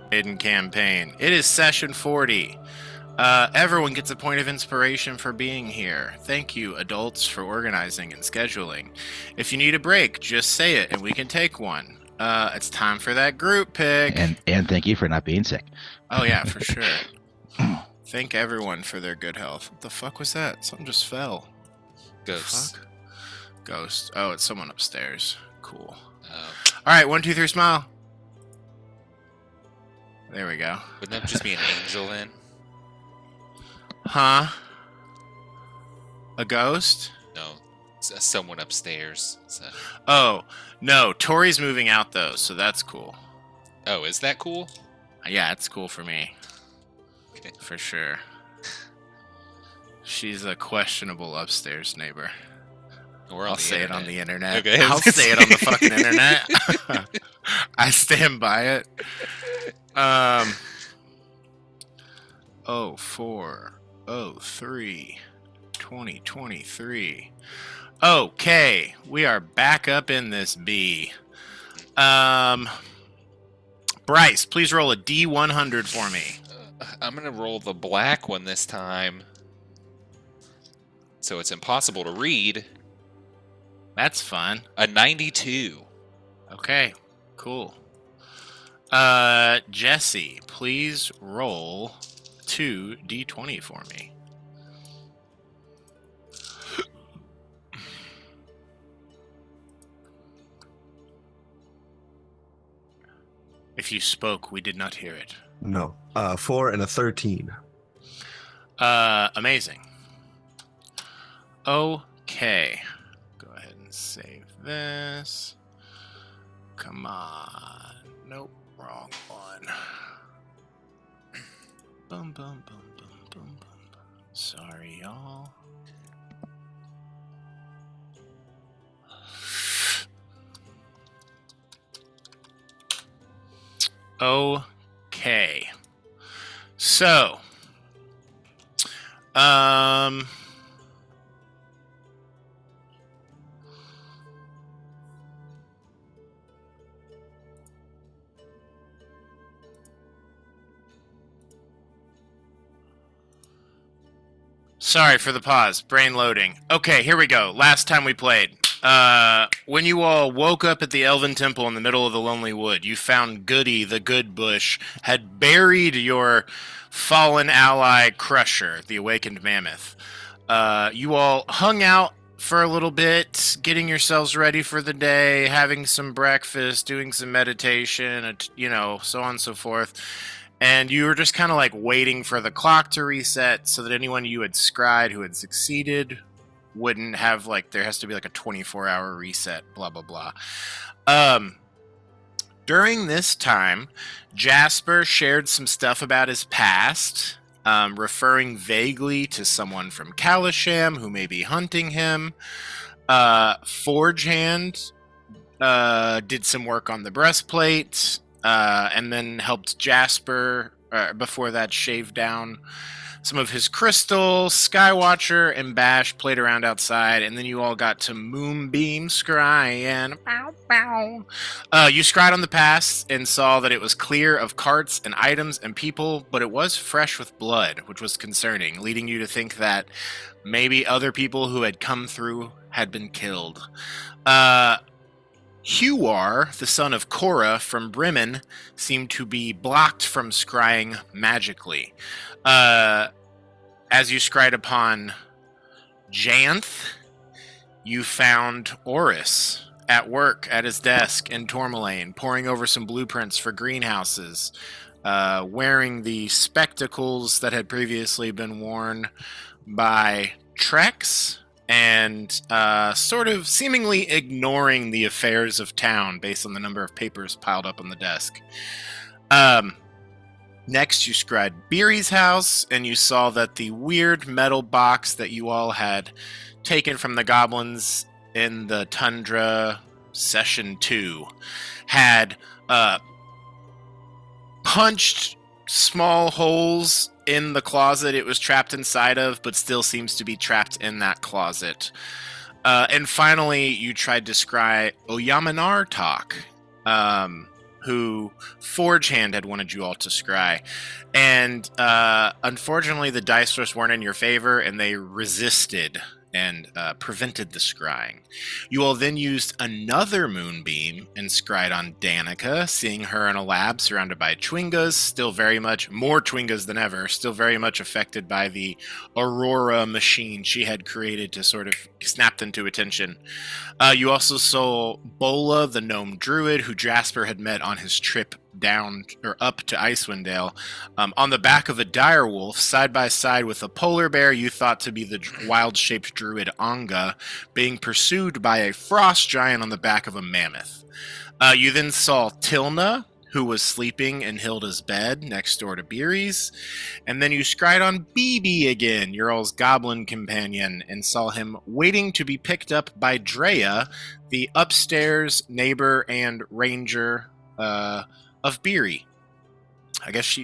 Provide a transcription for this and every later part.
Frostmaiden campaign. It is session 40. Everyone gets a point of inspiration for being here. Thank you, adults, for organizing and scheduling. If you need a break, just say it and we can take one. It's time for that group pick. And thank you for not being sick. Oh yeah, for sure. Thank everyone for their good health. What the fuck was that? Something just fell. Ghosts. Fuck. Ghost. Oh, it's someone upstairs. Cool. Oh. All right, 1, 2, 3, smile. There we go. Wouldn't that just be an angel then? Huh? A ghost? No, it's someone upstairs. Oh, no. Tori's moving out, though, so that's cool. Oh, is that cool? Yeah, it's cool for me. Okay. For sure. She's a questionable upstairs neighbor. I'll say it on the internet. Okay. I'll say it on the fucking internet. I stand by it. 0403 2023. Okay, we are back up in this B. Bryce, please roll a D100 for me. I'm gonna roll the black one this time, so it's impossible to read. That's fun. A 92. Okay, cool. Jesse, please roll 2d20 for me. If you spoke, we did not hear it. No. 4 and a 13. Amazing. Okay. Go ahead and save this. Come on. Nope, wrong one. Boom, boom, boom, boom, boom, boom. Sorry, y'all. Okay. So, sorry for the pause. Brain loading. Okay, here we go. Last time we played. When you all woke up at the Elven Temple in the middle of the Lonely Wood, you found Goody, the Good Bush, had buried your fallen ally Crusher, the Awakened Mammoth. You all hung out for a little bit, getting yourselves ready for the day, having some breakfast, doing some meditation, so on and so forth. And you were just kind of like waiting for the clock to reset so that anyone you had scryed who had succeeded wouldn't have, there has to be a 24-hour reset, blah, blah, blah. During this time, Jasper shared some stuff about his past, referring vaguely to someone from Kalisham who may be hunting him. Forgehand did some work on the breastplate, and then helped Jasper, before that, shave down some of his crystal. Skywatcher and Bash played around outside, and then you all got to Moonbeam scrying. Bow, bow. You scryed on the pass and saw that it was clear of carts and items and people, but it was fresh with blood, which was concerning, leading you to think that maybe other people who had come through had been killed. Huar, the son of Korra from Bremen, seemed to be blocked from scrying magically. As you scryed upon Janth, you found Oris at work at his desk in Tourmaline, poring over some blueprints for greenhouses, wearing the spectacles that had previously been worn by Trex, and sort of seemingly ignoring the affairs of town based on the number of papers piled up on the desk. Next, you scryed Beery's house, and you saw that the weird metal box that you all had taken from the goblins in the Tundra Session 2 had punched small holes in the closet it was trapped inside of, but still seems to be trapped in that closet. And finally, you tried to scry Oyamanar Talk, who Forgehand had wanted you all to scry. And unfortunately, the dice just weren't in your favor, and they resisted and prevented the scrying. You all then used another moonbeam and scryed on Danica, seeing her in a lab surrounded by Chwingas, still very much more Chwingas than ever, still very much affected by the Aurora machine she had created to sort of snap them to attention. You also saw Bola, the gnome druid, who Jasper had met on his trip down or up to Icewind Dale, on the back of a dire wolf, side by side with a polar bear you thought to be the wild-shaped druid Anga, being pursued by a frost giant on the back of a mammoth. You then saw Tilna, who was sleeping in Hilda's bed next door to Beery's, and then you scryed on BB again, your all's goblin companion, and saw him waiting to be picked up by Drea, the upstairs neighbor and ranger of Beery. I guess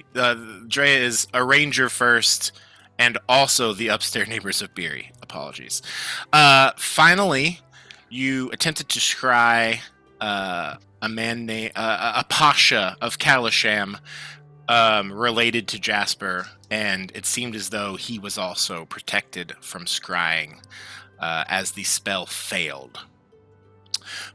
Drea is a ranger first, and also the upstairs neighbors of Beery. Apologies. Finally, you attempted to scry a man named a Pasha of Kalisham, related to Jasper, and it seemed as though he was also protected from scrying as the spell failed.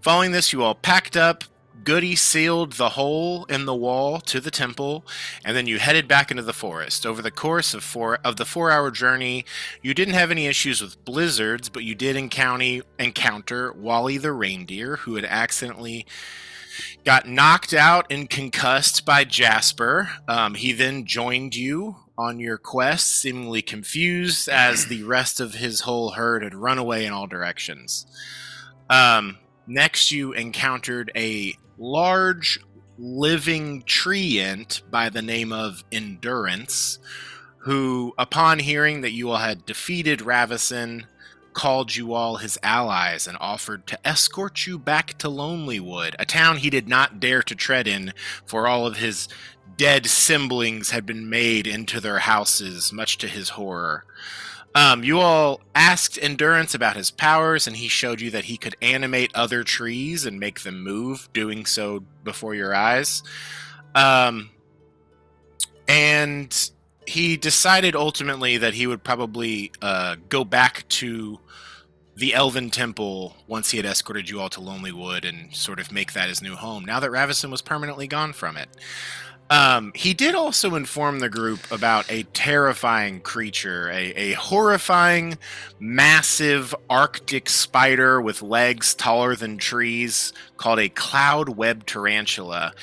Following this, you all packed up. Goody sealed the hole in the wall to the temple, and then you headed back into the forest. Over the course of the 4-hour journey, you didn't have any issues with blizzards, but you did encounter Wally the reindeer, who had accidentally got knocked out and concussed by Jasper. He then joined you on your quest, seemingly confused as the rest of his whole herd had run away in all directions. Next, you encountered a large living treant by the name of Endurance, who, upon hearing that you all had defeated Ravison, called you all his allies and offered to escort you back to Lonelywood, a town he did not dare to tread in, for all of his dead siblings had been made into their houses, much to his horror. You all asked Endurance about his powers, and he showed you that he could animate other trees and make them move, doing so before your eyes. And he decided ultimately that he would probably go back to the Elven Temple once he had escorted you all to Lonelywood and sort of make that his new home, now that Ravison was permanently gone from it. He did also inform the group about a terrifying creature, a horrifying, massive Arctic spider with legs taller than trees called a cloud-webbed tarantula.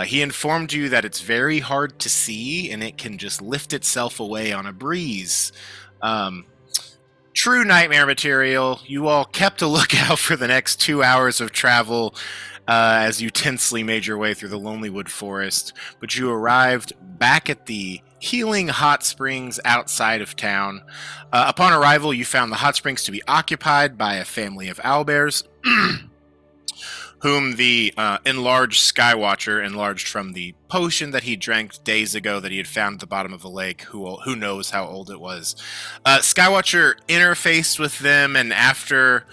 He informed you that it's very hard to see and it can just lift itself away on a breeze. True nightmare material. You all kept a lookout for the next 2 hours of travel as you tensely made your way through the Lonelywood forest, but you arrived back at the healing hot springs outside of town. Upon arrival, you found the hot springs to be occupied by a family of owlbears, whom the enlarged Skywatcher, enlarged from the potion that he drank days ago that he had found at the bottom of the lake, who knows how old it was. Skywatcher interfaced with them, and after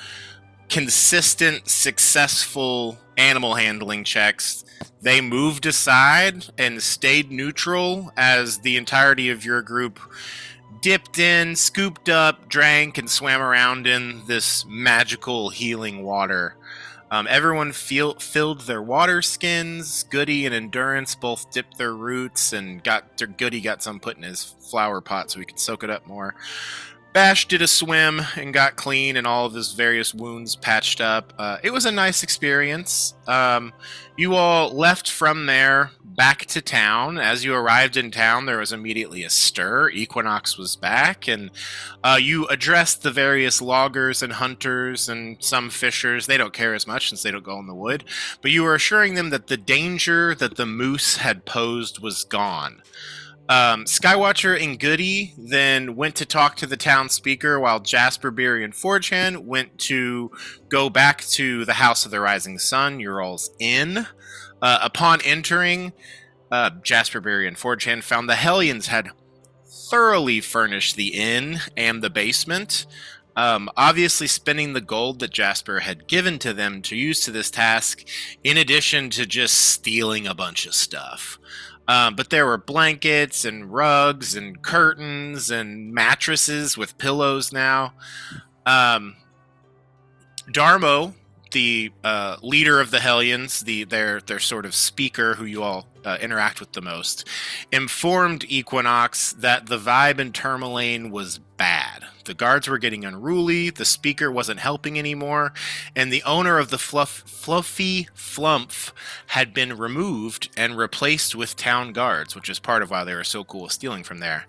consistent, successful animal handling checks, they moved aside and stayed neutral as the entirety of your group dipped in, scooped up, drank, and swam around in this magical healing water. Everyone filled their water skins. Goody and Endurance both dipped their roots, and Goody got some put in his flower pot so he could soak it up more. Bash did a swim and got clean and all of his various wounds patched up. It was a nice experience. You all left from there back to town. As you arrived in town, there was immediately a stir. Equinox was back, and you addressed the various loggers and hunters and some fishers. They don't care as much since they don't go in the wood, but you were assuring them that the danger that the moose had posed was gone. Skywatcher and Goody then went to talk to the town speaker, while Jasper, Beery, and Forgehand went to go back to the House of the Rising Sun, your all's inn. Upon entering, Jasper, Beery, and Forgehand found the Hellions had thoroughly furnished the inn and the basement. Obviously spending the gold that Jasper had given to them to use to this task, in addition to just stealing a bunch of stuff. But there were blankets and rugs and curtains and mattresses with pillows now. Darmo, the leader of the Hellions, their sort of speaker who you all interact with the most, informed Equinox that the vibe in Tourmaline was bad. The guards were getting unruly, the speaker wasn't helping anymore, and the owner of the Fluffy Flumph had been removed and replaced with town guards, which is part of why they were so cool with stealing from there.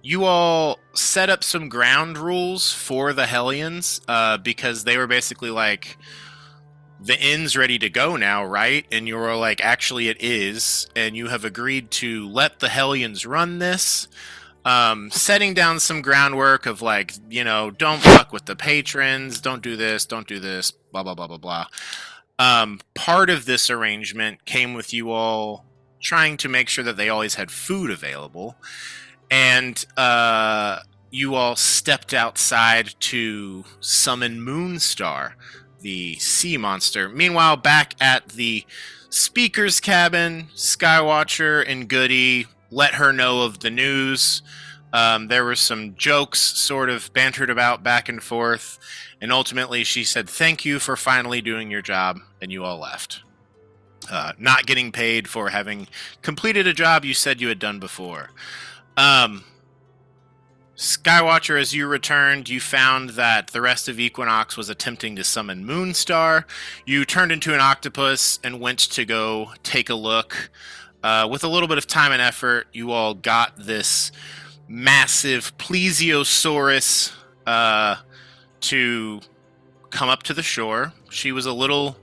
You all set up some ground rules for the Hellions because they were basically like, the inn's ready to go now, right? And you were like, actually it is, and you have agreed to let the Hellions run this. Setting down some groundwork of like, don't fuck with the patrons, don't do this, blah, blah, blah, blah, blah. Part of this arrangement came with you all trying to make sure that they always had food available. And you all stepped outside to summon Moonstar, the sea monster. Meanwhile, back at the speaker's cabin, Skywatcher and Goody let her know of the news. There were some jokes sort of bantered about back and forth, and ultimately she said, "Thank you for finally doing your job," and you all left. Not getting paid for having completed a job you said you had done before. Skywatcher, as you returned, you found that the rest of Equinox was attempting to summon Moonstar. You turned into an octopus and went to go take a look. With a little bit of time and effort, you all got this massive plesiosaurus to come up to the shore. She was a little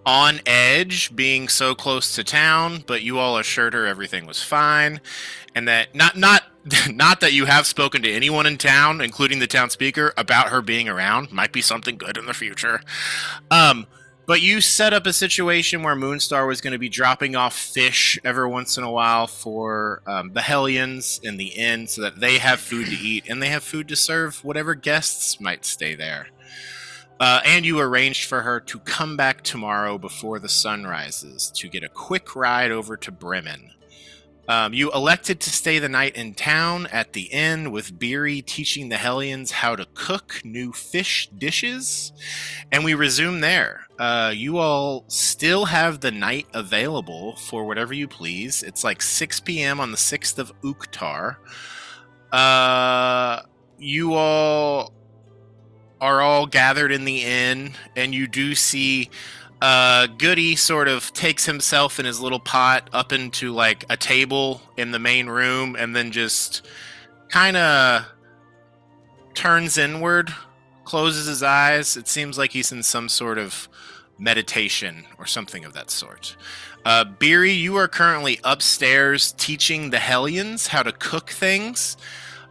on edge being so close to town, but you all assured her everything was fine, and that not that you have spoken to anyone in town, including the town speaker, about her being around. Might be something good in the future. But you set up a situation where Moonstar was going to be dropping off fish every once in a while for the Hellions in the inn so that they have food to eat and they have food to serve whatever guests might stay there. And you arranged for her to come back tomorrow before the sun rises to get a quick ride over to Bremen. You elected to stay the night in town at the inn with Beery teaching the Hellions how to cook new fish dishes, and we resume there. You all still have the night available for whatever you please. It's like 6 p.m. on the 6th of Uktar. You all are all gathered in the inn, and you do see Goody sort of takes himself and his little pot up into like a table in the main room and then just kind of turns inward, closes his eyes. It seems like he's in some sort of meditation or something of that sort. Beery, you are currently upstairs teaching the Hellions how to cook things.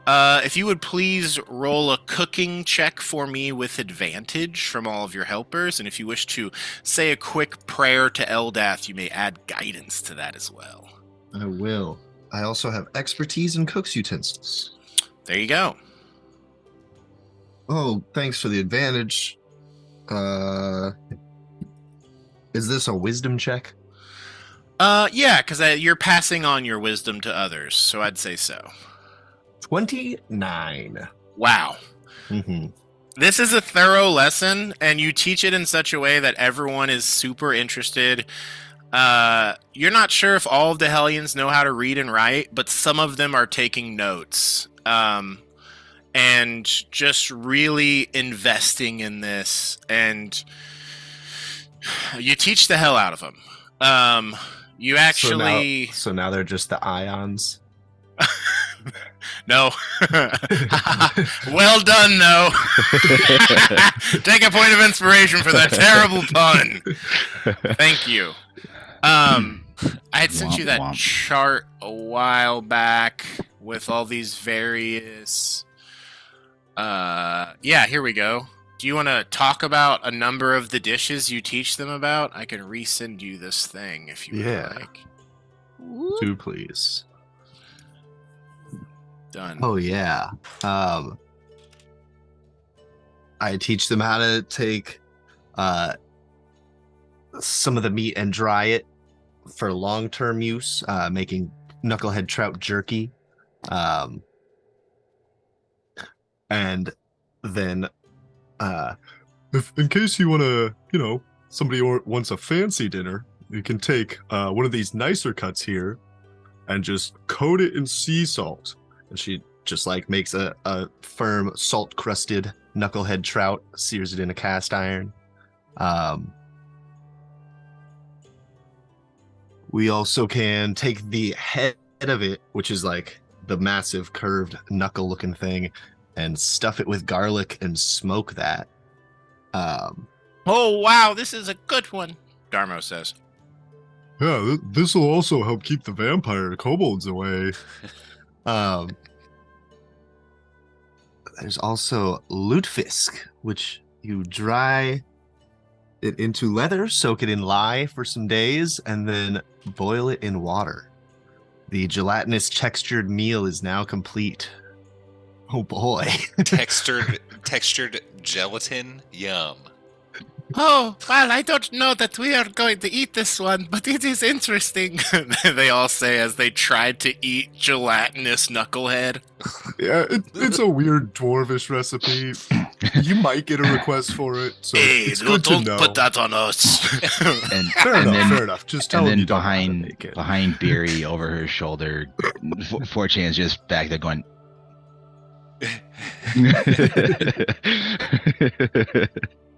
If you would please roll a cooking check for me with advantage from all of your helpers, and if you wish to say a quick prayer to Eldath, you may add guidance to that as well. I will. I also have expertise in cook's utensils. There you go. Oh, thanks for the advantage. Is this a wisdom check? Yeah, because you're passing on your wisdom to others, so I'd say so. 29. Wow. Mm-hmm. This is a thorough lesson, and you teach it in such a way that everyone is super interested. You're not sure if all of the Hellions know how to read and write, but some of them are taking notes. And just really investing in this, and you teach the hell out of them. You actually... So now they're just the ions? No. Well done, though. Take a point of inspiration for that terrible pun. Thank you. I had sent you that chart a while back with all these various... yeah, here we go. Do you want to talk about a number of the dishes you teach them about? I can resend you this thing if you would like. Do please. Done. Oh yeah. I teach them how to take some of the meat and dry it for long-term use, making knucklehead trout jerky. And then if in case you want to, somebody wants a fancy dinner, you can take one of these nicer cuts here and just coat it in sea salt. And she just like makes a firm salt crusted knucklehead trout, sears it in a cast iron. We also can take the head of it, which is like the massive curved knuckle looking thing, and stuff it with garlic and smoke that. Oh, wow, this is a good one, Darmo says. Yeah, this will also help keep the vampire kobolds away. There's also lutefisk, which you dry it into leather, soak it in lye for some days, and then boil it in water. The gelatinous textured meal is now complete. Oh boy. Textured gelatin? Yum. Oh, well, I don't know that we are going to eat this one, but it is interesting. They all say as they tried to eat gelatinous knucklehead. Yeah, it's a weird dwarvish recipe. You might get a request for it, so it's good to know. Put that on us. And Fair enough. Just tell and them then you don't know how to make it. behind Beery over her shoulder, 4chan's just back there going.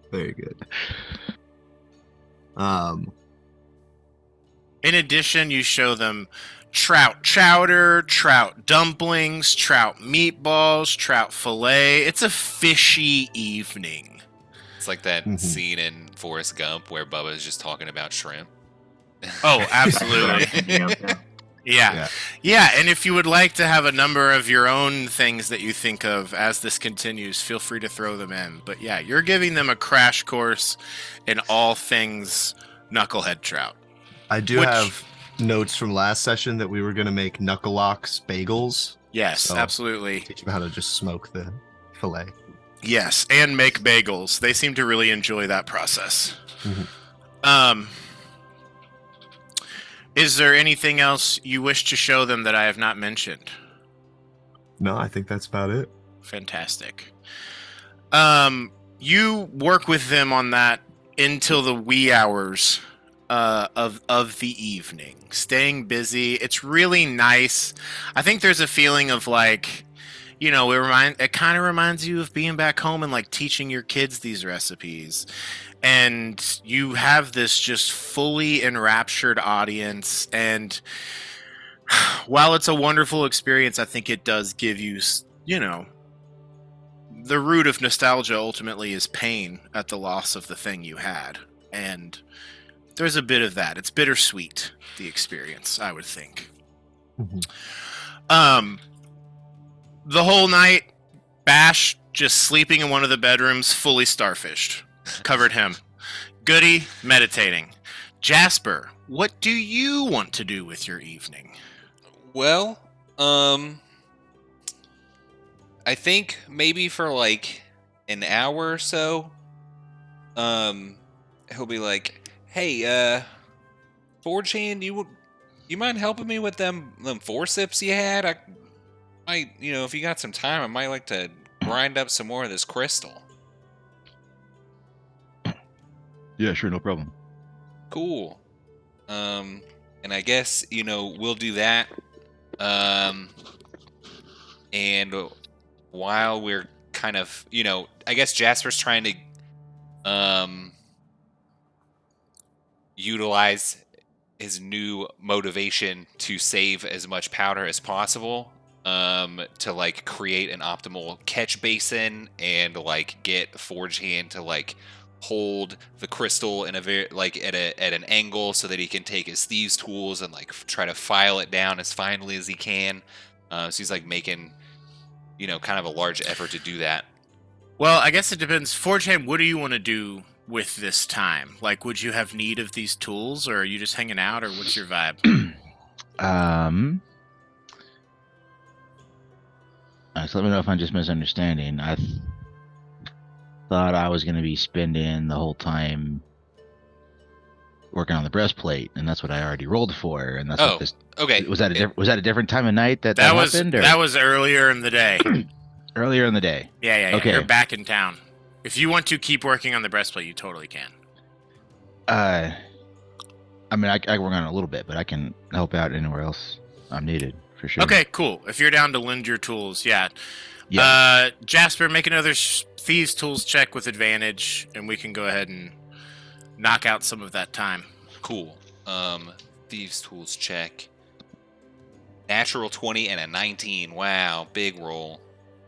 Very good. In addition, you show them trout chowder, trout dumplings, trout meatballs, trout fillet. It's a fishy evening. It's like that scene in Forrest Gump where Bubba's just talking about shrimp. Oh, absolutely. Yeah, and if you would like to have a number of your own things that you think of as this continues, feel free to throw them in. But yeah, you're giving them a crash course in all things knucklehead trout. I do have notes from last session that we were going to make knuckleox bagels. Yes, So, absolutely. Teach them how to just smoke the fillet. Yes, and make bagels. They seem to really enjoy that process. Is there anything else you wish to show them that I have not mentioned? No, I think that's about it. Fantastic. You work with them on that until the wee hours of the evening, staying busy. It's really nice. I think there's a feeling of like, it kind of reminds you of being back home and like teaching your kids these recipes. And you have this just fully enraptured audience. And while it's a wonderful experience, I think it does give you, the root of nostalgia ultimately is pain at the loss of the thing you had. And there's a bit of that. It's bittersweet, the experience, I would think. The whole night, Bash just sleeping in one of the bedrooms, fully starfished. Covered him. Goody, meditating. Jasper, what do you want to do with your evening? Well, I think maybe for like an hour or so, he'll be like, "Hey, 4chan, you mind helping me with them forceps you had? I might, if you got some time, I might like to grind up some more of this crystal." Yeah, sure, no problem. Cool. And I guess, we'll do that. And while we're kind of, I guess Jasper's trying to utilize his new motivation to save as much powder as possible, to like create an optimal catch basin and like get Forge Hand to like hold the crystal in a very like at an angle so that he can take his thieves tools and like try to file it down as finely as he can. So he's like making kind of a large effort to do that. Well, I guess it depends. Forgehand, what do you want to do with this time? Like, would you have need of these tools, or are you just hanging out, or what's your vibe? So let me know if I'm just misunderstanding. thought I was gonna be spending the whole time working on the breastplate, and that's what I already rolled for, and that's what Oh, this. okay. Was that a different time of night that That was happened, or that was earlier in the day. earlier in the day? Yeah. Okay. You're back in town. If you want to keep working on the breastplate, you totally can. I mean, I can work on it a little bit, but I can help out anywhere else I'm needed for sure. Okay, cool. If you're down to lend your tools, yeah. Yeah. Jasper, make another thieves tools check with advantage, and we can go ahead and knock out some of that time. Cool. Thieves tools check. Natural 20 and a 19. Wow, big roll.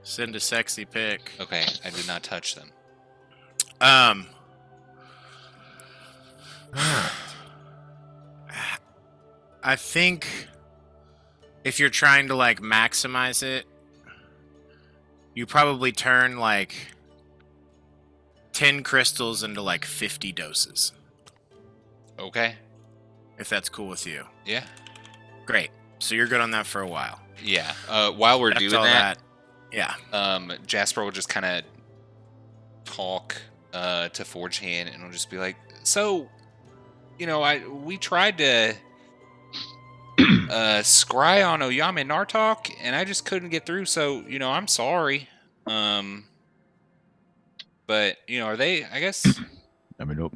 Send a sexy pic. Okay, I did not touch them. I think if you're trying to like maximize it, you probably turn like 10 crystals into like 50 doses. Okay. If that's cool with you. Yeah. Great. So you're good on that for a while. Yeah. While we're That's doing all that, yeah. Jasper will just kind of talk to Forge Hand, and will just be like, "So, we tried to scry on Oyame Nartok, and I just couldn't get through. So, I'm sorry. But are they? I guess. I mean, nope.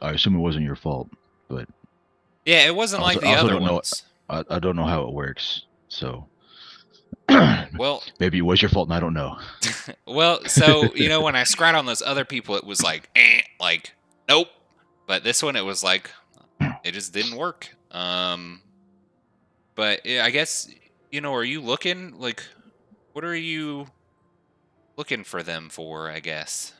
I assume it wasn't your fault, but Yeah, it wasn't like the also other don't know. ones. I don't know how it works, so Well, maybe it was your fault, and I don't know. well, so when I scryed on those other people, it was like, like nope. But this one, it was like, it just didn't work. But yeah, I guess are you looking like, what are you looking for them for? I guess.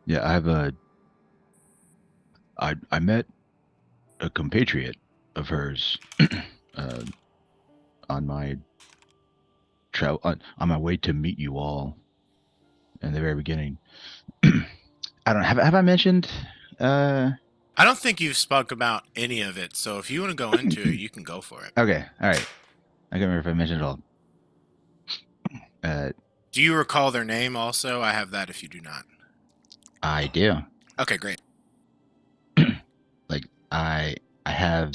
Yeah, I met a compatriot of hers on my travel on my way to meet you all in the very beginning. I don't have I mentioned I don't think you've spoke about any of it, so if you want to go into it, you can go for it. Okay, all right. I can't remember if I mentioned it all. Do you recall their name also? I have that if you do not. I do. Okay, great. Like I have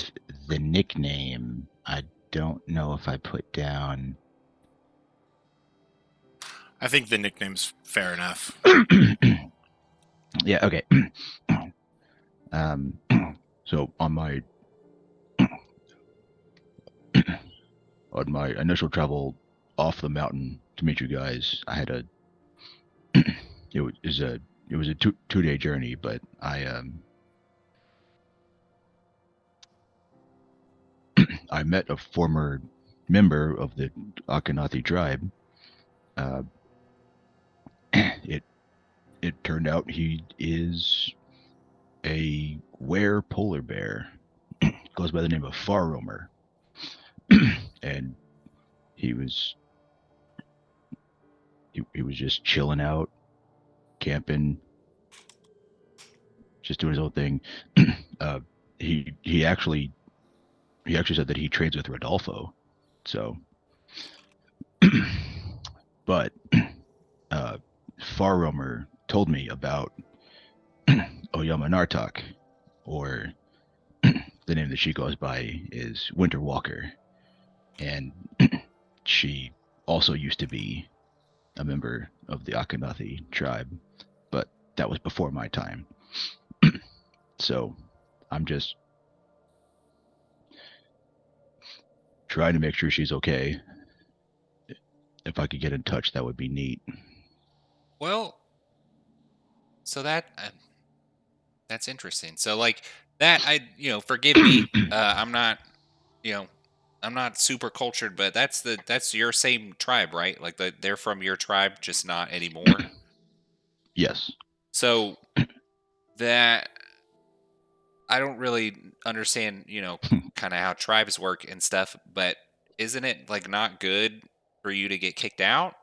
the nickname. I don't know if I put down. I think the nickname's fair enough. Yeah, okay. So on my initial travel off the mountain to meet you guys, I had it was a 2-day journey, but I met a former member of the Akhenathi tribe. It turned out he is a were polar bear. Goes by the name of Far Roamer. And he was just chilling out, camping, just doing his own thing. He actually said that he trades with Rodolfo. So but Far Roamer told me about Oyama Nartok, or the name that she goes by is Winter Walker, and she also used to be a member of the Akhenathi tribe, but that was before my time. So I'm just trying to make sure she's okay. If I could get in touch, that would be neat. Well, so that's interesting. So like that, forgive me. I'm not, I'm not super cultured, but that's your same tribe, right? Like they're from your tribe, just not anymore. Yes. So that I don't really understand, kind of how tribes work and stuff, but isn't it like not good for you to get kicked out?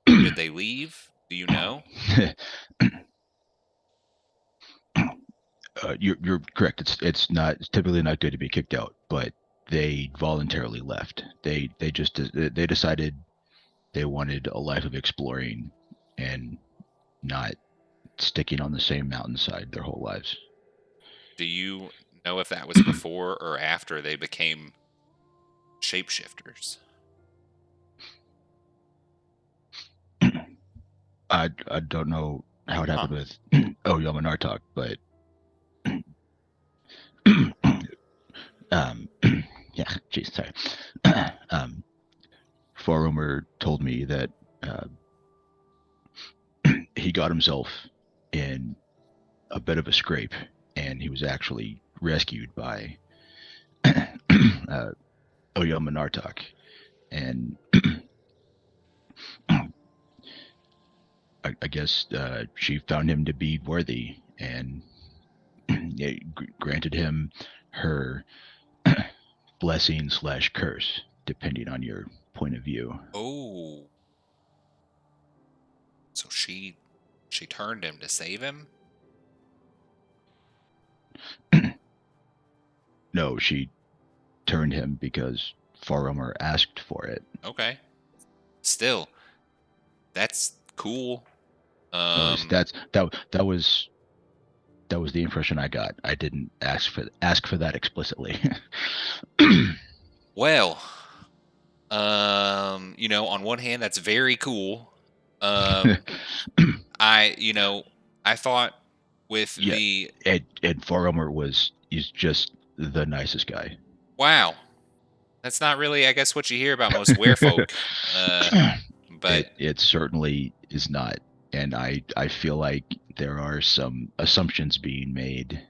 Or did they leave? Do you know? You're correct. It's typically not good to be kicked out, but they voluntarily left. They decided they wanted a life of exploring and not sticking on the same mountainside their whole lives. Do you know if that was before or after they became shapeshifters? I don't know how it happened with Yamanartok, but yeah, geez, sorry. Farumer told me that he got himself in a bit of a scrape, and he was actually rescued by Yamanartok, and I guess she found him to be worthy and granted him her blessing / curse, depending on your point of view. Oh, so she turned him to save him? No, she turned him because Farumer asked for it. Okay. Still, that's cool. At least that was the impression I got. I didn't ask for that explicitly. Well, on one hand, that's very cool. I thought with Yeah. the and Farumer is just the nicest guy. wow, that's not really, I guess, what you hear about most werefolk. But it certainly is not, and I feel like there are some assumptions being made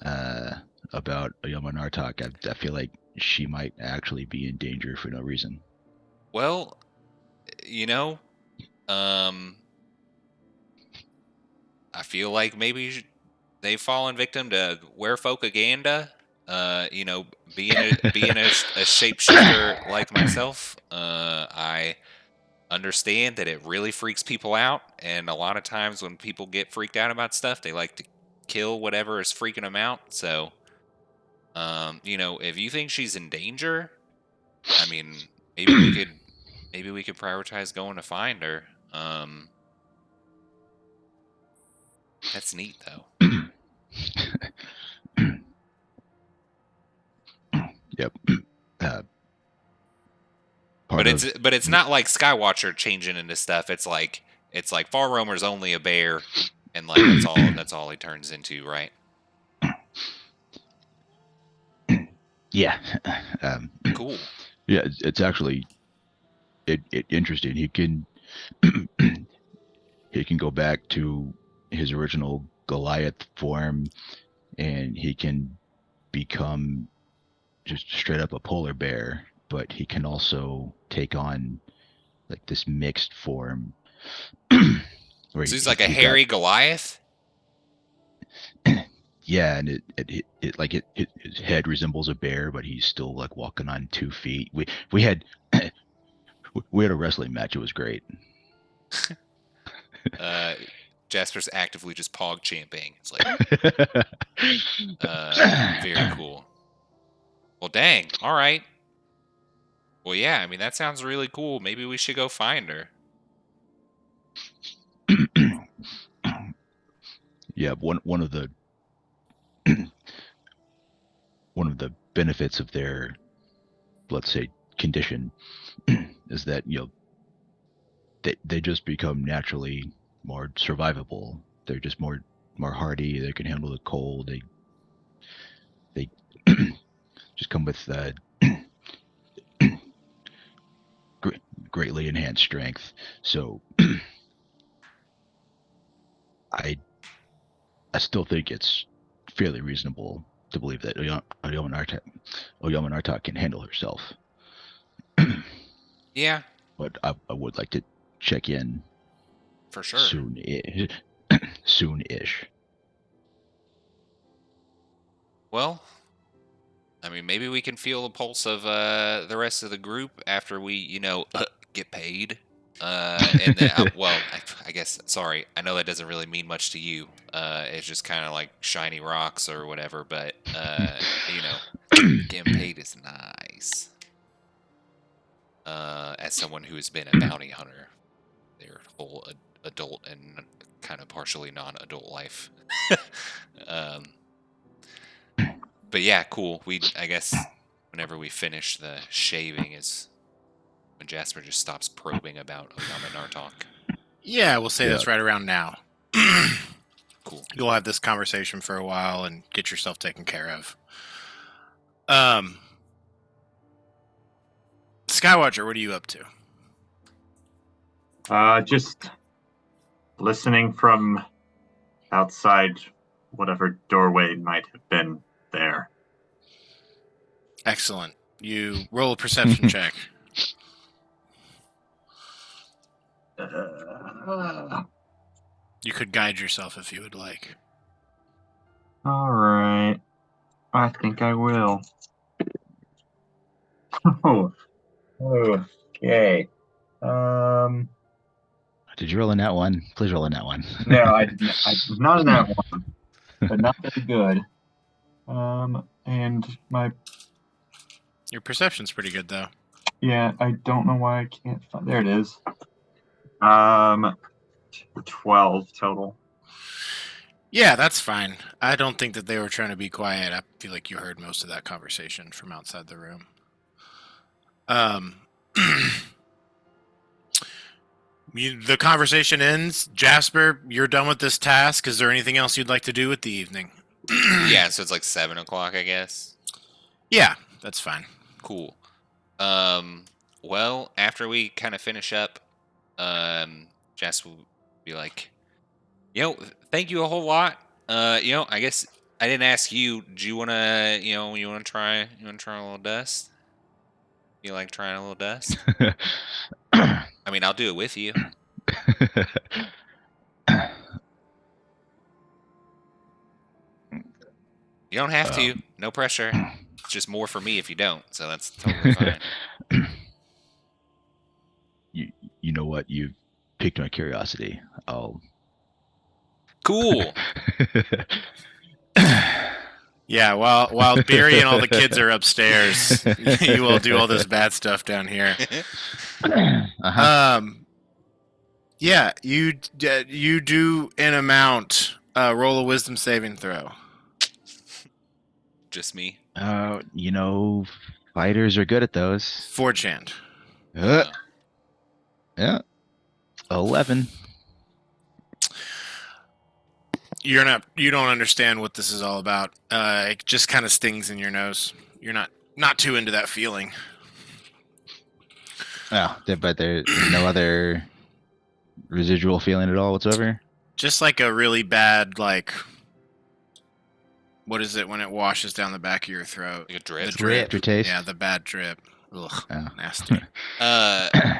about Yamanartak. I feel like she might actually be in danger for no reason. well, I feel like maybe they've fallen victim to werefolkaganda. Being a shapeshifter like myself, I understand that it really freaks people out, and a lot of times when people get freaked out about stuff, they like to kill whatever is freaking them out. So, if you think she's in danger, I mean, maybe we could prioritize going to find her. That's neat though. Yep. But it's not like Skywatcher changing into stuff. It's like Far Roamer's only a bear, and like that's all he turns into, right? Yeah. Cool. Yeah, it's actually interesting. He can go back to his original Goliath form, and he can become just straight up a polar bear, but he can also take on like this mixed form. So he's like a hairy Goliath. Yeah, and his head resembles a bear, but he's still like walking on 2 feet. We had we had a wrestling match. It was great. Jasper's actively just pog champing. It's like very cool. Well, dang. All right. Well, yeah. I mean, that sounds really cool. Maybe we should go find her. Yeah, one of the benefits of their, let's say, condition is that they just become naturally more survivable. They're just more hardy. They can handle the cold. They just come with greatly enhanced strength. So I still think it's fairly reasonable to believe that Yamanarta can handle herself. Yeah, But I would like to check in for sure. Soon-ish. Well, I mean, maybe we can feel the pulse of the rest of the group after we, get paid. And then, I guess, sorry, I know that doesn't really mean much to you. It's just kind of like shiny rocks or whatever, but, Getting paid is nice. As someone who has been a bounty hunter their whole adult and kind of partially non-adult life. um, but yeah, cool. I guess whenever we finish the shaving is when Jasper just stops probing about Oyama Nartok. Yeah, we'll say Yeah. that's right around now. Cool. You'll have this conversation for a while and get yourself taken care of. Skywatcher, what are you up to? Just listening from outside whatever doorway might have been there. Excellent. You roll a perception check. You could guide yourself if you would like. All right. I think I will. Oh, okay. Did you roll in that one? Please roll in that one. No, I not in that one, but not very good. And Your perception's pretty good, though. yeah, I don't know why I can't find. There it is. 12 total. Yeah, that's fine. I don't think that they were trying to be quiet. I feel like you heard most of that conversation from outside the room. The conversation ends. Jasper, you're done with this task. Is there anything else you'd like to do with the evening? Yeah, so it's like 7 o'clock, I guess. Yeah, that's fine. Cool. Well, after we kind of finish up, Jess will be like, thank you a whole lot. I guess I didn't ask you. Do you wanna, you wanna try a little dust? You like trying a little dust? I mean, I'll do it with you. You don't have to. No pressure. It's just more for me if you don't. So that's totally fine. You know what? You've piqued my curiosity. I'll. Cool. Yeah, while Barry and all the kids are upstairs, you will do all this bad stuff down here. Uh-huh. Yeah, you do an amount. Roll a wisdom saving throw. Just me. Fighters are good at those. Forehand. Yeah. 11. You don't understand what this is all about. It just kind of stings in your nose. You're not too into that feeling. Oh, but there's no other residual feeling at all whatsoever? Just like a really bad, what is it when it washes down the back of your throat? Like a drip. The drip. Aftertaste? Yeah, the bad drip. Ugh, Oh. nasty. Let's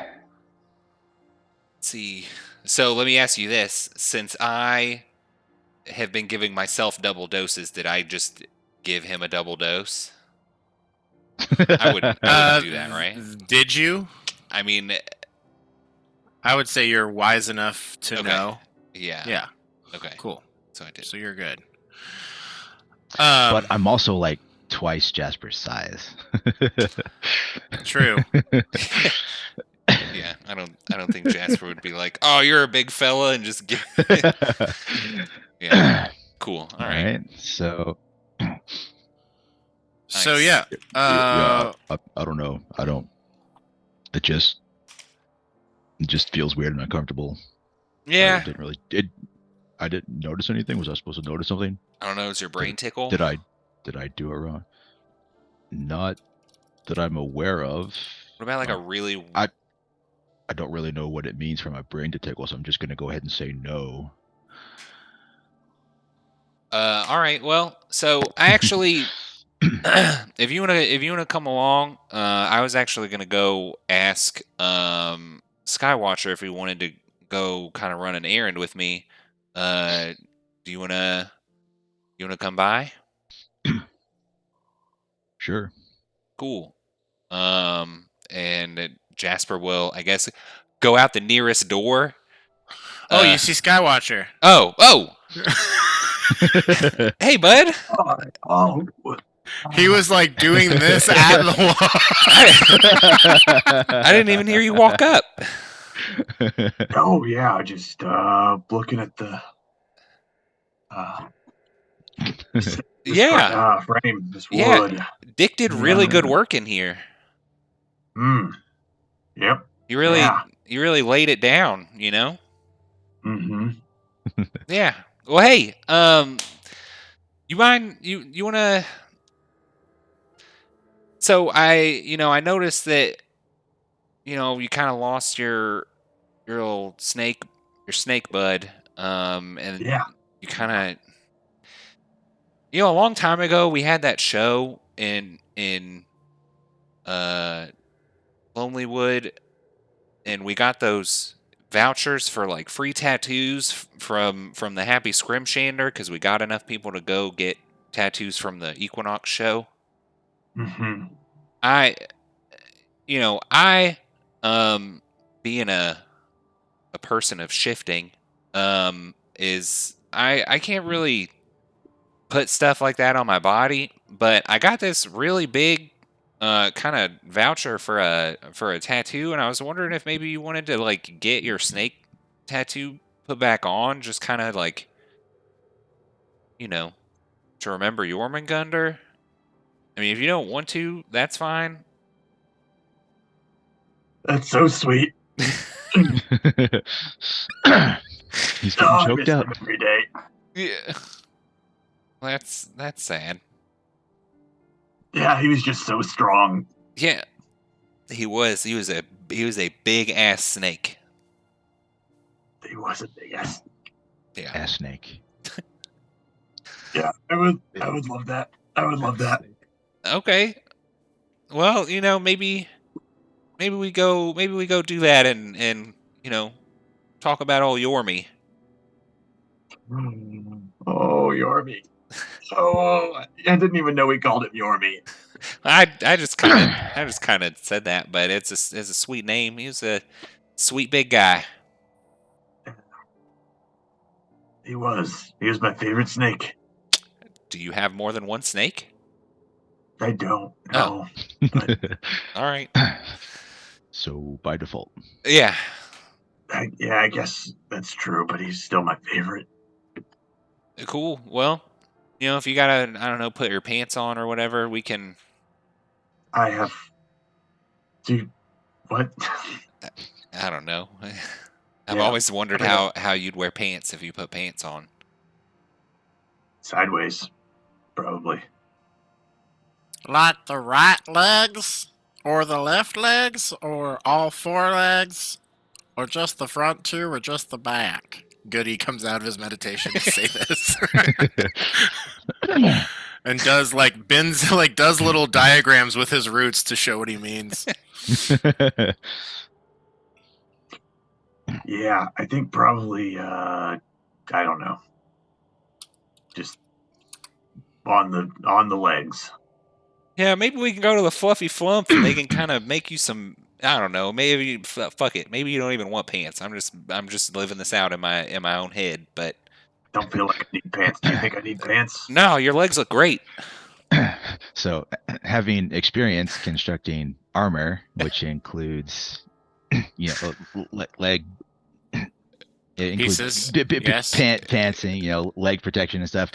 see. So let me ask you this: since I have been giving myself double doses, did I just give him a double dose? I wouldn't do that, right? Did you? I mean, I would say you're wise enough to Okay. know. yeah. Yeah, Okay. cool. So I did. So you're good. But I'm also like twice Jasper's size. True. Yeah, I don't think Jasper would be like, "Oh, you're a big fella," and just give. Yeah. Cool. All right. So. So Nice. yeah. I don't know. It just feels weird and uncomfortable. Yeah. I didn't notice anything. Was I supposed to notice something? I don't know. Is your brain tickle? Did I do it wrong? Not that I'm aware of. What about like a really? I don't really know what it means for my brain to tickle, so I'm just gonna go ahead and say no. All right. Well, so I actually, if you wanna come along, I was actually gonna go ask Skywatcher if he wanted to go kind of run an errand with me. Do you wanna come by? Sure. Cool. And Jasper will, I guess, go out the nearest door. You see Skywatcher. Oh. Hey, bud. Oh, He was like doing this at the wall. I didn't even hear you walk up. Oh yeah, just looking at the Yeah. frame, this Yeah. wood. Dick did really good work in here. Yep. You really Yeah. you really laid it down, you know? Mm-hmm. Yeah. Well, hey, you mind you want to So I noticed that you kind of lost your little snake bud and Yeah. you kind of a long time ago we had that show in uh Lonelywood, and we got those vouchers for like free tattoos from the Happy Scrimshander because we got enough people to go get tattoos from the Equinox show. Mm-hmm. I I being a person of shifting is I can't really put stuff like that on my body, but I got this really big kind of voucher for a tattoo, and I was wondering if maybe you wanted to like get your snake tattoo put back on, just kind of like to remember Jormungandr. I mean, if you don't want to, that's fine. That's so sweet. He's getting I choked miss up. him every day. Yeah, that's sad. Yeah, he was just so strong. Yeah, he was a big ass snake. He was a big ass. Yeah. Ass snake. Yeah, I would love that. I would love that. Okay. Well, maybe we go do that and talk about old Yormy. Oh, Yormy. Oh, I didn't even know we called him Yormy. I just kind of said that, but it's a sweet name. He was a sweet big guy. He was my favorite snake. Do you have more than one snake? I don't know. All right. So by default. Yeah. I guess that's true, but he's still my favorite. Cool. Well, if you gotta, I don't know, put your pants on or whatever, we can. I have. Dude, what? I don't know. I've Yeah. always wondered how you'd wear pants if you put pants on. Sideways, probably. Like the right legs, or the left legs, or all four legs, or just the front two, or just the back. Goody comes out of his meditation to say this. And does does little diagrams with his roots to show what he means. Yeah, I think probably. I don't know. Just on the legs. Yeah, maybe we can go to the Fluffy Flump and they can kind of make you some. I don't know. Maybe fuck it. Maybe you don't even want pants. I'm just living this out in my own head. But Don't feel like I need pants. Do you think I need pants? no, your legs look great. So, having experience constructing armor, which includes, leg. It includes Pieces, yes. Pants and leg protection and stuff.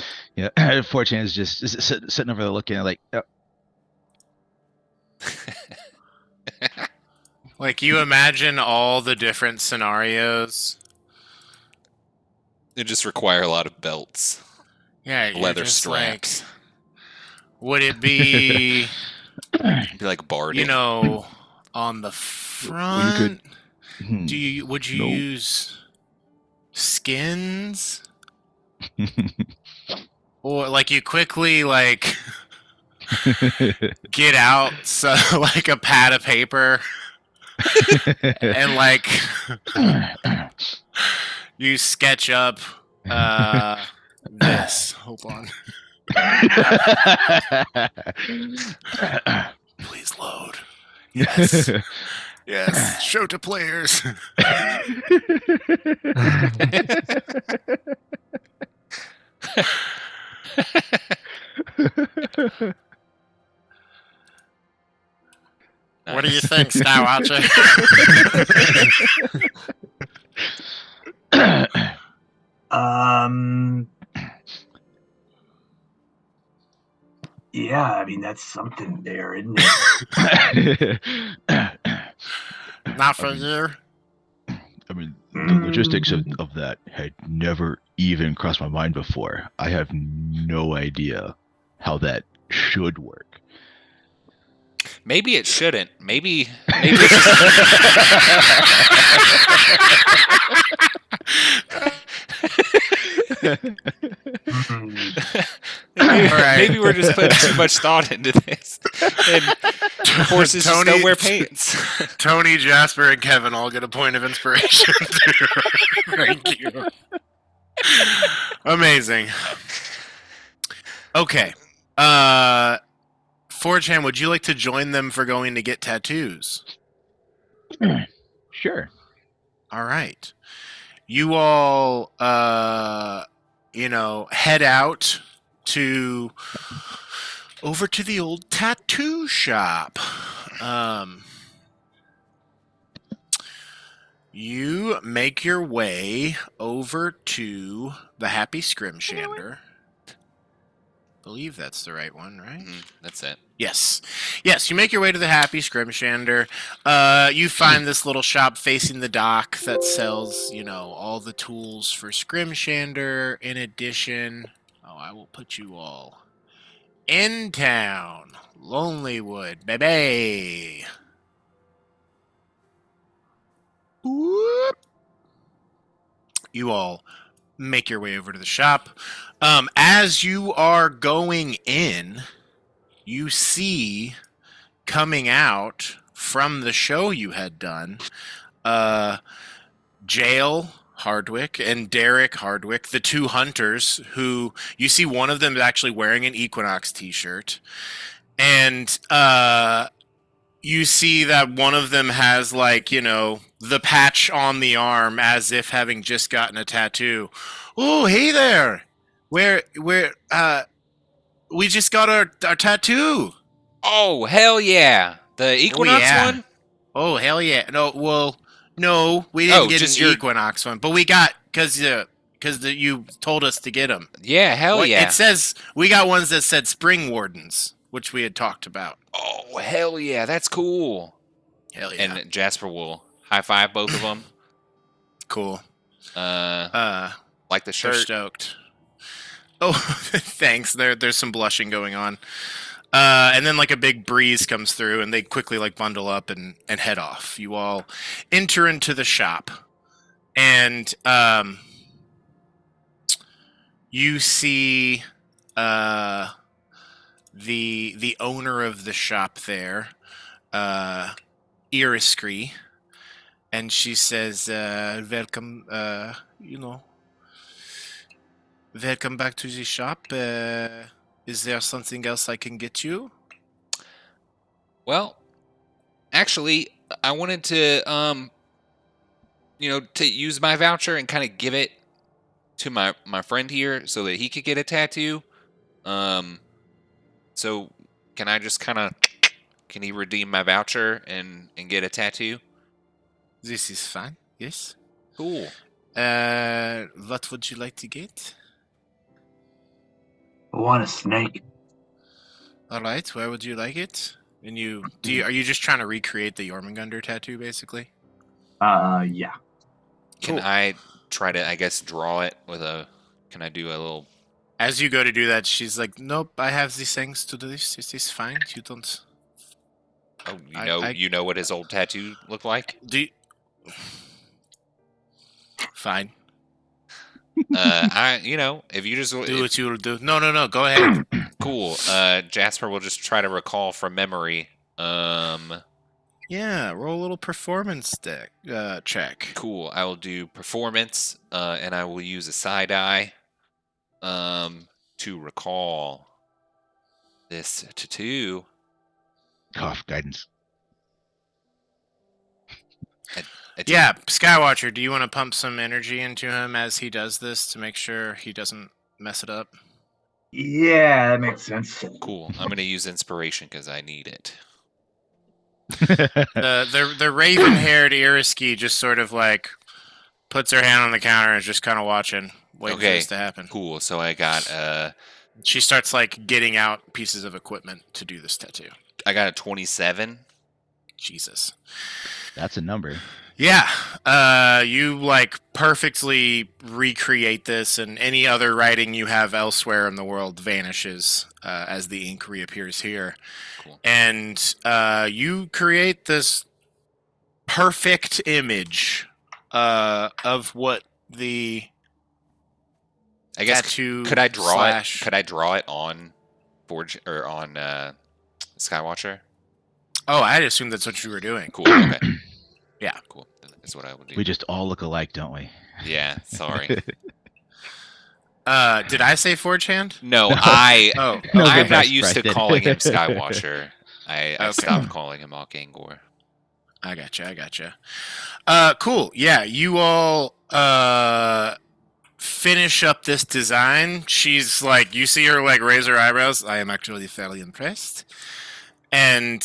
Fortune is just sitting over there looking like. Oh. Like, you imagine all the different scenarios. It just require a lot of belts. Yeah, leather just straps. Like, would it be, be like Bardic? on the front? Would you use skins? Or like you quickly get out like a pad of paper and you sketch up this. Hold on. Please load. Yes. Yes. Show to players. What do you Nice. think, Skywatcher? Yeah, I mean that's something there, isn't it? Not for I mean, you. I mean, the logistics of that had never even crossed my mind before. I have no idea how that should work. Maybe it shouldn't. Maybe it's just... Hmm. Maybe we're just putting too much thought into this. And horses just don't wear pants. Tony, Jasper, and Kevin all get a point of inspiration. Thank you. Amazing. Okay. Forgehand, would you like to join them for going to get tattoos? Sure. All right. You all, head out over to the old tattoo shop. You make your way over to the Happy Scrimshander. Believe that's the right one, right? That's it. Yes, you make your way to the Happy Scrimshander. You find this little shop facing the dock that sells, all the tools for Scrimshander. In addition, I will put you all in town, Lonelywood, baby. Whoop. You all make your way over to the shop. As you are going in, you see coming out from the show you had done, Jail Hardwick and Derek Hardwick, the two hunters who you see one of them is actually wearing an Equinox t-shirt. And you see that one of them has the patch on the arm as if having just gotten a tattoo. Oh, hey there. We just got our tattoo. Oh, hell yeah. The Equinox one? Oh, hell yeah. No, we didn't get an Equinox one, but we got, because you told us to get them. Yeah, hell yeah. It says, we got ones that said Spring Wardens, which we had talked about. Oh, hell yeah. That's cool. Hell yeah. And Jasper will high five both of them. Cool. Like the shirt. They're stoked. Oh, thanks. There's some blushing going on. And then a big breeze comes through and they quickly bundle up and head off. You all enter into the shop and you see the owner of the shop there, Iriscree, and she says, welcome, welcome back to the shop. Is there something else I can get you? Well, actually, I wanted to, to use my voucher and kind of give it to my friend here so that he could get a tattoo. So can I just can he redeem my voucher and get a tattoo? This is fine. Yes. Cool. What would you like to get? I want a snake. All right. Where would you like it? And are you just trying to recreate the Jormungandr tattoo, basically? Yeah. Can I try to, I guess, draw it with can I do a little... As you go to do that, she's like, nope, I have these things to do this. This is fine. You don't... Oh, you know what his old tattoo looked like? Fine. If you just... Do what you will do. No, go ahead. Cool. Jasper will just try to recall from memory. Yeah, roll a little performance check. Cool. I will do performance, and I will use a side eye to recall this tattoo. Cough guidance. Yeah, Skywatcher, do you want to pump some energy into him as he does this to make sure he doesn't mess it up? Yeah, that makes sense. Cool. I'm going to use inspiration because I need it. The raven-haired Iriski just sort of like puts her hand on the counter and is just kind of watching, waiting for Okay. this to happen. Cool. So I got She starts like getting out pieces of equipment to do this tattoo. I got a 27. Jesus. That's a number. Yeah, you like perfectly recreate this, and any other writing you have elsewhere in the world vanishes as the ink reappears here. Cool. And you create this perfect image of what the I guess tattoo could I draw slash- it? Could I draw it on Forge or on Skywatcher? Oh, I'd assume that's what you were doing. Cool. Okay. Yeah. Cool. That's what I would do. We just all look alike, don't we? Yeah. Sorry. Did I say Forge Hand? No, I. Oh, No, I'm good not best used to Bryce did. calling him Skywatcher. I Okay. stopped calling him Alkangor. I gotcha. Cool. Yeah, you all finish up this design. She's like, you see her like raise her eyebrows. I am actually fairly impressed. And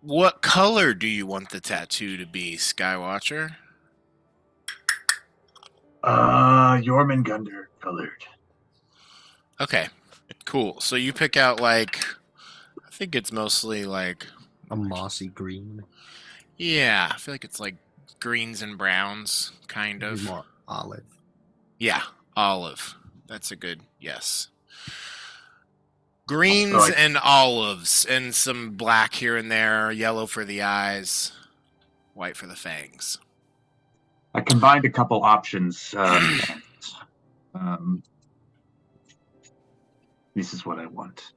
what color do you want the tattoo to be, Skywatcher? Jormungandr colored. Okay, cool. So you pick out like, I think it's mostly like, A mossy green. yeah, I feel like it's like greens and browns, kind Maybe of. more olive. Yeah, olive. That's a good yes. Greens like- and olives, and some black here and there, yellow for the eyes, white for the fangs. I combined a couple options. This is what I want.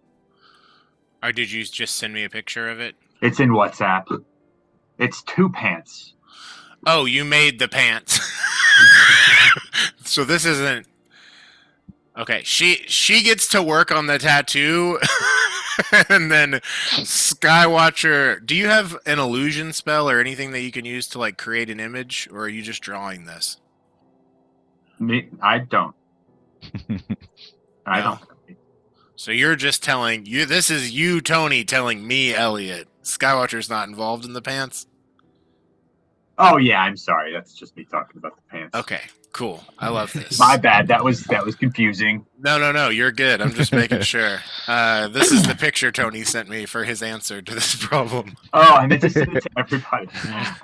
Or did you just send me a picture of it? It's in WhatsApp. It's 2 pants. Oh, you made the pants. So this isn't okay. She gets to work on the tattoo, and then Skywatcher. Do you have an illusion spell or anything that you can use to like create an image, or are you just drawing this? I don't. I No. don't. So you're just telling you this is you, Tony, telling me, Elliot. Skywatcher's not involved in the pants. Oh yeah, I'm sorry. That's just me talking about the pants. Okay, cool. I love this. My bad. That was confusing. No. You're good. I'm just making sure. This is the picture Tony sent me for his answer to this problem. Oh, I meant to send it to everybody.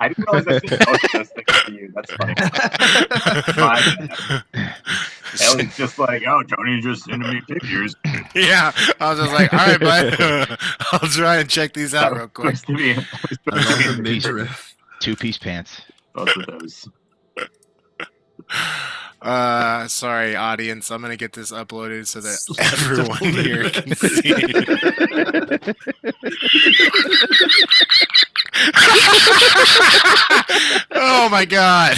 I didn't realize I sent both of those things to you. That's funny. My bad. That was just like, oh, Tony just sending me pictures. Yeah, I was just like, all right, bud. I'll try and check these out real quick. Supposed to be- I supposed love to the be- midriff. 2-piece pants. Both of those. Sorry, audience. I'm gonna get this uploaded so that Slap everyone double here midriff. can see. Oh my god.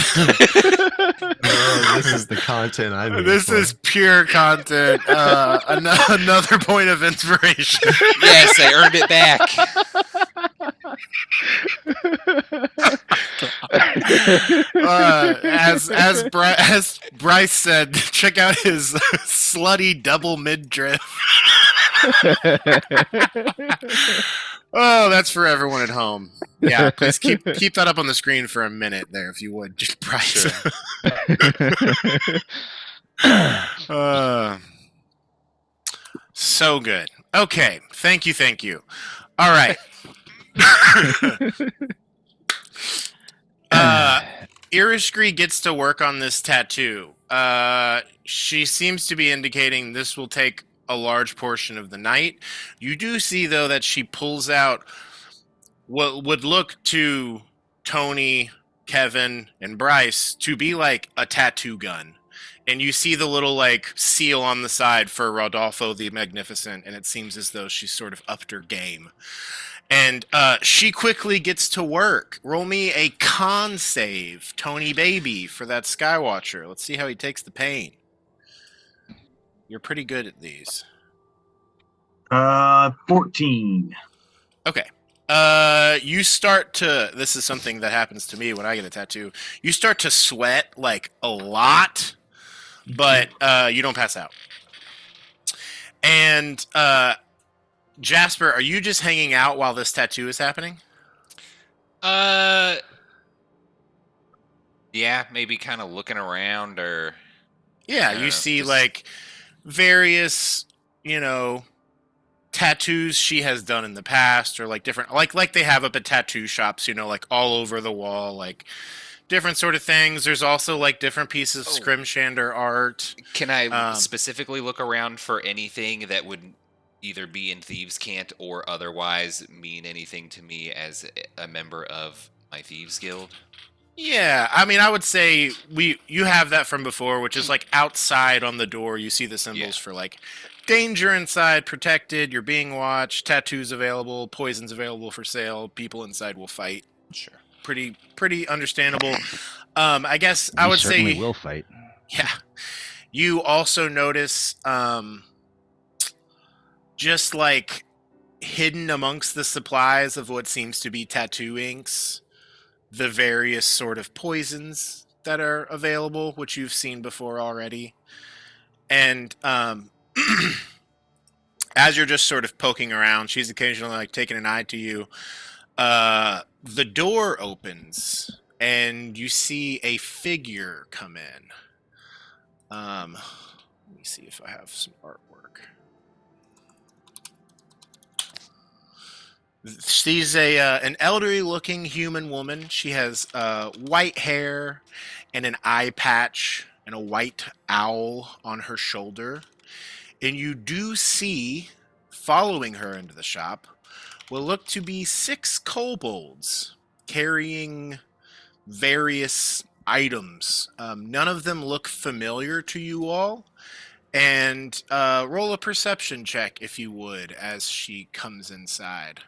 Oh, this is the content I made. This is pure content. Another point of inspiration. Yes, I earned it back. As Bryce said, check out his slutty double midriff. Oh, that's for everyone at home. Yeah, please keep that up on the screen for a minute there, if you would, just Bryce. So good. Okay, thank you. All right. Irishgree gets to work on this tattoo. She seems to be indicating this will take a large portion of the night. You do see, though, that she pulls out what would look to Tony, Kevin, and Bryce to be like a tattoo gun. And you see the little like seal on the side for Rodolfo the Magnificent, and it seems as though she's sort of upped her game. And she quickly gets to work. Roll me a con save, Tony baby, for that Skywatcher. Let's see how he takes the pain. You're pretty good at these. 14. Okay. You start to, this is something that happens to me when I get a tattoo. You start to sweat like a lot, but you don't pass out. And Jasper, are you just hanging out while this tattoo is happening? Yeah, maybe kind of looking around, or Yeah, I don't you know, see just like various, you know, tattoos she has done in the past, or like different, like they have up at tattoo shops, you know, like all over the wall, like different sort of things. There's also like different pieces of Oh. scrimshander art. Can I Um, specifically look around for anything that would either be in Thieves' Cant or otherwise mean anything to me as a member of my Thieves Guild? Yeah, I mean, I would say you have that from before, which is like outside on the door. You see the symbols for like danger inside, protected. You're being watched. Tattoos available. Poisons available for sale. People inside will fight. Sure. Pretty understandable. I guess I We would certainly say, will fight. yeah. You also notice, just like hidden amongst the supplies of what seems to be tattoo inks, the various sort of poisons that are available, which you've seen before already. And as you're just sort of poking around, she's occasionally like taking an eye to you. The door opens and you see a figure come in. Let me see if I have some artwork. She's an elderly-looking human woman. She has white hair and an eye patch and a white owl on her shoulder. And you do see, following her into the shop, what look to be 6 kobolds carrying various items. None of them look familiar to you all. And roll a perception check, if you would, as she comes inside.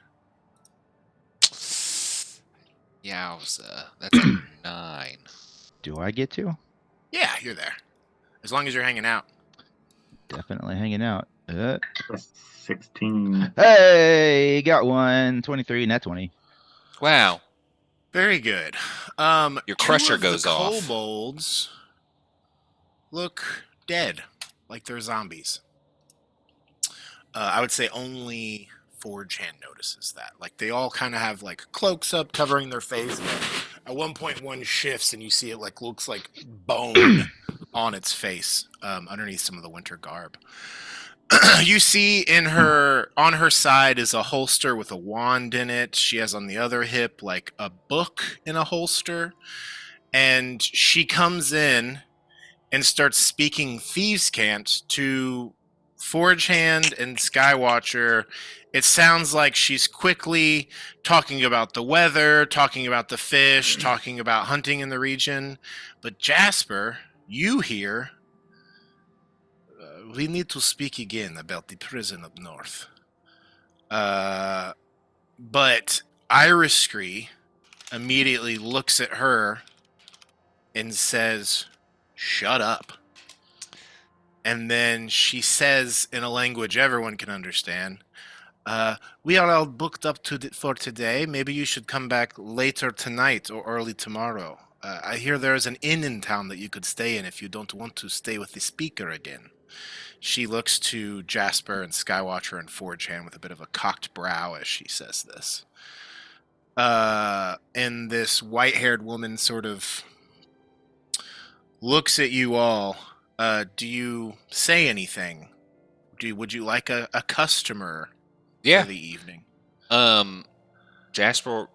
Yowza. That's a 9. Do I get to? Yeah, you're there. As long as you're hanging out. Definitely hanging out. 16. Hey, got one. 23, net 20. Wow. Very good. Your Two crusher of goes the off. kobolds look dead, like they're zombies. I would say only Forge Hand notices that. Like they all kind of have like cloaks up covering their face. At one point, one shifts and you see it like looks like bone on its face underneath some of the winter garb. You see in her on her side is a holster with a wand in it. She has on the other hip like a book in a holster, and she comes in and starts speaking thieves' cant to Forge Hand and Skywatcher. It sounds like she's quickly talking about the weather, talking about the fish, talking about hunting in the region. But Jasper, you hear, we need to speak again about the prison up north. But Iris immediately looks at her and says, "Shut up." And then she says in a language everyone can understand, "We are all booked up for today. Maybe you should come back later tonight or early tomorrow. I hear there is an inn in town that you could stay in if you don't want to stay with the speaker again." She looks to Jasper and Skywatcher and Forge Hand with a bit of a cocked brow as she says this. And this white-haired woman sort of looks at you all. Do you say anything? Would you like a customer Yeah. for the evening? Jasper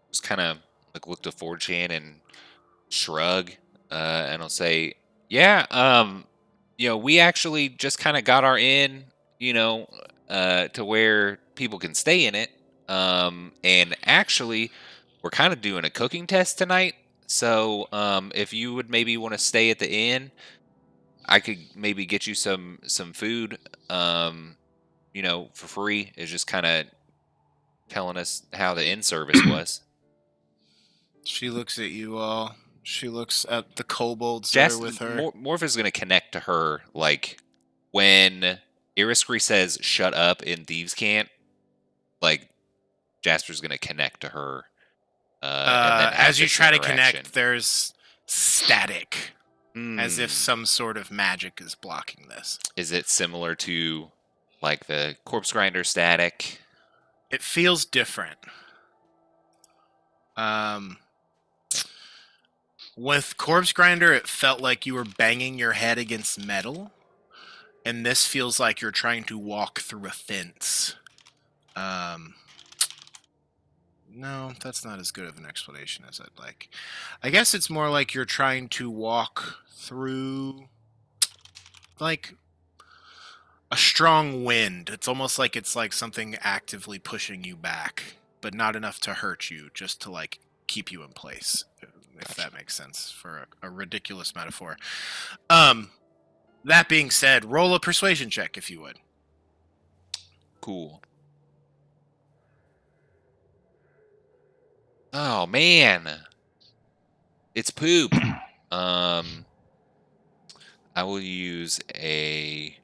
was kind of like look to Forge Hand and shrug, and I'll say, "Yeah, we actually just kind of got our inn, to where people can stay in it. And actually, we're kind of doing a cooking test tonight. So, if you would maybe want to stay at the inn, I could maybe get you some food, for free." Is just kind of telling us how the inn service was. She looks at you all. She looks at the kobolds that are with her. Morph is going to connect to her, like, when Iriscree says "shut up" in Thieves' Cant, like, Jasper's going to connect to her. And then have As you this try to interaction. connect, there's static, as if Hmm. some sort of magic is blocking this. Is it similar to like the corpse grinder static. It feels different. With corpse grinder, it felt like you were banging your head against metal, and this feels like you're trying to walk through a fence. No, that's not as good of an explanation as I'd like. I guess it's more like you're trying to walk through, like, a strong wind. It's almost like it's like something actively pushing you back, but not enough to hurt you, just to, like, keep you in place, if that makes sense for a ridiculous metaphor. That being said, roll a persuasion check, if you would. Cool. Oh man, it's poop. I will use a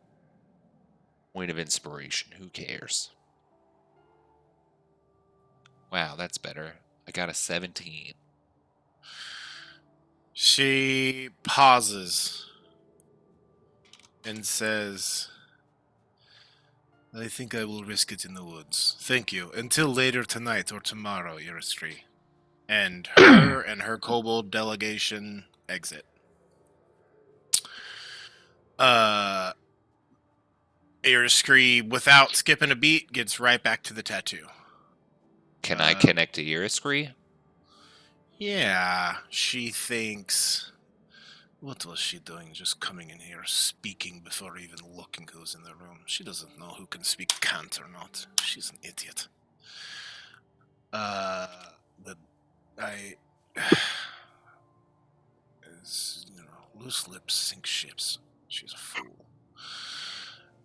point of inspiration. Who cares? Wow, that's better. I got a 17. She pauses and says, I think I will risk it in the woods. Thank you. Until later tonight or tomorrow, Yuristri. And her and her kobold delegation exit. Yuristri, without skipping a beat, gets right back to the tattoo. Can I connect to Uriskri? Yeah, she thinks... What was she doing just coming in here, speaking before even looking who's in the room? She doesn't know who can speak Cant or not. She's an idiot. Loose lips sink ships. She's a fool.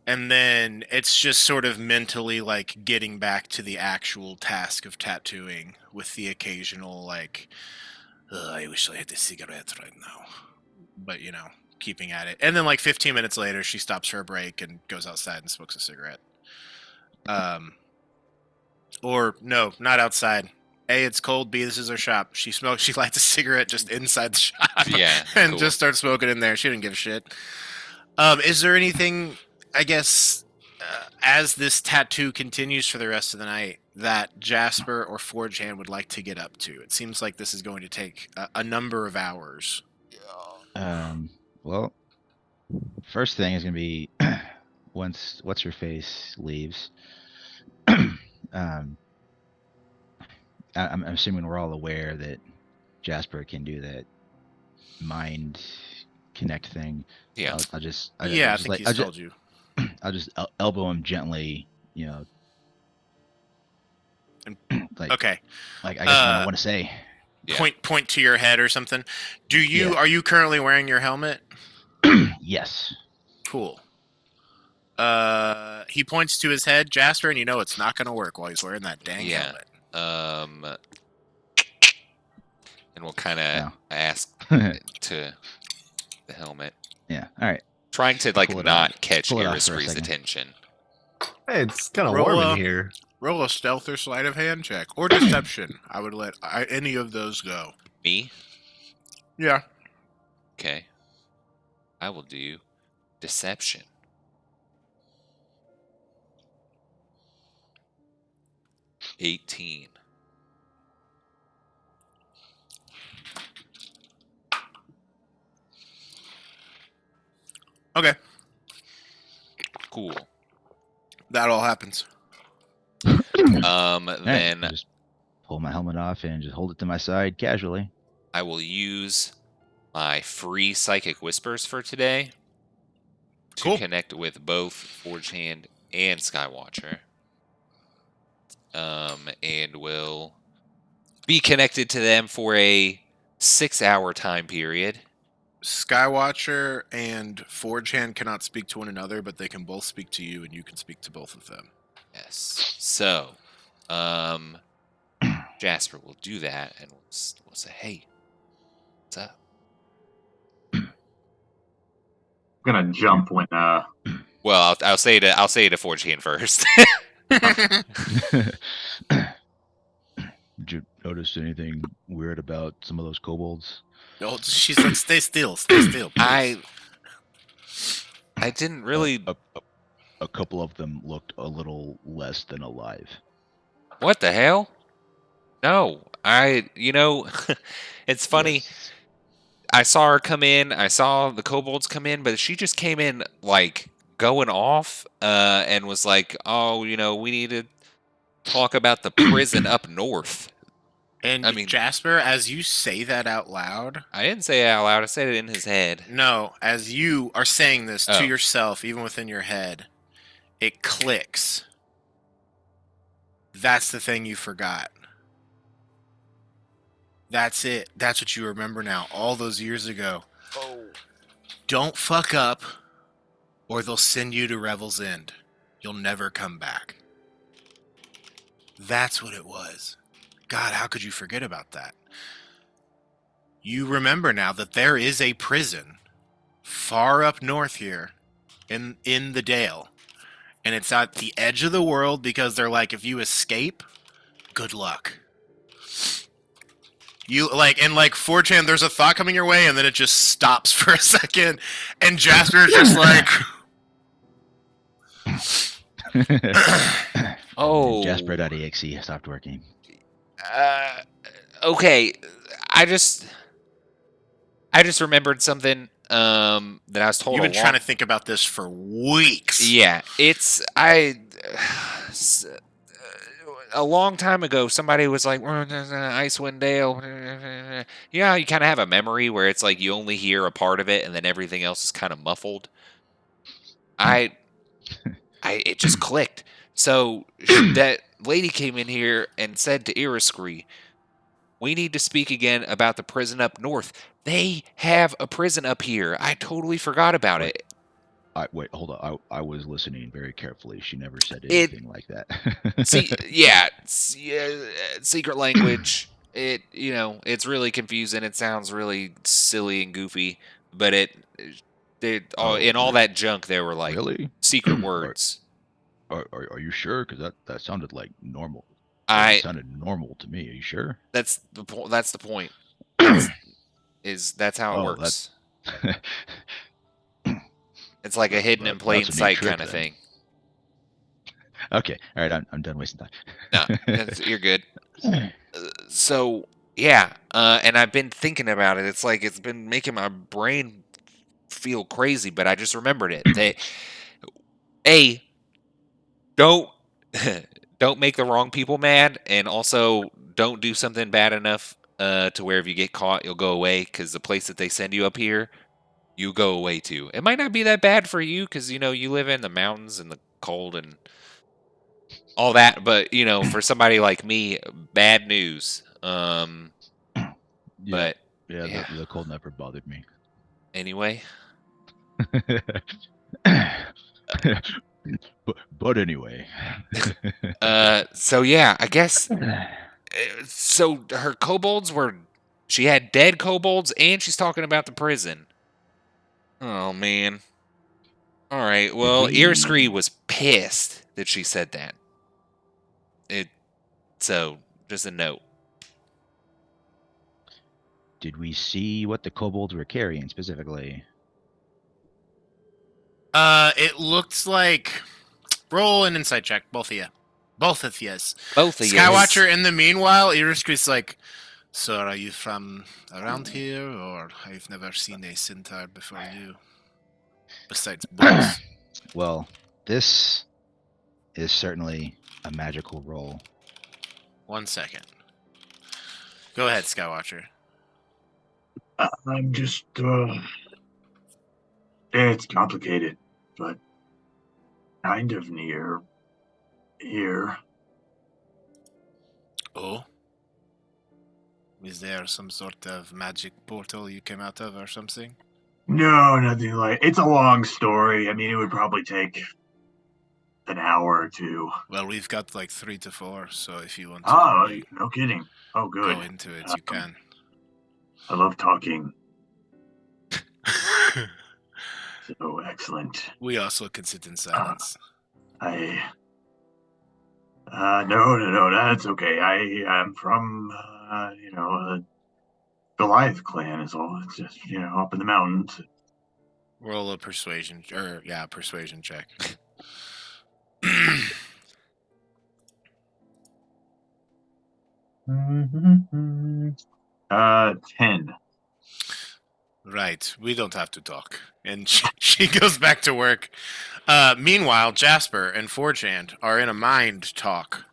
And then it's just sort of mentally, like, getting back to the actual task of tattooing with the occasional, like, I wish I had a cigarette right now. But, you know, keeping at it. And then, like, 15 minutes later, she stops for a break and goes outside and smokes a cigarette. Or, no, not outside. A, it's cold. B, this is her shop. She lights a cigarette just inside the shop. Yeah. And cool. just starts smoking in there. She didn't give a shit. Is there anything, I guess, as this tattoo continues for the rest of the night, that Jasper or Forge Hand would like to get up to? It seems like this is going to take a number of hours. Well, first thing is going to be once what's her face leaves. I'm assuming we're all aware that Jasper can do that mind connect thing. Yeah. I think he's told you. I'll just elbow him gently, you know. Like, Okay. Like I guess what I want to say. Yeah. Point to your head or something. Yeah. Are you currently wearing your helmet? Yes. Cool. He points to his head, Jasper, and you know it's not going to work while he's wearing that dang helmet. And we'll kind of ask to the helmet. Yeah. All right. Trying to like Pull it not off. catch Pull it off for a Iriskri's second. attention. Hey, it's kind of Roll warm up. in here. Roll a stealth or sleight of hand check. Or deception. I would let any of those go. Me? Yeah. Okay. I will do deception. $18. Okay. Cool. That all happens. All right, Then just pull my helmet off and just hold it to my side casually. I will use my free psychic whispers for today to Cool. connect with both Forge Hand and Skywatcher. And will be connected to them for a 6-hour time period. Skywatcher and Forge Hand cannot speak to one another, but they can both speak to you, and you can speak to both of them. Yes. So, Jasper will do that, and we'll say, "Hey, what's up?" I'm gonna jump when Well, I'll say it to Forge Hand first. Did you notice anything weird about some of those kobolds? No, she's like, stay still, please. I didn't really a couple of them looked a little less than alive. What the hell? No, it's funny. Yes. I saw her come in. I saw the kobolds come in, but she just came in like going off, and was like, "Oh, we need to talk about the prison up north." And I mean, Jasper, as you say that out loud, I didn't say it out loud. I said it in his head. no, as you are saying this Oh. to yourself, even within your head, it clicks. That's the thing you forgot. That's it. That's what you remember now, all those years ago. Oh. Don't fuck up, or they'll send you to Revel's End. You'll never come back. That's what it was. God, how could you forget about that? You remember now that there is a prison far up north here in the Dale. And it's at the edge of the world because they're like, if you escape, good luck. You and 4chan, there's a thought coming your way, and then it just stops for a second, and Jasper is just like, Oh. Jasper.exe stopped working. Okay. I just remembered something that I was told. You've been trying to think about this for weeks. Yeah, a long time ago, somebody was like, Icewind Dale. Yeah, you kind of have a memory where it's like you only hear a part of it and then everything else is kind of muffled. It just clicked. So that lady came in here and said to Iriscree, "We need to speak again about the prison up north. They have a prison up here. I totally forgot about it." Wait, hold on. I was listening very carefully. She never said It- anything like that. Secret language. It's really confusing. It sounds really silly and goofy, but in all that junk there were like Really? secret words. Are you sure? Because that sounded like normal. It sounded normal to me. Are you sure? That's the point. That's the point. That's how it works. It's like a hidden in plain That's a neat sight trick, kind of then. thing. Okay, all right. I'm done wasting time. No, you're good. So yeah, and I've been thinking about it. It's like it's been making my brain feel crazy, but I just remembered it. Don't don't make the wrong people mad, and also don't do something bad enough to where if you get caught, you'll go away. Because the place that they send you up here, you go away to. It might not be that bad for you because you live in the mountains and the cold and all that, but for somebody like me, bad news. Yeah, But yeah. The cold never bothered me. anyway, but anyway. so yeah, I guess. So her kobolds she had dead kobolds, and she's talking about the prison. Oh man. All right. Well, Earscree was pissed that she said that. So just a note. Did we see what the kobolds were carrying specifically? It looks like, roll an insight check, both of you. Both of yous. Both of you. Skywatcher, in the meanwhile, Iriscree's like, "So are you from around here, or I've never seen a centaur before you? Besides books." Well, this is certainly a magical roll. 1 second. Go ahead, Skywatcher. I'm just, it's complicated, but kind of near here. Oh? Is there some sort of magic portal you came out of or something? No, nothing like. It's a long story. I mean, it would probably take an hour or two. Well, we've got like 3 to 4, so if you want to Oh, really no kidding. Oh, good. go into it, you can. I love talking. So excellent. We also can sit in silence. No, that's okay. I am from, Goliath clan is all. It's just, up in the mountains. Roll a persuasion, persuasion check. 10. Right. We don't have to talk. And she goes back to work. Meanwhile, Jasper and Forgehand are in a mind talk.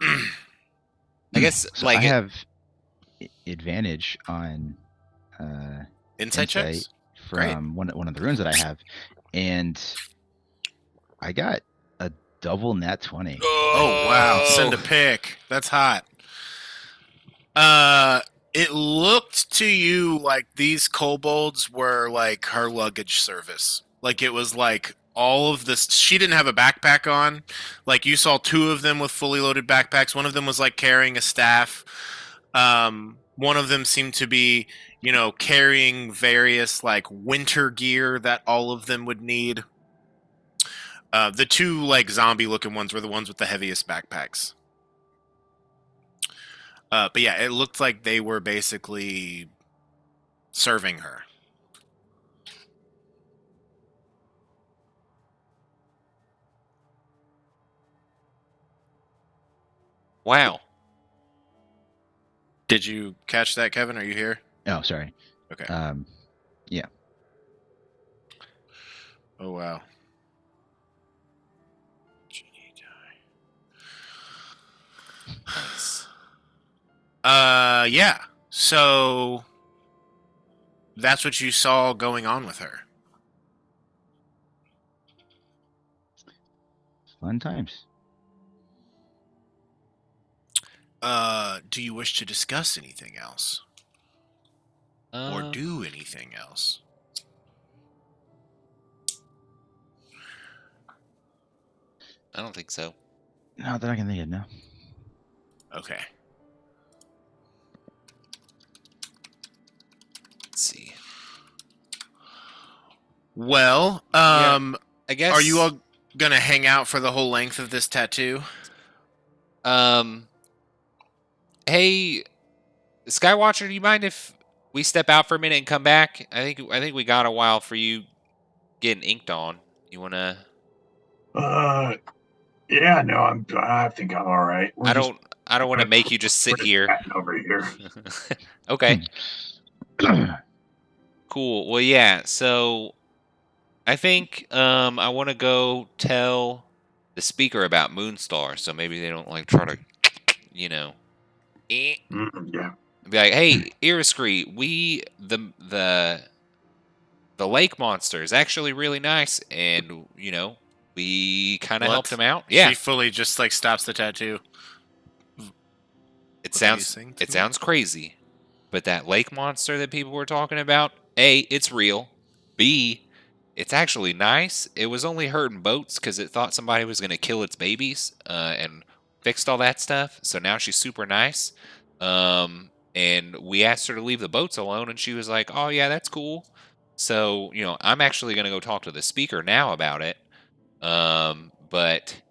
I guess So like I have advantage on Insight checks? Great. from one of the runes that I have, and I got a double nat 20. Oh wow, send a pic. That's hot. It looked to you like these kobolds were like her luggage service. Like it was like all of this. She didn't have a backpack on. Like you saw two of them with fully loaded backpacks. One of them was like carrying a staff. One of them seemed to be, carrying various like winter gear that all of them would need. The two like zombie looking ones were the ones with the heaviest backpacks. But yeah, it looked like they were basically serving her. wow. Did you catch that, Kevin? Are you here? Oh, sorry. Okay. Yeah. Oh wow. Nice. Yeah. So that's what you saw going on with her. Fun times. Do you wish to discuss anything else? Or do anything else? I don't think so. Not that I can think of now. Okay. Let's see. Well, I guess. are you all gonna hang out for the whole length of this tattoo? Hey, Skywatcher, do you mind if we step out for a minute and come back? I think we got a while for you getting inked on. You wanna? Yeah, no, I think I'm all right. I don't want to make you just sit here. Over here. Okay. Cool. Well, yeah. So I think I want to go tell the speaker about Moonstar, so maybe they don't like try to, eh. Yeah. Be like, hey, Iriscree, the lake monster is actually really nice, and we kind of What? helped him out. Yeah, She fully just like stops the tattoo. it sounds crazy, but that lake monster that people were talking about, A, it's real. B, it's actually nice. It was only hurting boats because it thought somebody was going to kill its babies, and fixed all that stuff. So now she's super nice. And we asked her to leave the boats alone, and she was like, "Oh yeah, that's cool." So I'm actually going to go talk to the speaker now about it. But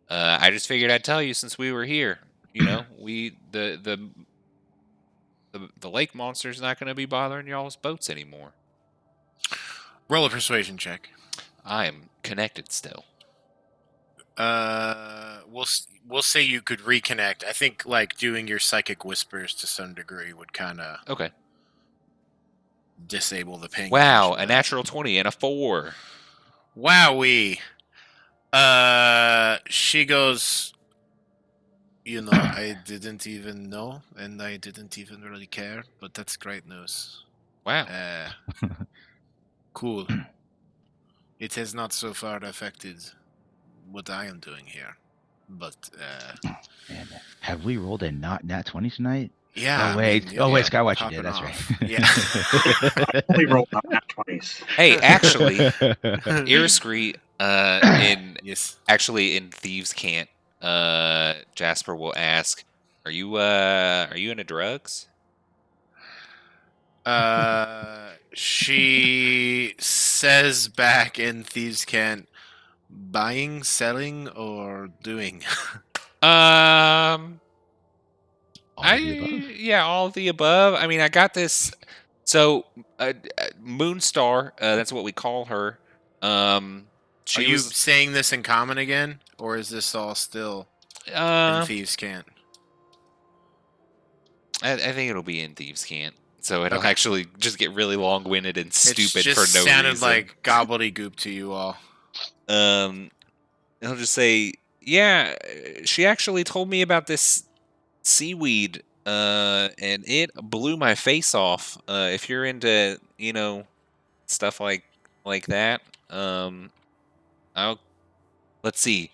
I just figured I'd tell you since we were here. We the lake monster's not going to be bothering y'all's boats anymore. Roll a persuasion check. I am connected still. We'll say you could reconnect. I think like doing your psychic whispers to some degree would kind of Okay. disable the ping. Wow, a natural 20 and a 4. Wowee. She goes, I didn't even know, and I didn't even really care, but that's great news. Wow. Cool. It has not so far affected what I am doing here, but Man, have we rolled a not nat 20 tonight? yeah. Oh wait, Skywatcher popping did. That's off. right. I only rolled on that 20s. Hey, actually, Iriscree, in Thieves' Cant, Jasper will ask, "Are you into drugs?" She says back in Thieves' Cant, buying, selling, or doing? Um, All of the above. Yeah, all of the above. I mean, I got this. So, Moonstar, that's what we call her. Are She you was, saying this in common again, or is this all still in uh, Thieves' Cant? I think it'll be in Thieves' Cant. So it'll actually just get really long-winded and stupid It for just no sounded reason. like gobbledygook to you all. He'll just say, "Yeah, she actually told me about this seaweed, and it blew my face off. If you're into, stuff like that, I'll let's see.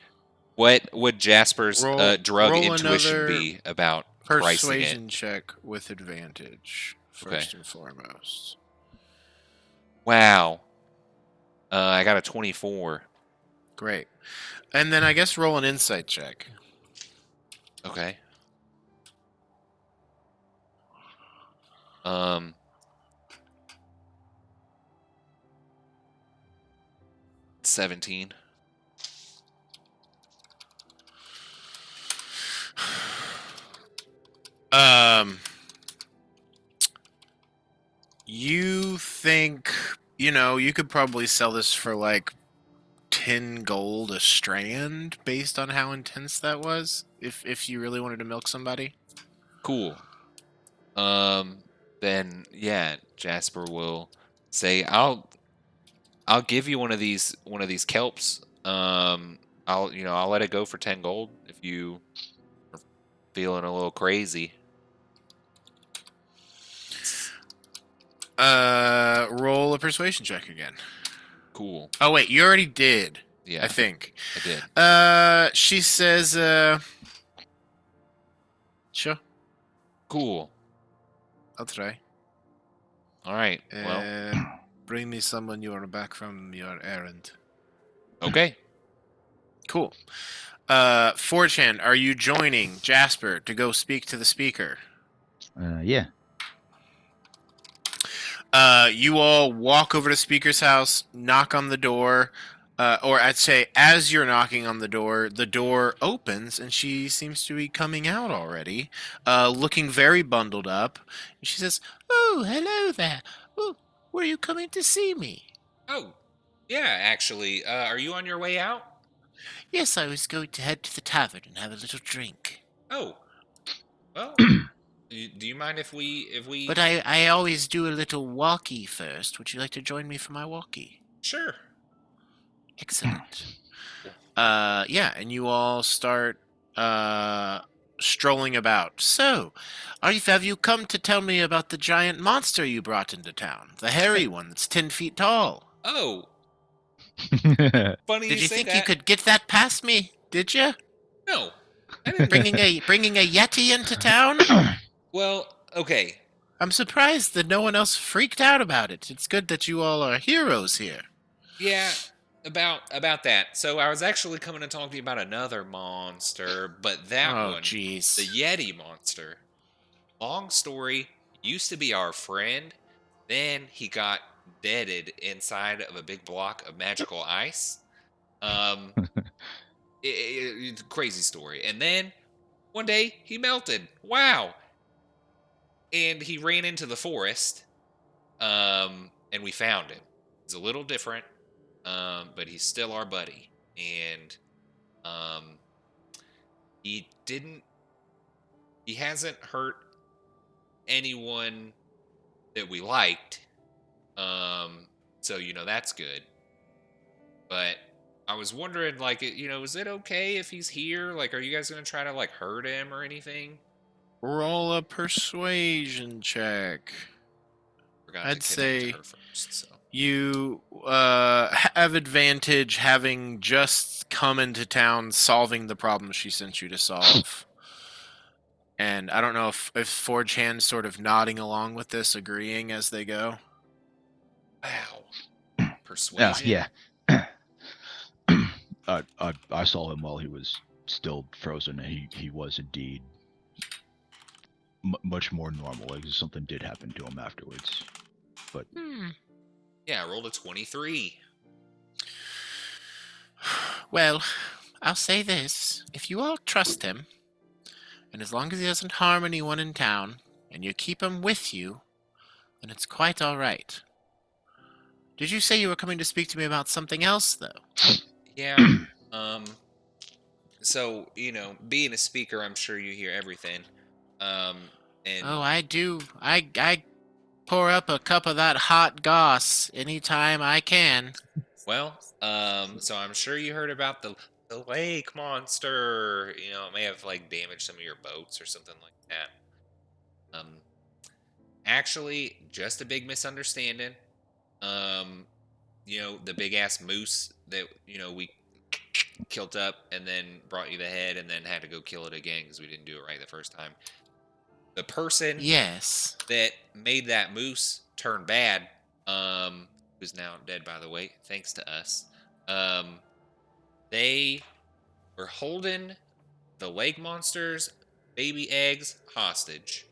What would Jasper's drug Roll intuition another be about pricing it? persuasion check with advantage, Okay. first and foremost. Wow. I got a 24. Great. And then I guess roll an insight check. Okay. 17. You think, you could probably sell this for like 10 gold a strand based on how intense that was, if you really wanted to milk somebody. Cool. Then yeah, Jasper will say, I'll give you one of these kelps. I'll let it go for 10 gold if you are feeling a little crazy. Roll a persuasion check again. Cool. Oh wait, you already did. Yeah, I think. I did. She says, sure, Cool. I'll try. All right. Well, Bring me someone you are back from your errand. okay. Cool. 4chan, are you joining Jasper to go speak to the speaker? Yeah. You all walk over to Speaker's house, knock on the door, or I'd say as you're knocking on the door opens, and she seems to be coming out already, looking very bundled up. And she says, "Oh, hello there. Oh, were you coming to see me?" Oh, yeah. Actually, are you on your way out? "Yes, I was going to head to the tavern and have a little drink." Oh, well. Do you mind if we? "But I always do a little walkie first. Would you like to join me for my walkie?" Sure. Excellent. Yeah, and you all start strolling about. "So, have you come to tell me about the giant monster you brought into town? The hairy one that's 10 feet tall?" Oh, funny "Did you say think that. you could get that past me? Did you? No, I didn't. Bringing a yeti into town? Well, okay. I'm surprised that no one else freaked out about it. It's good that you all are heroes here." Yeah, about that. So I was actually coming to talk to you about another monster, but that Oh, one, jeez. the Yeti monster. Long story, used to be our friend. Then he got deaded inside of a big block of magical ice. Um, it's a crazy story. And then one day he melted. Wow. And he ran into the forest. And we found him. He's a little different, but he's still our buddy. And he didn't. He hasn't hurt anyone that we liked. So that's good. But I was wondering, like, is it okay if he's here? Like, are you guys gonna try to like hurt him or anything? Roll a persuasion check. Forgot I'd to connect say to her first. So you have advantage having just come into town solving the problem she sent you to solve. And I don't know if Forge Hand's sort of nodding along with this, agreeing as they go. wow, persuasion. Yeah. I saw him while he was still frozen, and he was indeed much more normal. Like something did happen to him afterwards, but Yeah, I rolled a 23. Well, I'll say this. If you all trust him, and as long as he doesn't harm anyone in town, and you keep him with you, then it's quite all right. Did you say you were coming to speak to me about something else, though? Yeah. So being a speaker, I'm sure you hear everything. And Oh, I do. I pour up a cup of that hot goss anytime I can. well, so I'm sure you heard about the lake monster. You know, it may have like damaged some of your boats or something like that. Actually, just a big misunderstanding. Um, you know, the big ass moose that we killed up and then brought you the head and then had to go kill it again because we didn't do it right the first time. The person Yes. that made that moose turn bad, who's now dead by the way, thanks to us. They were holding the lake monster's baby eggs hostage,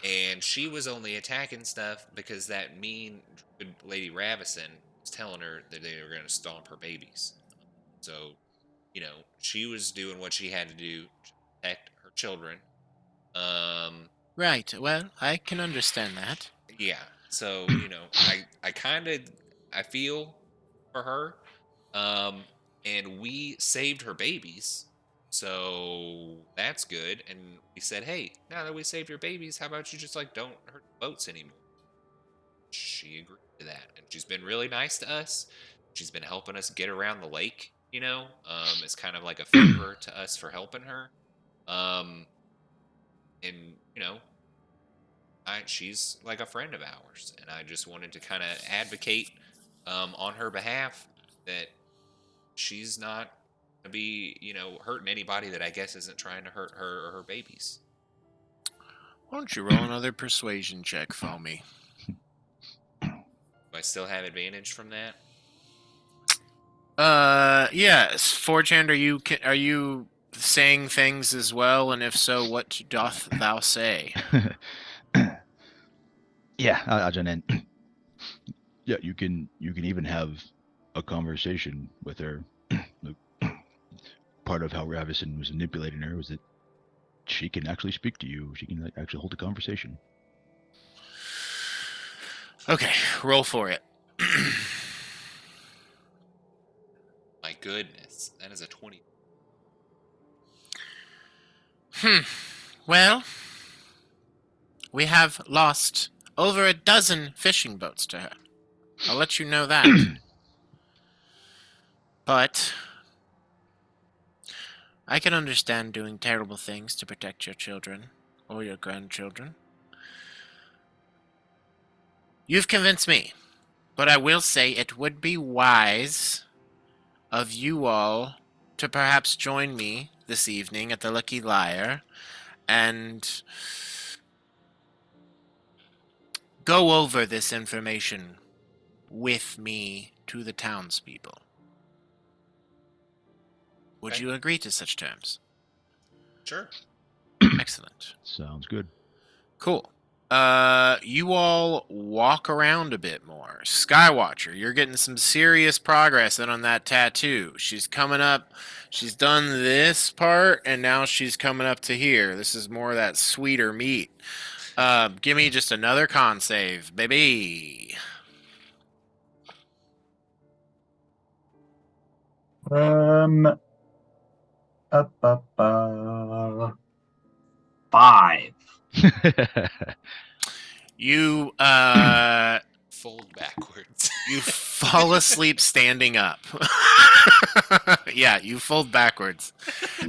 and she was only attacking stuff because that mean good lady Ravison was telling her that they were going to stomp her babies. So, she was doing what she had to do to protect her children. Right. Well, I can understand that. Yeah. So, I kind of I feel for her. Um, and we saved her babies. So that's good. And we said, hey, now that we saved your babies, how about you just like don't hurt the boats anymore? She agreed to that. And she's been really nice to us. She's been helping us get around the lake, it's kind of like a favor to us for helping her. Um, and, she's like a friend of ours. And I just wanted to kind of advocate on her behalf that she's not gonna be, hurting anybody that I guess isn't trying to hurt her or her babies. Why don't you roll another persuasion check for me? Do I still have advantage from that? Yes. Forehand, are you saying things as well? And if so, what doth thou say? Yeah, I'll join in. Yeah, you can even have a conversation with her. Part of how Ravison was manipulating her was that she can actually speak to you. She can actually hold a conversation. Okay, roll for it. My goodness, that is a 20. Well, we have lost over a dozen fishing boats to her. I'll let you know that. But I can understand doing terrible things to protect your children or your grandchildren. You've convinced me, but I will say it would be wise of you all to perhaps join me this evening at the Lucky Liar and go over this information with me to the townspeople. Would Okay. you agree to such terms? Sure. Excellent. Sounds good. Cool. You all walk around a bit more. Skywatcher, you're getting some serious progress in on that tattoo. She's coming up. She's done this part, and now she's coming up to here. This is more of that sweeter meat. Give me just another con save, baby. Up, 5. You, Fold backwards. you fall asleep standing up. Yeah, you fold backwards,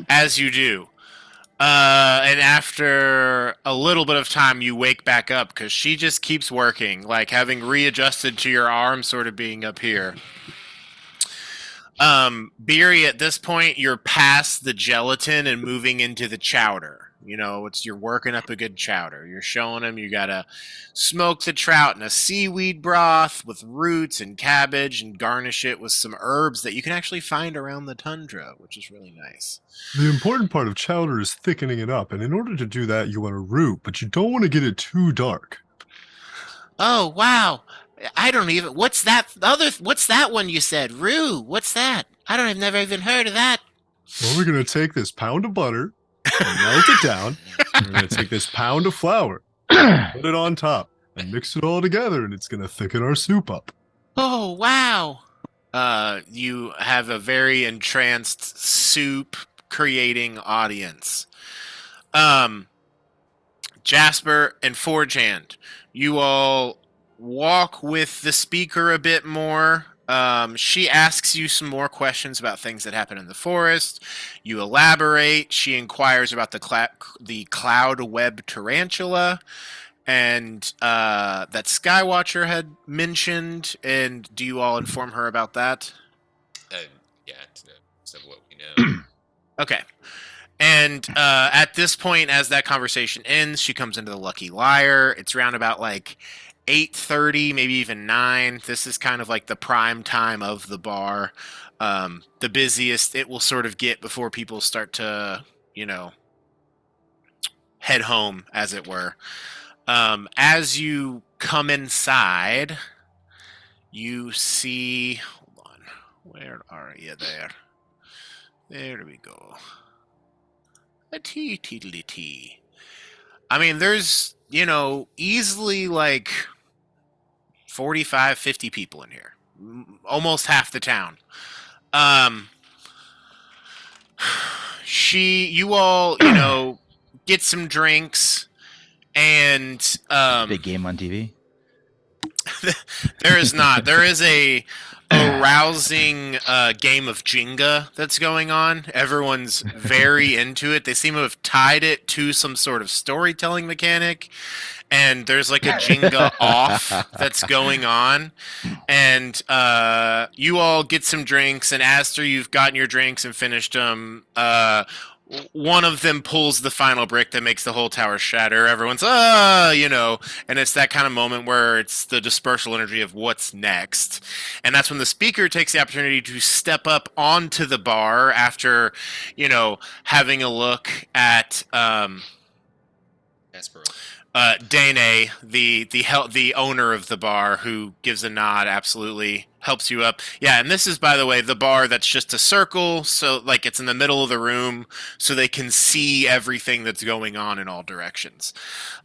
as you do. And after a little bit of time, you wake back up because she just keeps working, like having readjusted to your arm sort of being up here. Beery, at this point, you're past the gelatin and moving into the chowder. You're working up a good chowder. You're showing them you gotta smoke the trout in a seaweed broth with roots and cabbage and garnish it with some herbs that you can actually find around the tundra, which is really nice. The important part of chowder is thickening it up, and in order to do that, you want a root, but you don't want to get it too dark. Oh, wow. I don't even. What's that one you said? Rue, what's that? I've never even heard of that. Well, we're going to take this pound of butter and melt it down. We're going to take this pound of flour, put it on top, and mix it all together, and it's going to thicken our soup up. Oh, wow. You have a very entranced soup creating audience. Jasper and Forgehand, you all walk with the speaker a bit more. She asks you some more questions about things that happen in the forest. You elaborate. She inquires about the cloud web tarantula and that Skywatcher had mentioned. And do you all inform her about that? Yeah, so what we know. Okay. And at this point, as that conversation ends, she comes into the Lucky Liar. It's around about like 8:30, maybe even 9. This is kind of like the prime time of the bar. The busiest it will sort of get before people start to, head home, as it were. As you come inside, you see. Hold on. Where are you there? There we go. A T. I mean, there's, easily like 45, 50 people in here. Almost half the town. You all, get some drinks, and Big game on TV. there is not. There is a arousing game of Jenga that's going on. Everyone's very into it. They seem to have tied it to some sort of storytelling mechanic. And there's like a Jenga off that's going on. And you all get some drinks. And after you've gotten your drinks and finished them, one of them pulls the final brick that makes the whole tower shatter. Everyone's, and it's that kind of moment where it's the dispersal energy of what's next. And that's when the speaker takes the opportunity to step up onto the bar after, having a look at Jasper. Dane, the owner of the bar, who gives a nod, absolutely helps you up. Yeah, and this is, by the way, the bar that's just a circle, so like it's in the middle of the room, so they can see everything that's going on in all directions.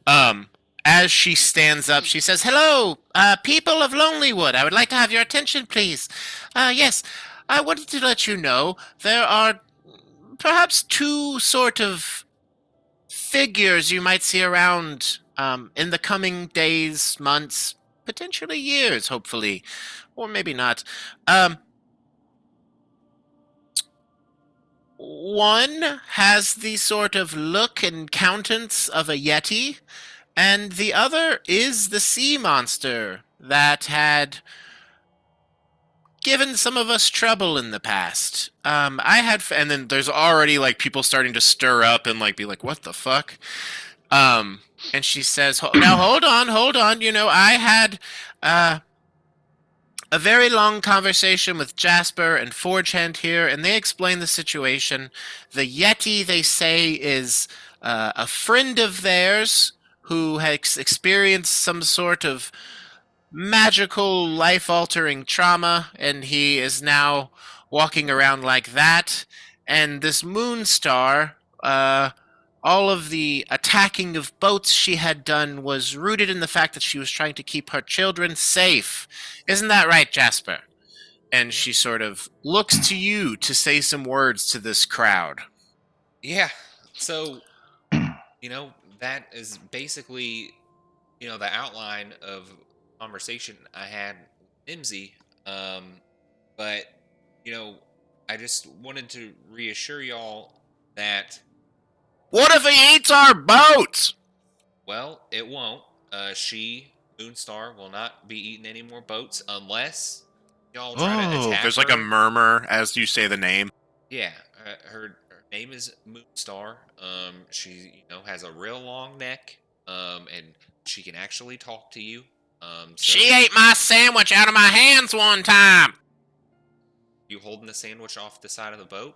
As she stands up, she says, "Hello, people of Lonelywood. I would like to have your attention, please. Yes, I wanted to let you know there are perhaps two sort of figures you might see around in the coming days, months, potentially years, hopefully, or maybe not. One has the sort of look and countenance of a yeti, and the other is the sea monster that had given some of us trouble in the past. And then there's already like people starting to stir up and like be like, "What the fuck?" And she says, "Now hold on. I had a very long conversation with Jasper and Forgehand here, and they explain the situation. The Yeti, they say, is a friend of theirs who has experienced some sort of magical, life-altering trauma, and he is now walking around like that. And this Moonstar, all of the attacking of boats she had done was rooted in the fact that she was trying to keep her children safe. Isn't that right, Jasper?" And she sort of looks to you to say some words to this crowd. Yeah. So, that is basically, the outline of conversation I had with Mimsy. But, I just wanted to reassure y'all that, What if he eats our boats? well, it won't. Moonstar, will not be eating any more boats unless y'all try to attack There's her. like a murmur as you say the name. Yeah, her name is Moonstar. She has a real long neck. And she can actually talk to you. So She ate my sandwich out of my hands one time. you holding the sandwich off the side of the boat?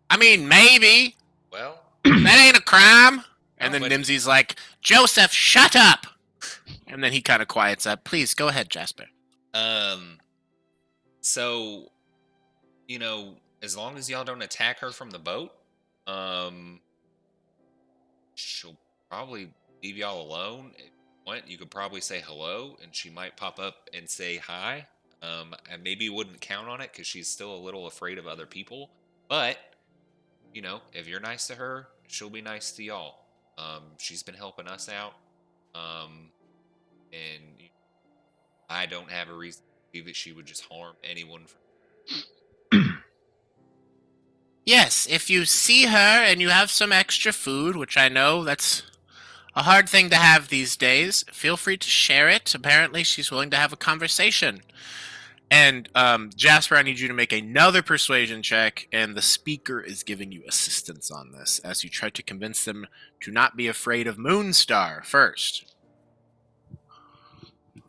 I mean, maybe. Well, That ain't a crime. And No, then but- Nimsy's like, "Joseph, shut up!" And then he kind of quiets up. "Please, go ahead, Jasper." So, as long as y'all don't attack her from the boat, she'll probably leave y'all alone. If you want, you could probably say hello, and she might pop up and say hi. I maybe wouldn't count on it because she's still a little afraid of other people. But, if you're nice to her, she'll be nice to y'all. She's been helping us out. And I don't have a reason to believe that she would just harm anyone. Yes, if you see her and you have some extra food, which I know that's a hard thing to have these days, feel free to share it. Apparently, she's willing to have a conversation. And Jasper, I need you to make another persuasion check, and the speaker is giving you assistance on this as you try to convince them to not be afraid of Moonstar first.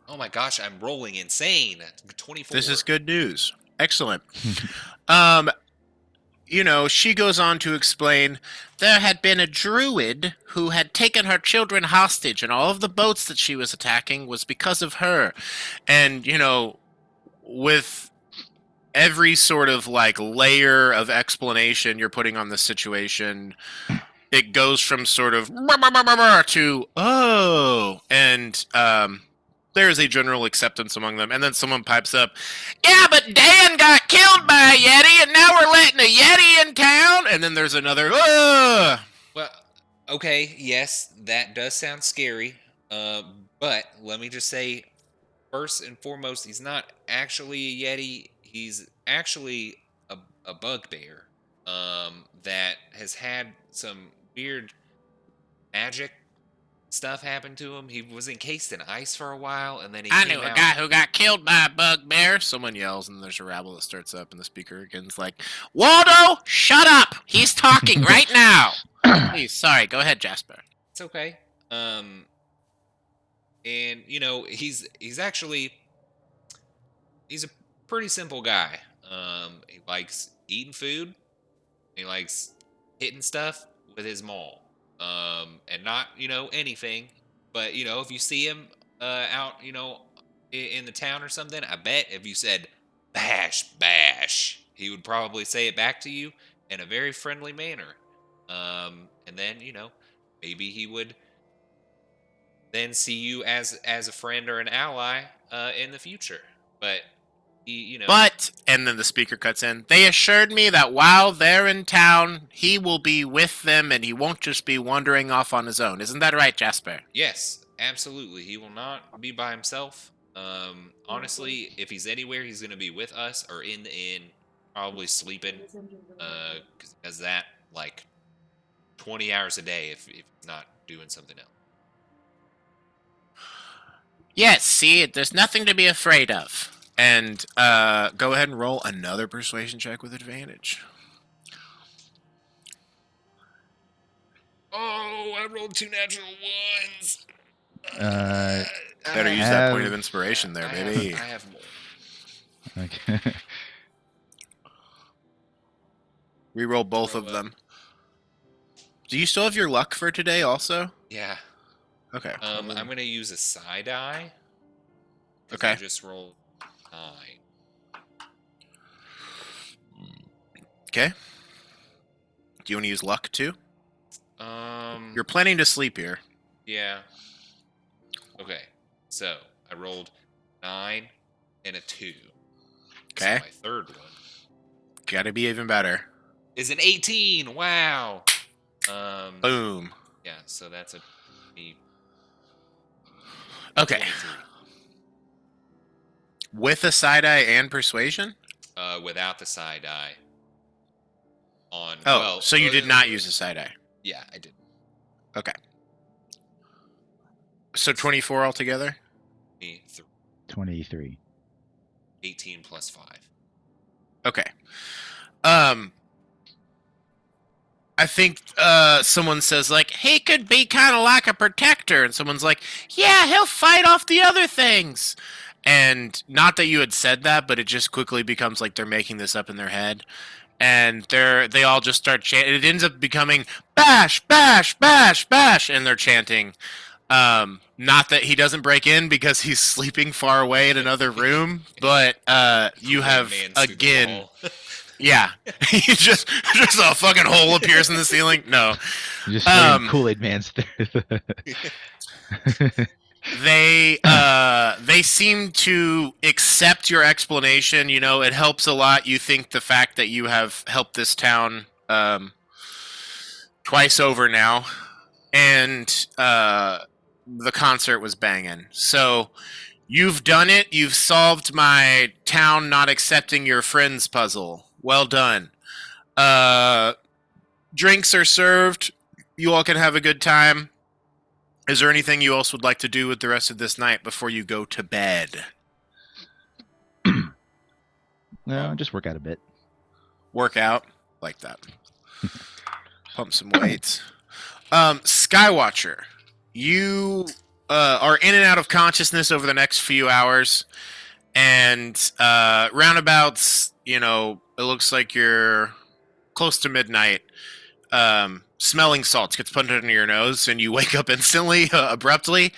Oh my gosh, I'm rolling insane. 24. This is good news. Excellent. She goes on to explain there had been a druid who had taken her children hostage, and all of the boats that she was attacking was because of her. And, with every sort of layer of explanation you're putting on the situation, it goes from sort of to oh, and there's a general acceptance among them, and then someone pipes up, yeah, but Dan got killed by a Yeti, and now we're letting a Yeti in town, and then there's another ugh. Well, okay, yes, that does sound scary, but let me just say, first and foremost, he's not actually a Yeti. He's actually a bugbear that has had some weird magic stuff happen to him. He was encased in ice for a while, and then I knew a guy who got killed by a bugbear. Someone yells, and there's a rabble that starts up, and the speaker again's like, Waldo, shut up! He's talking right now! Please, sorry, go ahead, Jasper. It's okay. And he's actually he's a pretty simple guy. He likes eating food. He likes hitting stuff with his maul. And not anything, but if you see him out in the town or something, I bet if you said bash bash, he would probably say it back to you in a very friendly manner. And then maybe he would then see you as a friend or an ally in the future. But But, and then the speaker cuts in, they assured me that while they're in town, he will be with them and he won't just be wandering off on his own. Isn't that right, Jasper? Yes, absolutely. He will not be by himself. Honestly, if he's anywhere, he's going to be with us or in the inn, probably sleeping. Because he does that 20 hours a day if he's not doing something else. Yes, see, there's nothing to be afraid of. And go ahead and roll another persuasion check with advantage. Oh, I rolled 2 natural ones. Better use that point of inspiration there, baby. I have more. Okay. Reroll both of them. Do you still have your luck for today also? Yeah. Okay. I'm going to use a side eye. Okay. I just rolled 9. Okay. Do you want to use luck too? You're planning to sleep here. Yeah. Okay. So I rolled 9 and a 2. Okay. So my third one Gotta be even better. is an 18. Wow. Boom. Yeah. So that's a Okay. 23. With a side eye and persuasion? Without the side eye. So you did not use a side eye. Yeah, I did. Okay. So 24 altogether? 23. 18 plus 5. Okay. I think someone says he could be kind of like a protector, and someone's like, yeah, he'll fight off the other things. And not that you had said that, but it just quickly becomes like they're making this up in their head. And they all just start chanting. It ends up becoming bash, bash, bash, bash, and they're chanting. Not that he doesn't break in because he's sleeping far away in another room, but you have again. Yeah, he just a fucking hole appears in the ceiling. No, Just throwing Kool-Aid Man's They seem to accept your explanation. It helps a lot. You think the fact that you have helped this town twice over now and the concert was banging. So you've done it. You've solved my town not accepting your friends puzzle. Well done. Drinks are served. You all can have a good time. Is there anything you else would like to do with the rest of this night before you go to bed? No, just work out a bit. Work out? Like that. Pump some weights. Skywatcher, you are in and out of consciousness over the next few hours. And roundabouts, it looks like you're close to midnight. Smelling salts gets put under your nose, and you wake up instantly, abruptly.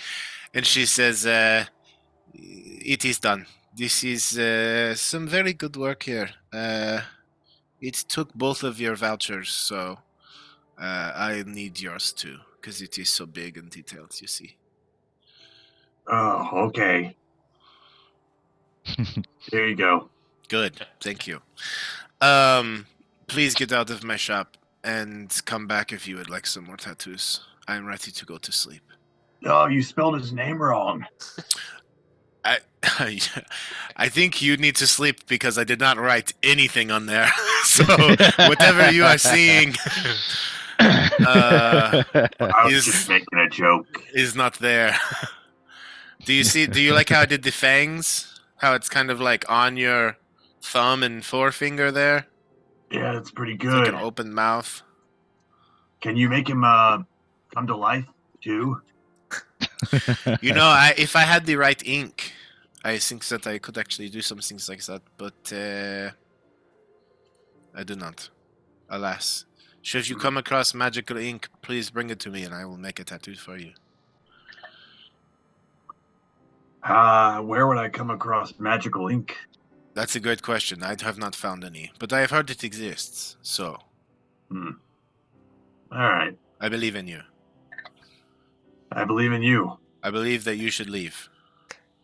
And she says, "It is done. This is some very good work here. It took both of your vouchers, so I need yours too, because it is so big and detailed, you see." Oh, okay. There you go. Good, thank you. Please get out of my shop and come back if you would like some more tattoos. I am ready to go to sleep. Oh, you spelled his name wrong. I think you need to sleep because I did not write anything on there. So whatever you are seeing I was just making a joke. is not there. Do you like how I did the fangs? How it's kind of like on your thumb and forefinger there? Yeah, that's pretty It's good. like an open mouth. Can you make him come to life too? If I had the right ink, I think that I could actually do some things like that, but I do not. Alas. Should you come across magical ink, please bring it to me and I will make a tattoo for you. Where would I come across magical ink? That's a great question. I have not found any, but I have heard it exists, so All right. I believe in you. I believe in you. I believe that you should leave.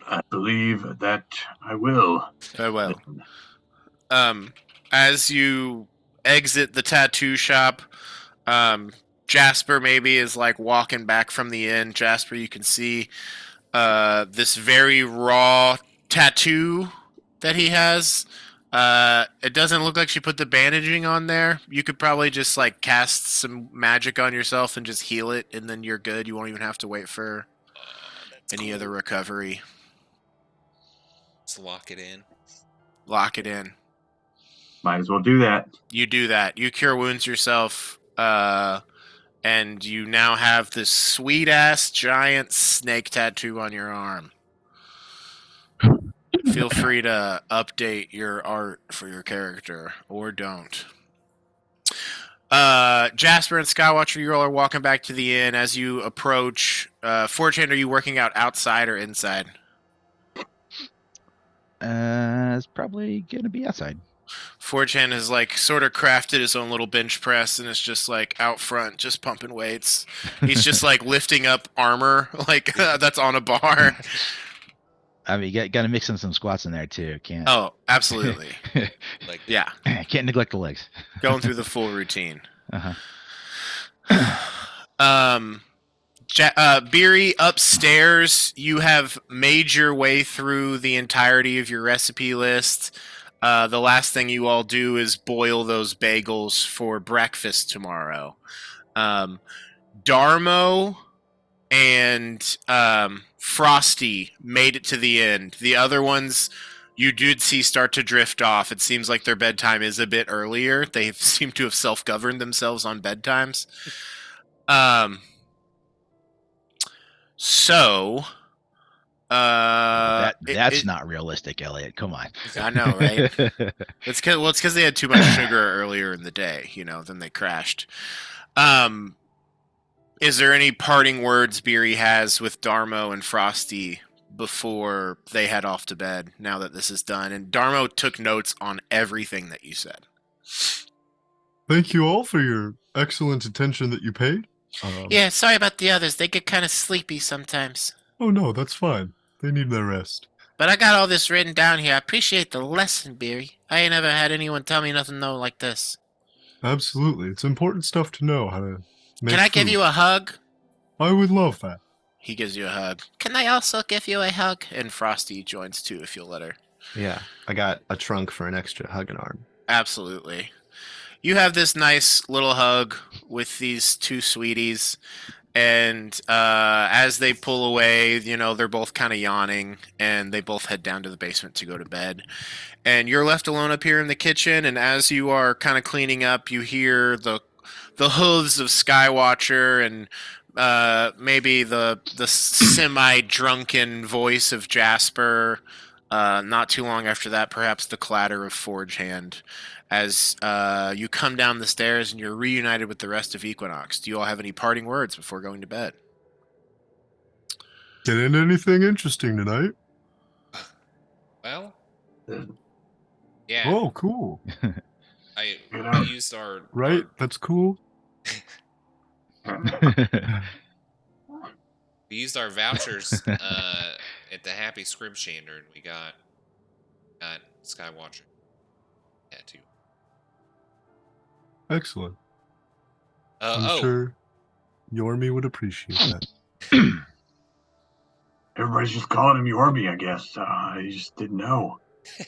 I believe that I will. Farewell. As you exit the tattoo shop, Jasper maybe is like walking back from the inn. Jasper, you can see this very raw tattoo that he has. It doesn't look like she put the bandaging on there. You could probably just like cast some magic on yourself and just heal it, and then you're good. You won't even have to wait for any other recovery. Let's lock it in. Lock it in. Might as well do that. You do that. You cure wounds yourself, and you now have this sweet ass giant snake tattoo on your arm. Feel free to update your art for your character, or don't. Jasper and Skywatcher, you all are walking back to the inn. As you approach, 4chan, are you working out outside or inside? It's probably gonna be outside. 4chan has like sort of crafted his own little bench press and is just like out front, just pumping weights. He's just like lifting up armor, like that's on a bar. I mean, you got to mix in some squats in there too. Can't. Oh, absolutely. Like, Yeah, Can't neglect the legs. going through the full routine. Uh-huh. Beery, upstairs, you have made your way through the entirety of your recipe list. The last thing you all do is boil those bagels for breakfast tomorrow. Darmo and Frosty made it to the end. The other ones you did see start to drift off. It seems like their bedtime is a bit earlier. They seem to have self-governed themselves on bedtimes. That's not realistic, Elliot. Come on. I know, right? It's because they had too much sugar earlier in the day, then they crashed. Is there any parting words Beery has with Darmo and Frosty before they head off to bed now that this is done? And Darmo took notes on everything that you said. Thank you all for your excellent attention that you paid. Yeah, sorry about the others. They get kind of sleepy sometimes. Oh no, that's fine. They need their rest. But I got all this written down here. I appreciate the lesson, Beery. I ain't never had anyone tell me nothing no like this. Absolutely. It's important stuff to know how to make Can I give food. you a hug? I would love that. He gives you a hug. Can I also give you a hug? And Frosty joins too, if you'll let her. Yeah, I got a trunk for an extra hugging arm. Absolutely. You have this nice little hug with these two sweeties, and as they pull away, they're both kind of yawning, and they both head down to the basement to go to bed. And you're left alone up here in the kitchen, and as you are kind of cleaning up, you hear the hooves of Skywatcher and maybe the semi-drunken voice of Jasper. Not too long after that, perhaps the clatter of Forge Hand as you come down the stairs and you're reunited with the rest of Equinox. Do you all have any parting words before going to bed? Get into anything interesting tonight? Well, Yeah. yeah. Oh, cool. We used our Right? That's cool. We used our vouchers at the Happy Scrib Shander, and we got Skywatcher tattoo. Excellent. Oh, I'm sure Yormi would appreciate that. Everybody's just calling him Yormi, I guess. I just didn't know.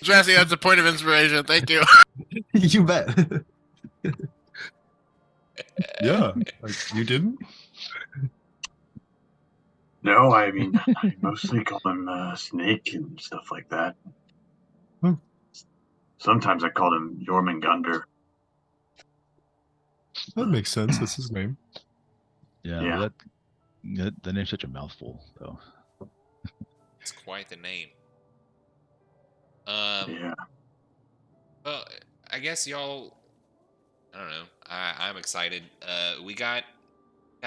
Jesse, that's a point of inspiration. Thank you. You bet. Yeah. You didn't? No, I mean, I mostly call him Snake and stuff like that. Hmm. Sometimes I called him Jormungandr. That makes sense. That's his name. Yeah, Yeah. well, that name's such a mouthful, though. it's quite the name. Yeah. Well, I guess y'all. I don't know. I'm excited. We got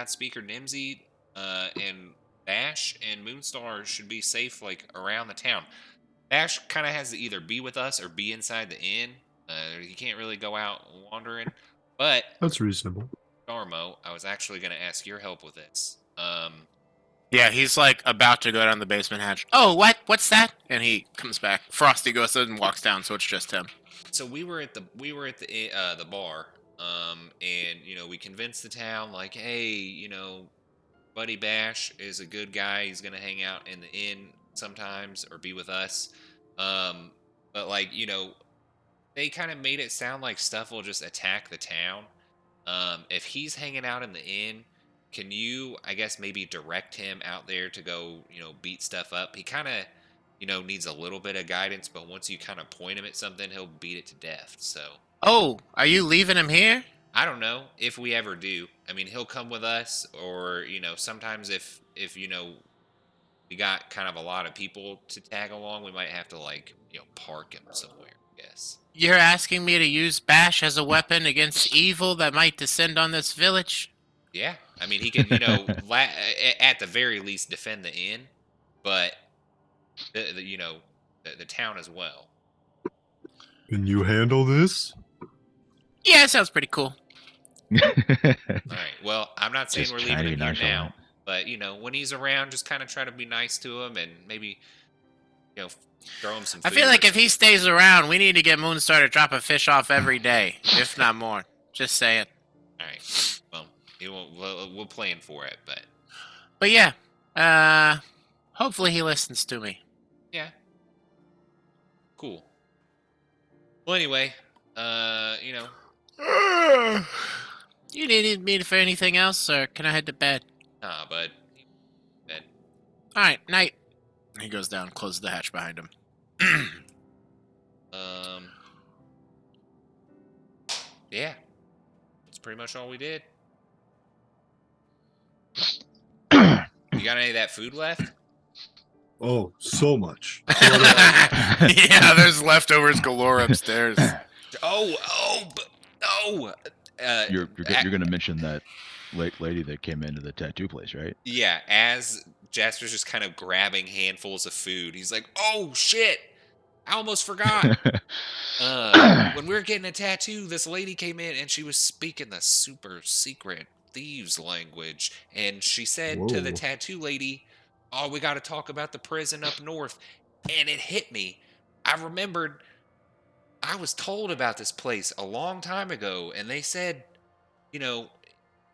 Speaker Nimsy, and Bash and Moonstar should be safe like around the town. Bash kind of has to either be with us or be inside the inn. He can't really go out wandering. But That's reasonable. Darmo, I was actually going to ask your help with this. Yeah, he's like about to go down the basement hatch. Oh, what? What's that? And he comes back. Frosty goes in and walks down, so it's just him. So we were at the bar, and we convinced the town like, hey, Buddy Bash is a good guy. He's gonna hang out in the inn sometimes or be with us. But like they kind of made it sound like stuff will just attack the town. If he's hanging out in the inn, can you, I guess, maybe direct him out there to go, beat stuff up? He kind of, needs a little bit of guidance, but once you kind of point him at something, he'll beat it to death. So Oh, are you leaving him here? I don't know if we ever do. I mean, he'll come with us, or sometimes if we got kind of a lot of people to tag along, we might have to like park him somewhere. I guess. You're asking me to use Bash as a weapon against evil that might descend on this village? Yeah, I mean, he can at the very least defend the inn, but the town as well. Can you handle this? Yeah, it sounds pretty cool. All right. Well, I'm not saying Just we're trying to leaving be him here now, nonchalant. but when he's around, just kind of try to be nice to him and maybe throw him some I food feel or like if he something. stays around, we need to get Moonstar to drop a fish off every day, if not more. Just saying. All right. Well, we'll plan for it, But yeah, hopefully he listens to me. yeah. Cool. Well, anyway, You needed me for anything else, or can I head to bed? nah, bud. Bed. All right, night. He goes down, closes the hatch behind him. Yeah. That's pretty much all we did. You got any of that food left? Oh, so much. Yeah, there's leftovers galore upstairs. You're gonna mention that lady that came into the tattoo place, right? Yeah, as Jasper's just kind of grabbing handfuls of food, he's like, "Oh shit! I almost forgot. When we were getting a tattoo, this lady came in and she was speaking the super secret thieves language, and she said to the Whoa. tattoo lady, "Oh, we got to talk about the prison up north." And it hit me. I remembered I was told about this place a long time ago, and they said, kind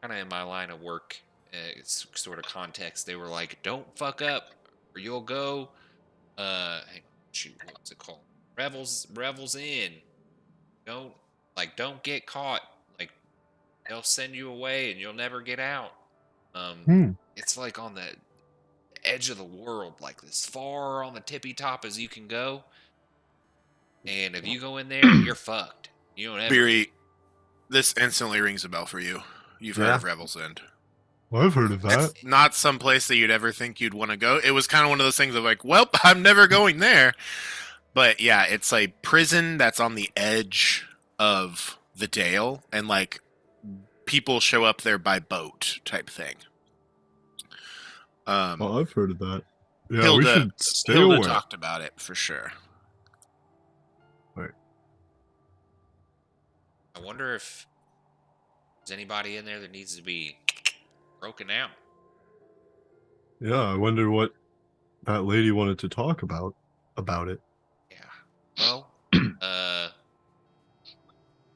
of in my line of work it's sort of context. They were like, "Don't fuck up, or you'll go." Shoot, what's it called? Revels in. Don't get caught. Like they'll send you away and you'll never get out. Hmm. It's like on the edge of the world, like as far on the tippy top as you can go. And if you go in there, you're fucked. You don't ever. Beery, this instantly rings a bell for you. You've heard Yeah. of Revel's End. Well, I've heard of that. It's not some place that you'd ever think you'd want to go. It was kind of one of those things of like, well, I'm never going there. But yeah, it's a prison that's on the edge of the Dale, and like people show up there by boat type thing. Oh, I've heard of that. Yeah, we Hilda- should stay Hilda away. talked about it for sure. I wonder if there's anybody in there that needs to be broken out. Yeah, I wonder what that lady wanted to talk about it. Yeah. Well,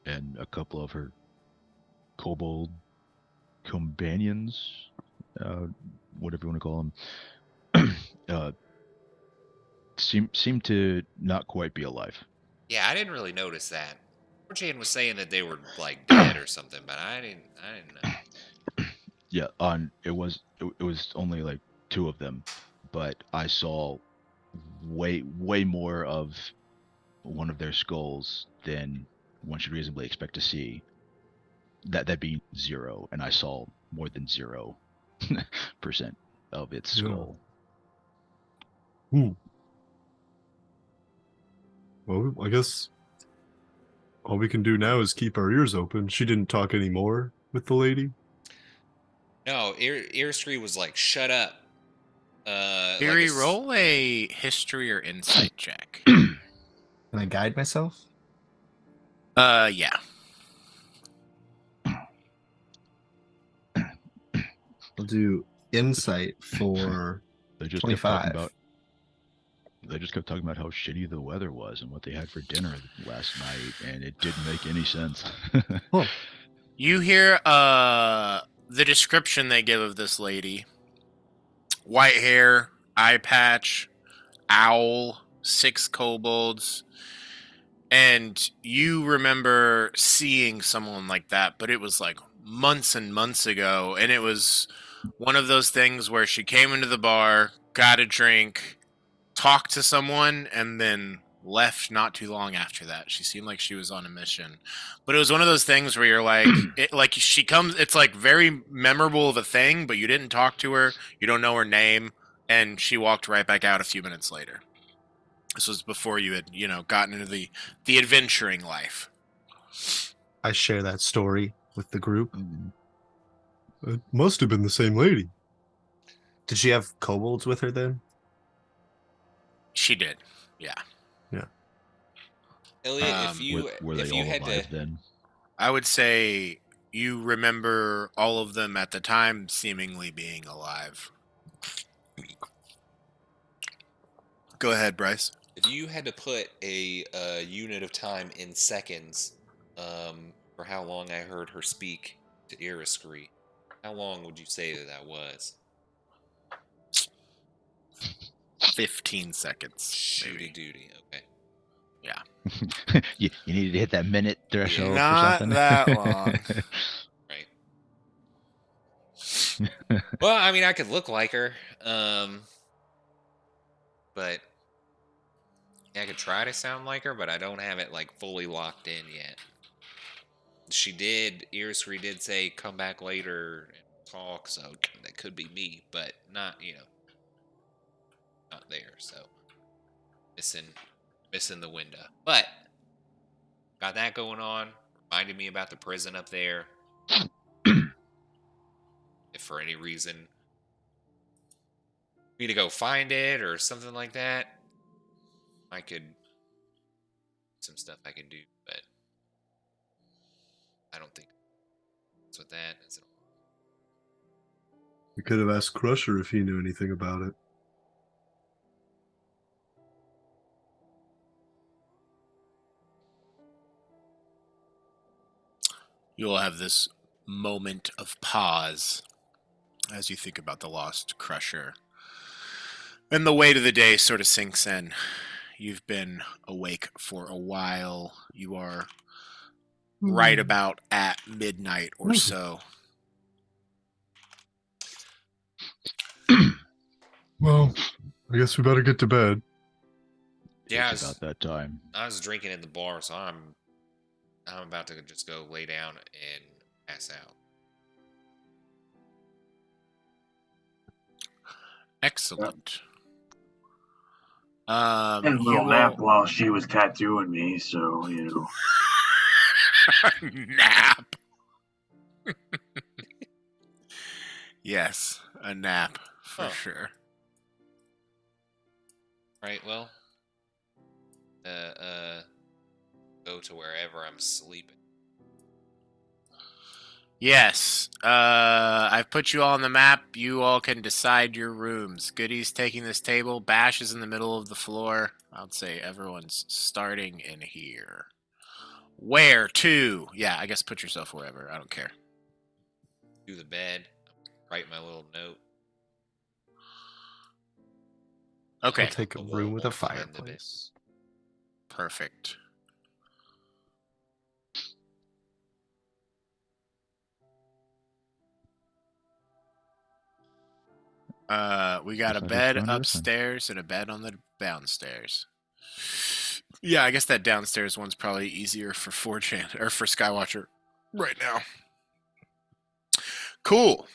And a couple of her kobold companions, whatever you want to call them, seem to not quite be alive. yeah, I didn't really notice that. Jane was saying that they were like dead or something, but I didn't know. Yeah, it was only like 2 of them, but I saw way more of one of their skulls than one should reasonably expect to see. That being 0, and I saw more than 0% of its Yeah. skull. Well, I guess all we can do now is keep our ears open. She didn't talk anymore with the lady. No, Earstree was like, "Shut up." Beery, like roll a history or insight check. Can I guide myself? Yeah. I'll do insight for They just 25. They just kept talking about how shitty the weather was and what they had for dinner last night, and it didn't make any sense. You hear the description they give of this lady. White hair, eye patch, owl, 6 kobolds. And you remember seeing someone like that, but it was like months and months ago. And it was one of those things where she came into the bar, got a drink, talked to someone, and then left not too long after that. She seemed like she was on a mission. But it was one of those things where you're like, she comes, it's like very memorable of a thing, but you didn't talk to her, you don't know her name, and she walked right back out a few minutes later. This was before you had, gotten into the adventuring life. I share that story with the group. It must have been the same lady. Did she have kobolds with her then? She did, yeah. Elliot, Were they if you all had alive to, then? I would say you remember all of them at the time seemingly being alive. Go ahead, Bryce. if you had to put a unit of time in seconds, for how long I heard her speak to Iriscree, how long would you say that was? 15 seconds. Shooty Maybe. duty. Okay. you needed to hit that minute threshold Not or something. that long. Right. Well, I mean, I could look like her, but yeah, I could try to sound like her, but I don't have it like fully locked in yet. Iriscree did say come back later and talk, so that could be me, but not not there. So missing the window, but got that going on. Reminded me about the prison up there. If for any reason me to go find it or something like that, I could some stuff I could do, but I don't think that's what that is. We could have asked Crusher if he knew anything about it. You'll have this moment of pause as you think about the lost Crusher. And the weight of the day sort of sinks in. You've been awake for a while. You are right about at midnight or so. Well, I guess we better get to bed. Yeah, It's about that time. I was drinking at the bar, so I'm about to just go lay down and pass out. Excellent. Had a little nap while she was tattooing me, so Nap. Yes, a nap for sure. Right, well, go to wherever I'm sleeping. Yes, I've put you all on the map. You all can decide your rooms. Goody's taking this table. Bash is in the middle of the floor. I'd say everyone's starting in here. Where to? Yeah, I guess put yourself wherever. I don't care. Do the bed. Write my little note. Okay. I'll take a The room with a wall behind the bed. fireplace. Perfect. We got a Guess I'll just bed go into this one. upstairs and a bed on the downstairs. Yeah, I guess that downstairs one's probably easier for 4chan or for Skywatcher right now. Cool.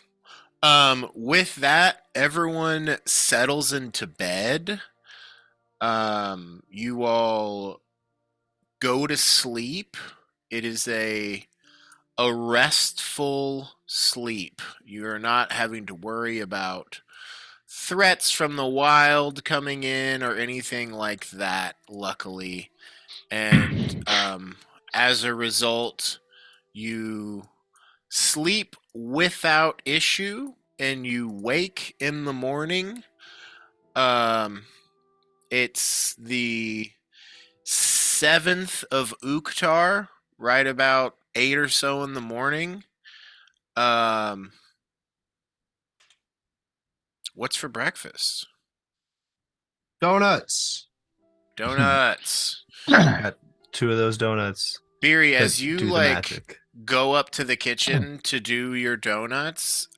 With that, everyone settles into bed. You all go to sleep. It is a restful sleep. You are not having to worry about threats from the wild coming in or anything like that, luckily. And as a result, you sleep without issue and you wake in the morning. It's the 7th of Uktar, right about 8 or so in the morning. What's for breakfast? Donuts. Donuts. Got 2 of those donuts. Beery, that as you do the like magic. go up to the kitchen to do your donuts,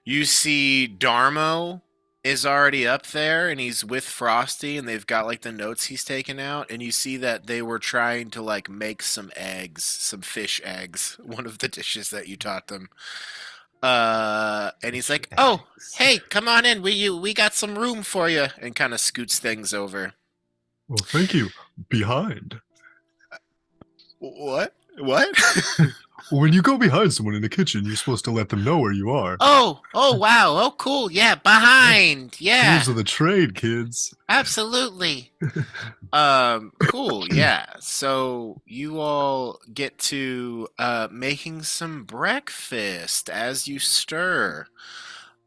you see Darmo is already up there and he's with Frosty and they've got like the notes he's taken out, and you see that they were trying to like make some eggs, some fish eggs, one of the dishes that you taught them. And he's like, "Oh, hey, come on in. We got some room for you," and kind of scoots things over. Well, thank you. Behind. What? What? When you go behind someone in the kitchen, you're supposed to let them know where you are. Oh, wow. Oh, cool. Yeah, behind. Yeah, Rules of the trade, kids. absolutely. Cool. Yeah. So you all get to making some breakfast as you stir.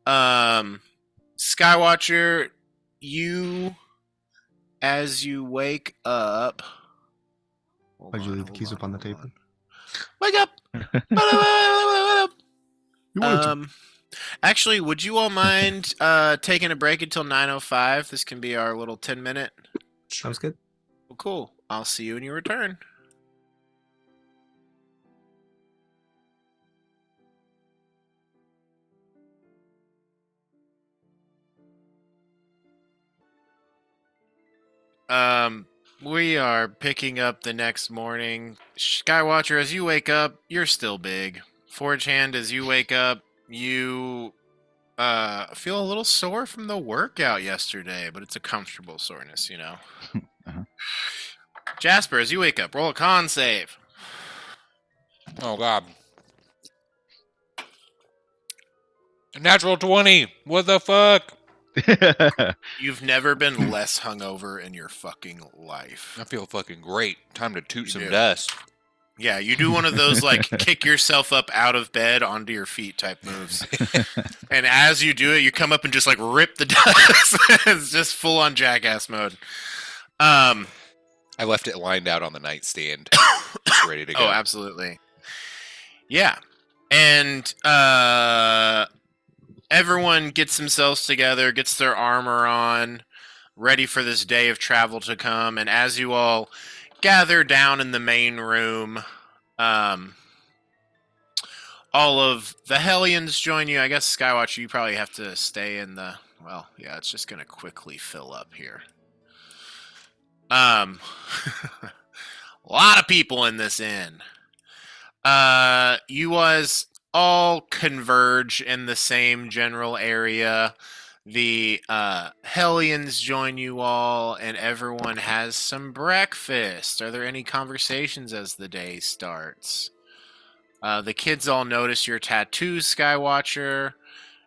Skywatcher, as you wake up. Why'd you leave the keys up on the table? Wake up! You wanted to Actually, would you all mind taking a break until 9:05? This can be our little 10-minute. Sounds good. Well, cool. I'll see you when you return. We are picking up the next morning. Skywatcher, as you wake up, you're still big. Forge Hand, as you wake up, you feel a little sore from the workout yesterday, but it's a comfortable soreness, you know. Uh-huh. Jasper, as you wake up, roll a con save. Oh God. Natural 20. What the fuck? You've never been less hungover in your fucking life. I feel fucking great. Time to toot You some do. dust. Yeah, you do one of those like kick yourself up out of bed onto your feet type moves. And as you do it, you come up and just like rip the dust. It's just full on jackass mode. I left it lined out on the nightstand. Just ready to go. Oh, absolutely. Yeah. And everyone gets themselves together, gets their armor on, ready for this day of travel to come. And as you all gather down in the main room, all of the Hellions join you. I guess Skywatcher, you probably have to stay in the. Well, yeah, it's just gonna quickly fill up here. A lot of people in this inn. You was all converge in the same general area. The Hellions join you all, and everyone has some breakfast. Are there any conversations as the day starts? The kids all notice your tattoo, Skywatcher,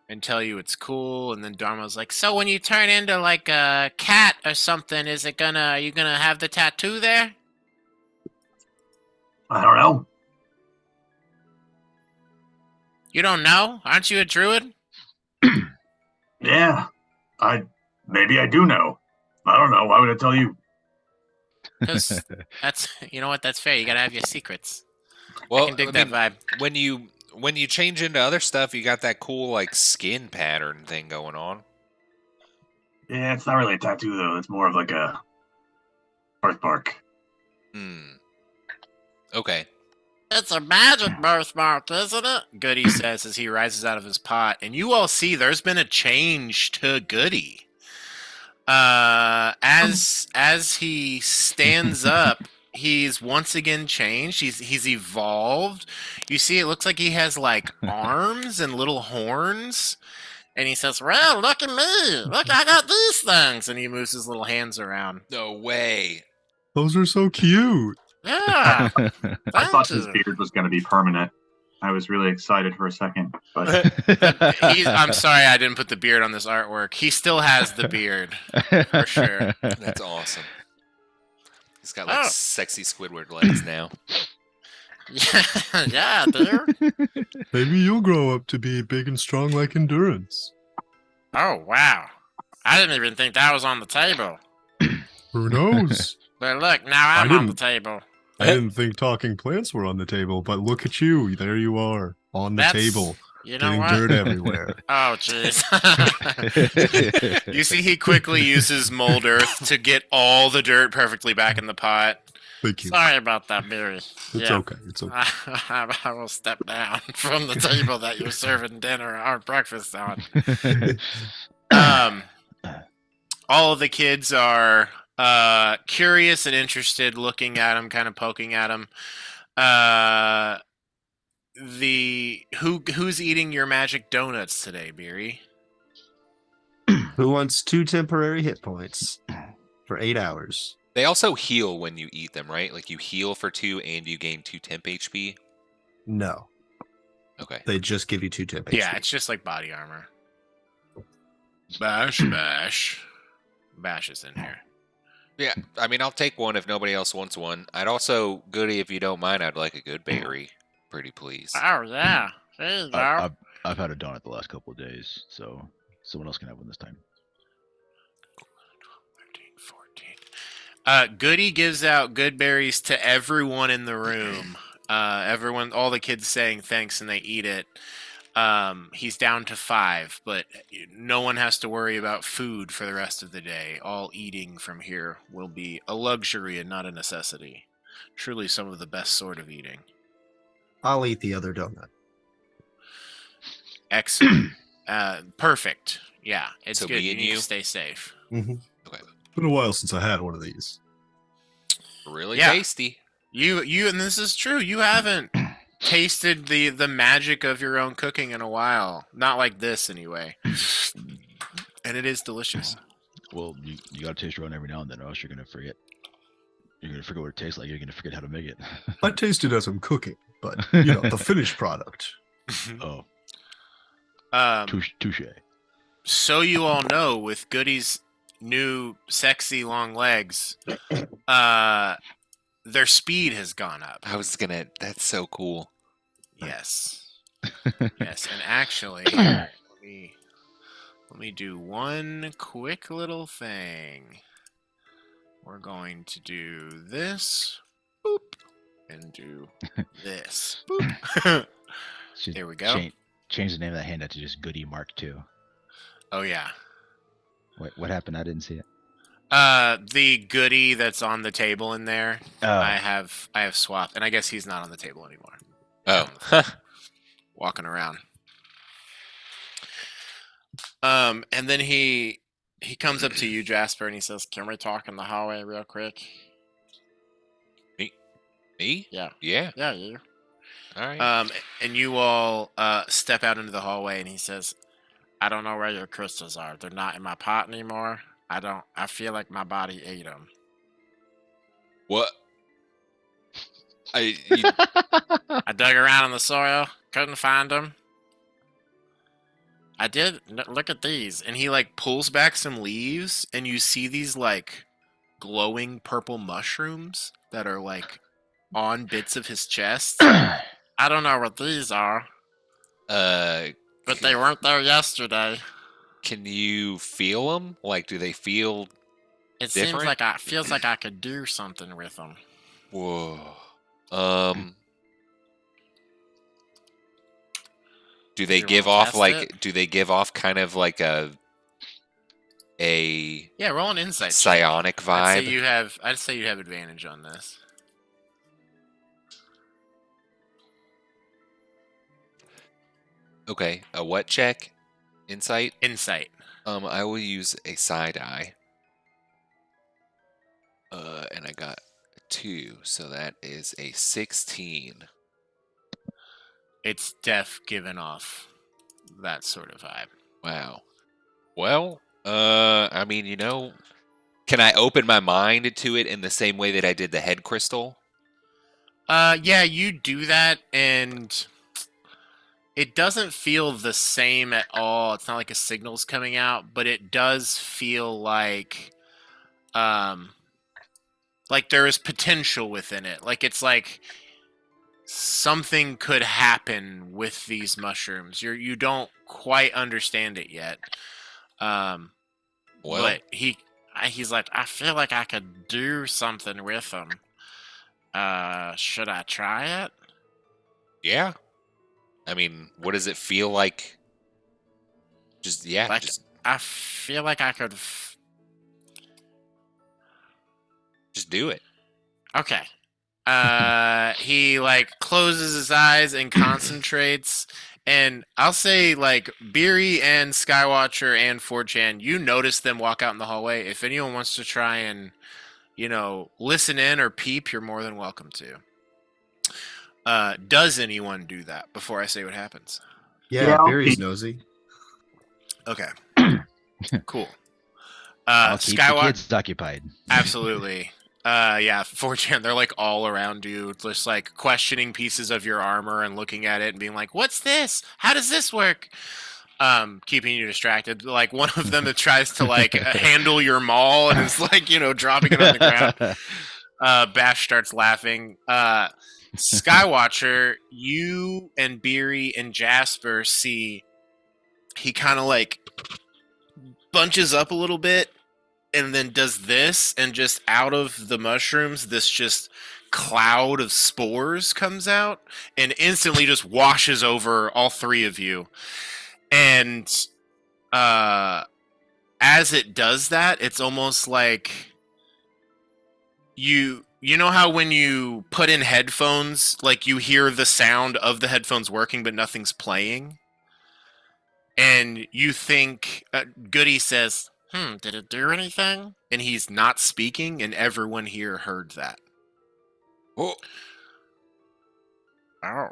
and tell you it's cool. And then Dharma's like, "So when you turn into like a cat or something, are you gonna have the tattoo there?" I don't know. You don't know? Aren't you a druid? Yeah, maybe I do know. I don't know. Why would I tell you? Because that's, you know what, that's fair. You gotta have your secrets. Well, I can dig that vibe. when you change into other stuff, you got that cool like skin pattern thing going on. Yeah, it's not really a tattoo though. It's more of like a birthmark. Okay. It's a magic birthmark, isn't it? Goody says as he rises out of his pot. And you all see there's been a change to Goody. As he stands up, he's once again changed. He's evolved. You see, it looks like he has like arms and little horns. And he says, "Well, look at me. Look, I got these things." And he moves his little hands around. No way. Those are so cute. Yeah. I thought his you. beard was going to be permanent. I was really excited for a second, but I'm sorry I didn't put the beard on this artwork. He still has the beard, for sure. That's awesome. He's got like sexy Squidward legs now. Yeah, dude. Maybe you'll grow up to be big and strong like Endurance. Oh, wow. I didn't even think that was on the table. Who knows? But look, now I'm on the table. I didn't think talking plants were on the table, but look at you. There you are, on the table, You know getting what? dirt everywhere. Oh, jeez. You see he quickly uses mold earth to get all the dirt perfectly back in the pot. Thank you. Sorry about that, Barry. It's okay. It's okay. I will step down from the table that you're serving dinner or breakfast on. All of the kids are curious and interested, looking at him, kind of poking at him. Who's eating your magic donuts today, Beery? Who wants 2 temporary hit points for 8 hours? They also heal when you eat them, right? Like you heal for 2 and you gain 2 temp HP. No. Okay. They just give you 2 temp Yeah, HP. it's just like body armor. Bash. Bash is in here. Yeah, I mean, I'll take one if nobody else wants one. I'd also, Goody, if you don't mind, I'd like a good berry. Pretty please. Oh, yeah. There you go. I've had a donut the last couple of days, so someone else can have one this time. 13, 14. Goody gives out good berries to everyone in the room. All the kids saying thanks and they eat it. He's down to 5, but no one has to worry about food for the rest of the day. All eating from here will be a luxury and not a necessity. Truly some of the best sort of eating. I'll eat the other donut. Excellent. Perfect. Yeah, it's So good. me You and need you? to stay safe. Okay. It's been a while since I had one of these. Really Yeah. tasty. You and this is true. You haven't tasted the magic of your own cooking in a while. Not like this anyway. And it is delicious. Well, you gotta taste your own every now and then, or else you're gonna forget. You're gonna forget what it tastes like. You're gonna forget how to make it. I taste it as I'm cooking, but you know, the finished product. Oh, Um, touche. so you all know, with Goody's new sexy long legs, their speed has gone up. That's so cool. Yes. Yes, and actually, let me do one quick little thing. We're going to do this, boop, and do this, boop. Should There we go. change the name of that handout to just Goody Mark II. Oh yeah. What happened? I didn't see it. The goodie that's on the table in there, Oh, I have swapped, and I guess he's not on the table anymore. Oh. Walking around. And then he comes up to you, Jasper, and he says, "Can we talk in the hallway real quick?" Me? Yeah. Yeah. Yeah, you. All right. And you all step out into the hallway, and he says, "I don't know where your crystals are. They're not in my pot anymore. I feel like my body ate them." What? I dug around in the soil, couldn't find them. I did. Look at these. And he like pulls back some leaves, and you see these like glowing purple mushrooms that are like on bits of his chest. I don't know what these are, but they weren't there yesterday. Can you feel them? Like, do they feel It different? seems like feels like I could do something with them. Whoa. Do they You give wanna off test like? it? Do they give off kind of like a Yeah, roll an insight check. psionic vibe? I'd say you have advantage on this. Okay, a what check? Insight. Insight. I will use a side eye. And I got a 2, so that is a 16. It's giving off that sort of vibe. Wow. Well, I mean, can I open my mind to it in the same way that I did the head crystal? Yeah, you do that, and it doesn't feel the same at all. It's not like a signal's coming out, but it does feel like there is potential within it. Like it's like something could happen with these mushrooms. You don't quite understand it yet. Well, But he's like, I feel like I could do something with them. Should I try it? yeah. I mean, what does it feel like? Just I feel like I could. just do it. Okay. He like closes his eyes and concentrates, and I'll say like Beery and Skywatcher and 4chan, you notice them walk out in the hallway. If anyone wants to try and listen in or peep, you're more than welcome to. Does anyone do that before I say what happens? Yeah, I'll Barry's peek. nosy. Okay. Cool. I'll keep the Skywatcher. kids occupied. Absolutely. Yeah, 4chan, they're like all around you, just like questioning pieces of your armor and looking at it and being like, "What's this? How does this work?" Keeping you distracted. Like one of them that tries to like handle your maul and is like, dropping it on the ground. Bash starts laughing. Skywatcher, you and Beery and Jasper see he kind of like bunches up a little bit and then does this, and just out of the mushrooms, this just cloud of spores comes out and instantly just washes over all three of you. And as it does that, it's almost like you know how when you put in headphones, like you hear the sound of the headphones working, but nothing's playing? And you think, Goody says, did it do anything? And he's not speaking, and everyone here heard that. Oh, Oh.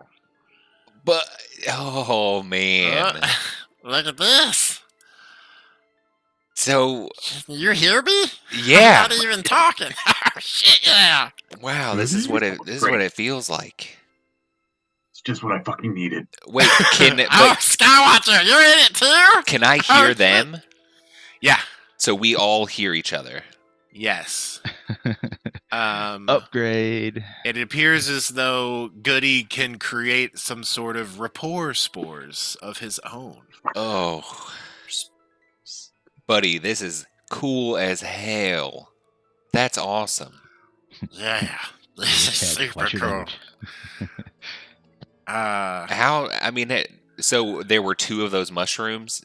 but oh man. Look at this. So You hear me? yeah. I'm not even talking. Shit, yeah. Wow, this is what it feels like. It's just what I fucking needed. Wait, Oh, Skywatcher, you're in it too? can I hear them? Yeah. So we all hear each other. Yes. Upgrade. It appears as though Goody can create some sort of rapport spores of his own. Oh, buddy, this is cool as hell. That's awesome. Yeah. This is Yeah, super watch your cool. language. How? I mean, So there were 2 of those mushrooms.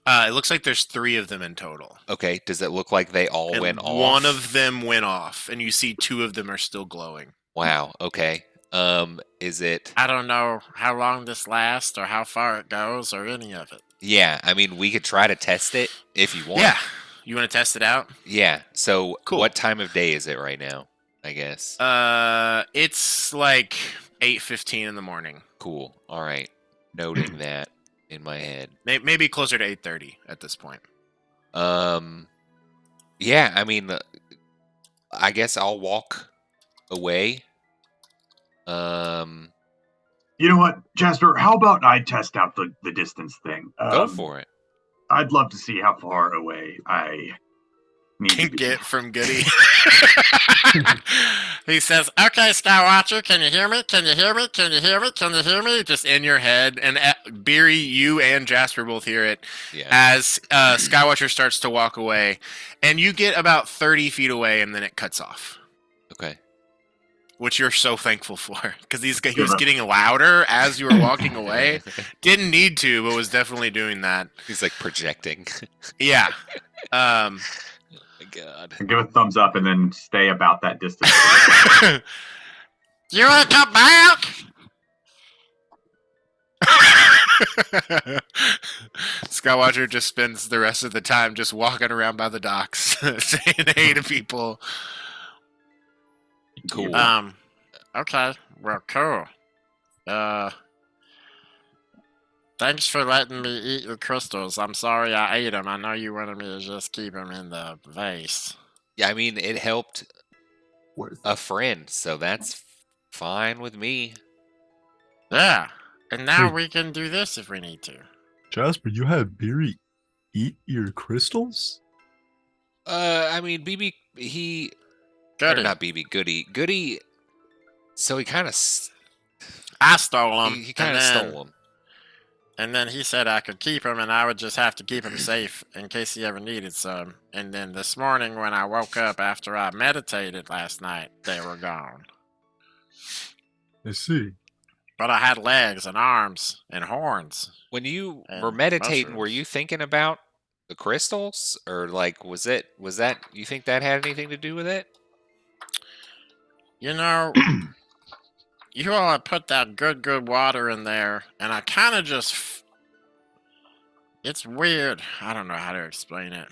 It looks like there's 3 of them in total. Okay, does it look like they all And went off? one of them went off, and you see 2 of them are still glowing. Wow. Okay. Is it? I don't know how long this lasts, or how far it goes, or any of it. Yeah. I mean, we could try to test it if you want. Yeah. You want to test it out? Yeah. So, Cool. what time of day is it right now? I guess. It's like 8:15 in the morning. Cool. All right. Noting that in my head. Maybe closer to 8:30 at this point. Yeah. I mean, I guess I'll walk away. You know what, Jasper? How about I test out the distance thing? Go for it. I'd love to see how far away I need to Can be. get from Goody. He says, "Okay, Skywatcher, can you hear me? Can you hear me? Can you hear me? Can you hear me?" Just in your head, and Beery, you and Jasper both hear it Yeah. as Skywatcher starts to walk away, and you get about 30 feet away, and then it cuts off. Okay. Which you're so thankful for, because he was getting louder as you were walking away. Didn't need to, but was definitely doing that. He's like projecting. Yeah. Oh my god. Give a thumbs up and then stay about that distance. You want to come back? Skywatcher just spends the rest of the time just walking around by the docks, saying hey to people. Cool. Okay. Well, cool. Thanks for letting me eat your crystals. I'm sorry I ate them. I know you wanted me to just keep them in the vase. Yeah, I mean, it helped Worth a friend, so that's fine with me. Yeah. And now Wait. we can do this if we need to. Jasper, you had Beery eat your crystals? I mean, BB, or Goody. not BB, Goody. So he kind of, I stole them. he kind of stole them. And then he said I could keep him, and I would just have to keep him safe in case he ever needed some. And then this morning, when I woke up after I meditated last night, they were gone. I see. But I had legs and arms and horns. When you And were meditating, were mushrooms. you thinking about the crystals, or like was that you think that had anything to do with it? You know, you all had put that good water in there, and I kind of just... It's weird. I don't know how to explain it.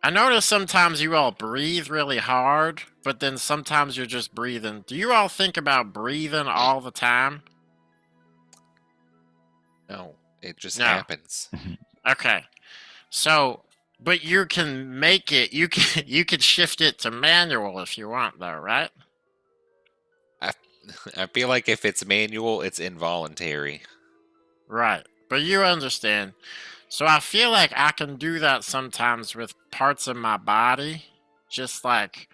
I notice sometimes you all breathe really hard, but then sometimes you're just breathing. Do you all think about breathing all the time? No, it just No. happens. Okay. So, but you can make it, you can shift it to manual if you want though, right? I feel like if it's manual, it's involuntary. Right. But you understand. So I feel like I can do that sometimes with parts of my body, just like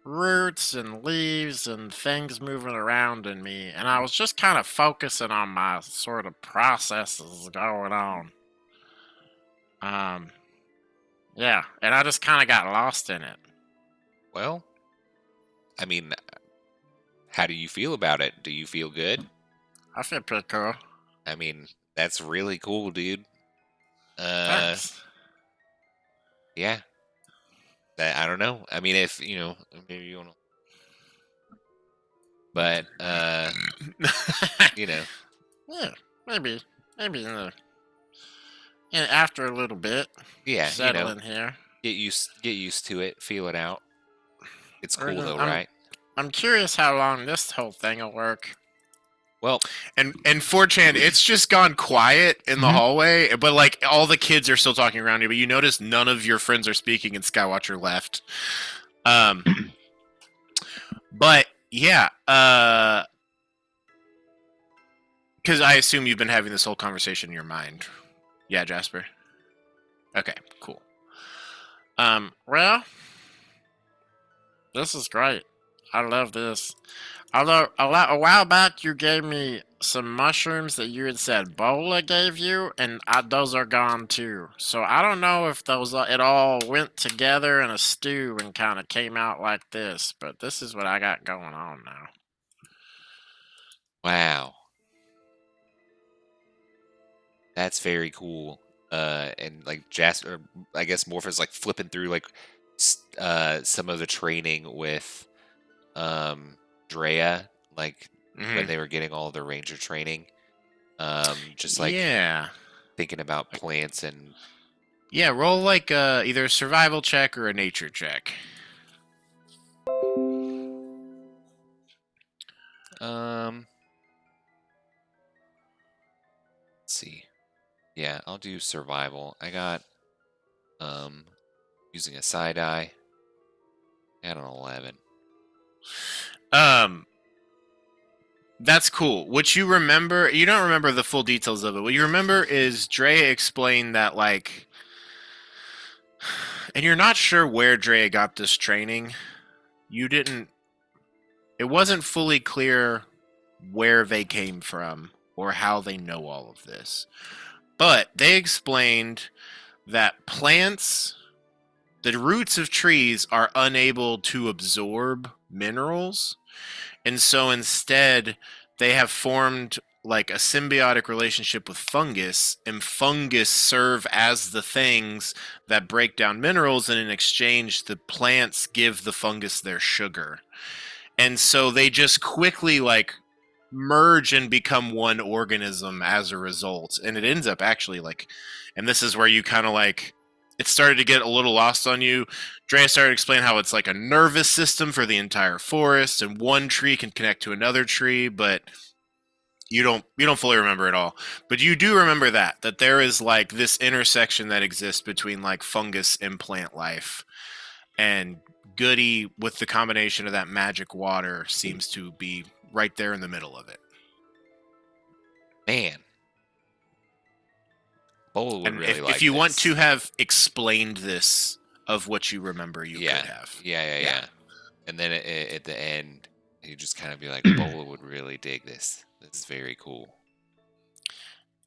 roots and leaves and things moving around in me. And I was just kind of focusing on my sort of processes going on. Yeah, and I just kind of got lost in it. Well, I mean, how do you feel about it? Do you feel good? I feel pretty cool. I mean, that's really cool, dude. Thanks. Yeah. I don't know. I mean, if maybe you want to, but Yeah, maybe after a little bit, yeah, settle in here. get used to it, feel it out. It's cool though, I'm- right? I'm curious how long this whole thing will work. Well, And 4chan, it's just gone quiet in the hallway, but like all the kids are still talking around you, but you notice none of your friends are speaking and Skywatcher left. But yeah, because I assume you've been having this whole conversation in your mind. Yeah, Jasper? Okay, cool. Well, this is great. I love this. Although a while back you gave me some mushrooms that you had said Bola gave you, and those are gone too. So I don't know if those it all went together in a stew and kind of came out like this, but this is what I got going on now. wow. That's very cool. And like Jasper, I guess Morpheus like flipping through like some of the training with Drea, like when they were getting all their ranger training. Just like yeah. thinking about plants and Yeah, roll like either a survival check or a nature check. let's see. Yeah, I'll do survival. I got using a side eye. I got an 11. That's cool. What you remember, you don't remember the full details of it. What you remember is Drea explained that, like, and you're not sure where Drea got this training. It wasn't fully clear where they came from or how they know all of this. But they explained that plants, the roots of trees are unable to absorb minerals. And so instead, they have formed like a symbiotic relationship with fungus, and fungus serve as the things that break down minerals, and in exchange, the plants give the fungus their sugar. And so they just quickly like merge and become one organism as a result. And it ends up actually like, and this is where you kind of like, it started to get a little lost on you. Drea started explaining how it's like a nervous system for the entire forest, and one tree can connect to another tree, but you don't fully remember it all. But you do remember that there is like this intersection that exists between like fungus and plant life. And Goody, with the combination of that magic water, seems to be right there in the middle of it. Man. Bola would And really like if you want this. to have explained this of what you remember, you yeah. could have. Yeah. And then at the end, you just kind of be like, Bola would really dig this. This is very cool.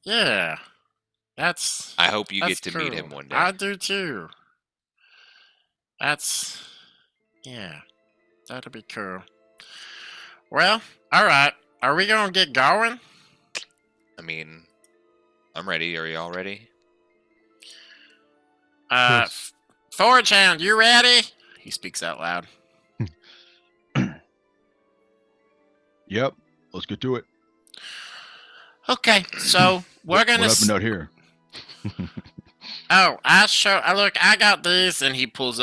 Yeah. I hope you get that's to meet cool. him one day. I do too. Yeah. That'd be cool. Well, alright. Are we gonna get going? I mean, I'm ready. Are y'all ready? Yes. Forge Hound, you ready? He speaks out loud. Yep. Let's get to it. Okay, so we're gonna. What happened out here? Oh, look, I got these, and he pulls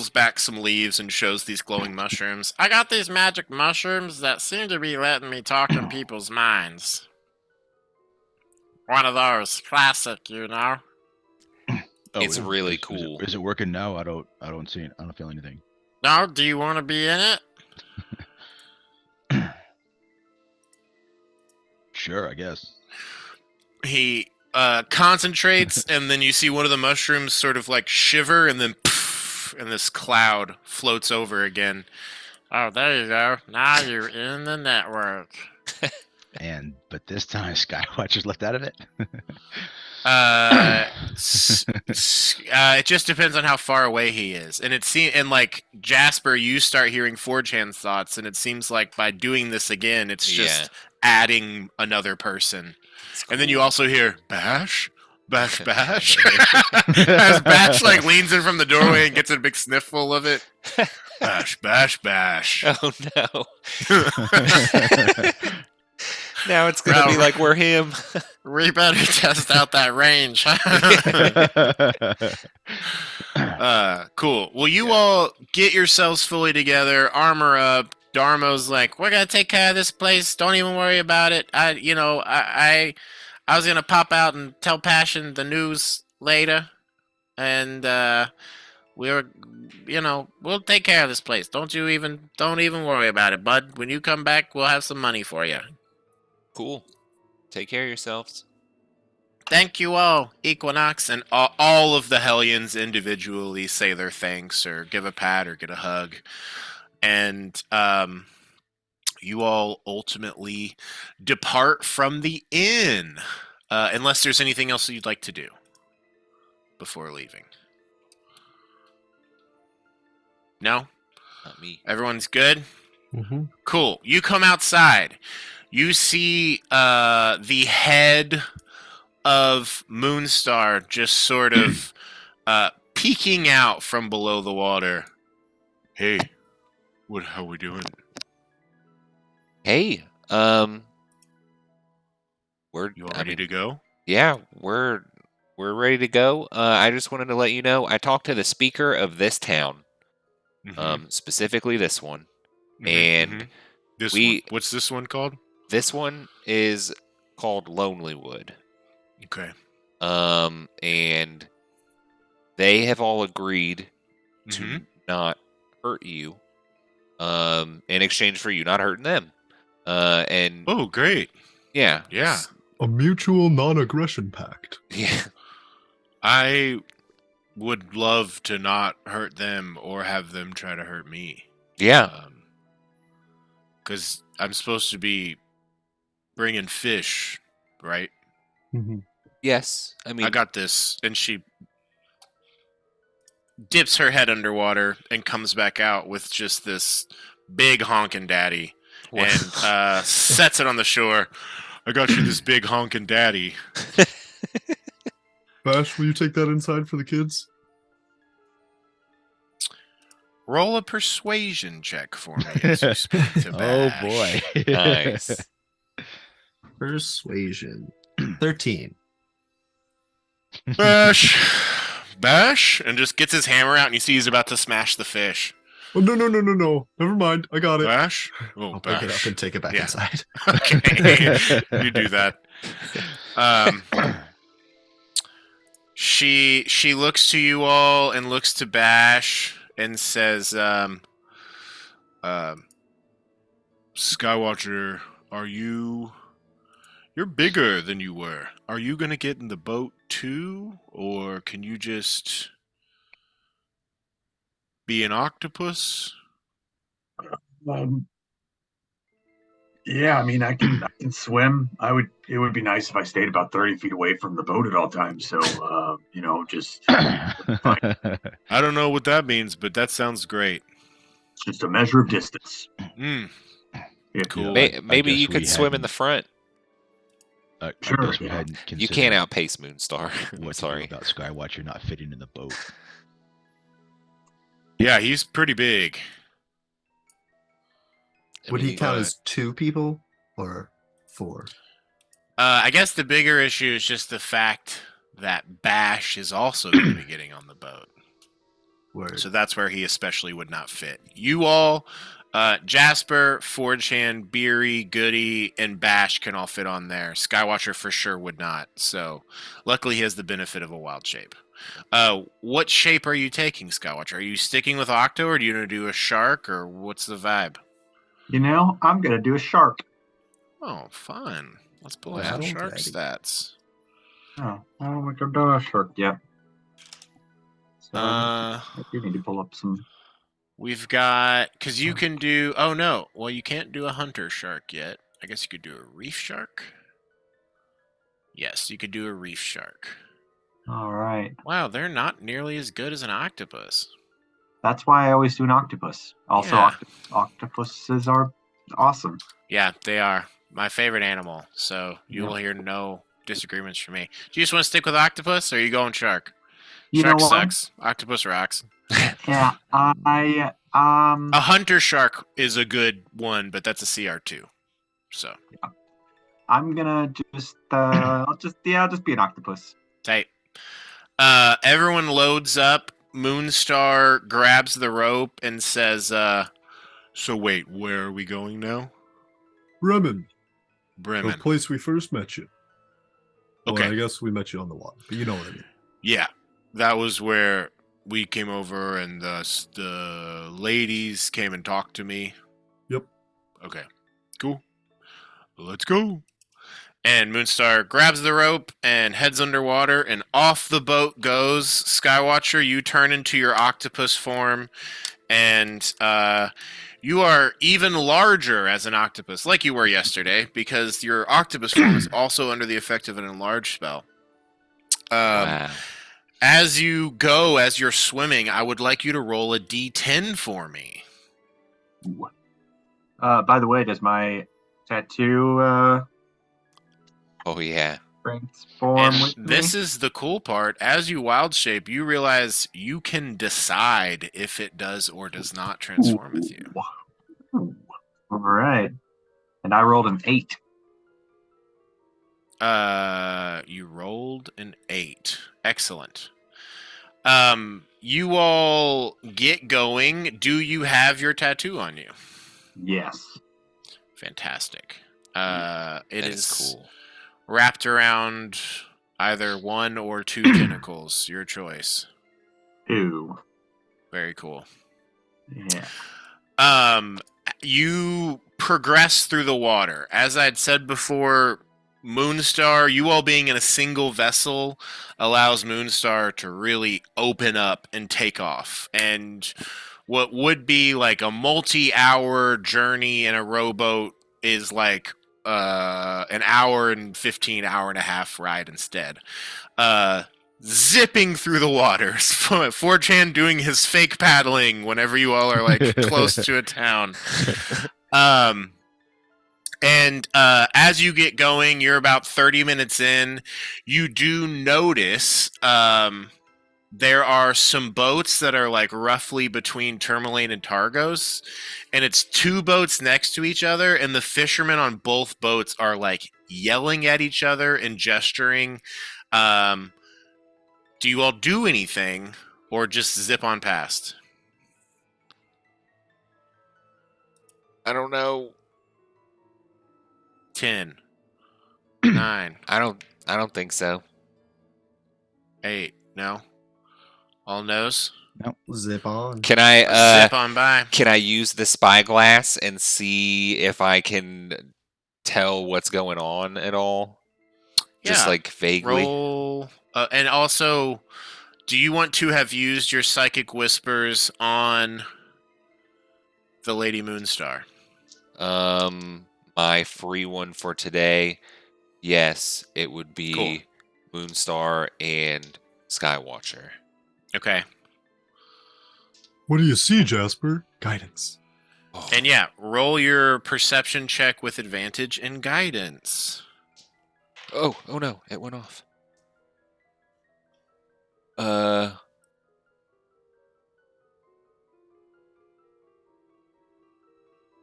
back some leaves and shows these glowing mushrooms. I got these magic mushrooms that seem to be letting me talk in people's minds. One of those, classic, you know. Oh, It's yeah. really Is cool. it working now? I don't see it. I don't feel anything. No, do you want to be in it? Sure, I guess. He concentrates, and then you see one of the mushrooms sort of like shiver, and then poof, and this cloud floats over again. Oh, there you go. Now you're in the network. But this time Skywatcher's left out of it. It just depends on how far away he is, and like Jasper, you start hearing Forge Hand's thoughts, and it sees like by doing this again, it's just adding another person. And then you also hear Bash, Bash, Bash. As Bash like leans in from the doorway and gets a big sniffle of it. Bash, Bash, Bash. Oh no. Now it's gonna be like we're him. We better test out that range. Cool. Well, you all get yourselves fully together, armor up. Darmo's like, we're gonna take care of this place. Don't even worry about it. I was gonna pop out and tell Passion the news later, and we'll take care of this place. Don't even worry about it, bud. When you come back, we'll have some money for you. Cool. Take care of yourselves. Thank you all, Equinox, and all of the Hellions individually say their thanks or give a pat or get a hug. And you all ultimately depart from the inn, unless there's anything else that you'd like to do before leaving. No? Not me. Everyone's good? Mm-hmm. Cool. You come outside. You see the head of Moonstar just sort of peeking out from below the water. Hey, how we doing? Hey, we're You all ready to go? Yeah, we're ready to go. I just wanted to let you know I talked to the speaker of this town, specifically this one, and this we- one. What's this one called? this one is called Lonelywood. Okay. And they have all agreed to Mhm. not hurt you, in exchange for you not hurting them. And Oh, great. yeah, Yeah. A mutual non-aggression pact. yeah, I would love to not hurt them or have them try to hurt me. yeah. Because I'm supposed to be bringing fish, right? Yes, I mean, I got this. And she dips her head underwater and comes back out with just this big honkin' daddy what- and sets it on the shore. I got you this big honkin' daddy. Bash, will you take that inside for the kids? Roll a persuasion check for me as you speak to Oh Bash. boy. nice. Persuasion. 13. Bash, and just gets his hammer out, and you see he's about to smash the fish. Oh no. Never mind. I got it. Bash? Oh, I'll pick it up Bash. and take it back Yeah. inside. Okay, you do that. She looks to you all and looks to Bash and says, Skywatcher, you're bigger than you were. Are you gonna get in the boat too, or can you just be an octopus? Yeah, I mean, I can swim. It would be nice if I stayed about 30 feet away from the boat at all times. So, just I don't know what that means, but that sounds great. it's just a measure of distance. Mm. Yeah. Cool. Maybe guess you could we swim in hadn't- the front. I Sure, guess we yeah. hadn't considered You can't outpace Moonstar. I'm what to do sorry. about Skywatcher not fitting in the boat. Yeah, he's pretty big. I Would he mean, count but- as 2 people or 4? I guess the bigger issue is just the fact that Bash is also going to be getting on the boat. Word. So that's where he especially would not fit. You all, Jasper, Forge Hand, Beery, Goody, and Bash can all fit on there. Skywatcher for sure would not. So luckily he has the benefit of a wild shape. What shape are you taking, Skywatcher? Are you sticking with Octo, or do you want to do a shark, or what's the vibe? I'm gonna do a shark. Oh, fun. Let's pull out Wow. some shark Daddy. stats. Oh, I don't think I've done a shark yet. So Uh, I do need to pull up some. We've got, because you can do, oh no, well, you can't do a hunter shark yet. I guess you could do a reef shark. Yes, you could do a reef shark. All right. Wow, they're not nearly as good as an octopus. That's why I always do an octopus. Also, Yeah. octopuses are awesome. Yeah, they are my favorite animal, so you Yeah. will hear no disagreements from me. Do you just want to stick with octopus, or are you going shark? You Shark know what? sucks. Octopus rocks. Yeah, A hunter shark is a good one, but that's a CR2. So, I'm gonna just I'll just be an octopus. tight. Everyone loads up. Moonstar grabs the rope and says, so wait, where are we going now? Bremen, the Bremen. place we first met you. Well, Okay. I guess we met you on the water, but you know what I mean. Yeah, that was where we came over and the ladies came and talked to me. Yep. Okay, cool. Let's go. And Moonstar grabs the rope and heads underwater, and off the boat goes. Skywatcher, you turn into your octopus form, and you are even larger as an octopus, like you were yesterday, because your octopus form is also under the effect of an enlarge spell. Wow. As you go, as you're swimming, I would like you to roll a d10 for me. Ooh. By the way, does my tattoo Oh yeah. Transform And with this me. is the cool part. As you wild shape, you realize you can decide if it does or does not transform with you. Ooh. All right. And I rolled an 8. You rolled an 8. Excellent. You all get going. Do you have your tattoo on you? Yes. Fantastic. It That is cool. wrapped around either 1 or 2 tentacles. Your choice. 2. Very cool. Yeah. You progress through the water. As I'd said before, Moonstar, you all being in a single vessel allows Moonstar to really open up and take off. And what would be like a multi-hour journey in a rowboat is like an hour and 15, hour and a half ride instead. Zipping through the waters. 4chan doing his fake paddling whenever you all are like close to a town. And as you get going, you're about 30 minutes in. You do notice there are some boats that are like roughly between Tourmaline and Targos, and it's 2 boats next to each other, and the fishermen on both boats are like yelling at each other and gesturing. Do you all do anything, or just zip on past? I don't know. 10, 9, I don't think so. 8, no? All knows? Zip on. Can I Zip on by. can I use the spyglass and see if I can tell what's going on at all? Just Yeah, like vaguely. Roll. And also, do you want to have used your psychic whispers on the Lady Moonstar? My free one for today. Yes, it would be Cool. Moonstar and Skywatcher. Okay. What do you see, Jasper? Guidance. Oh, And yeah, roll your perception check with advantage and guidance. oh no, it went off.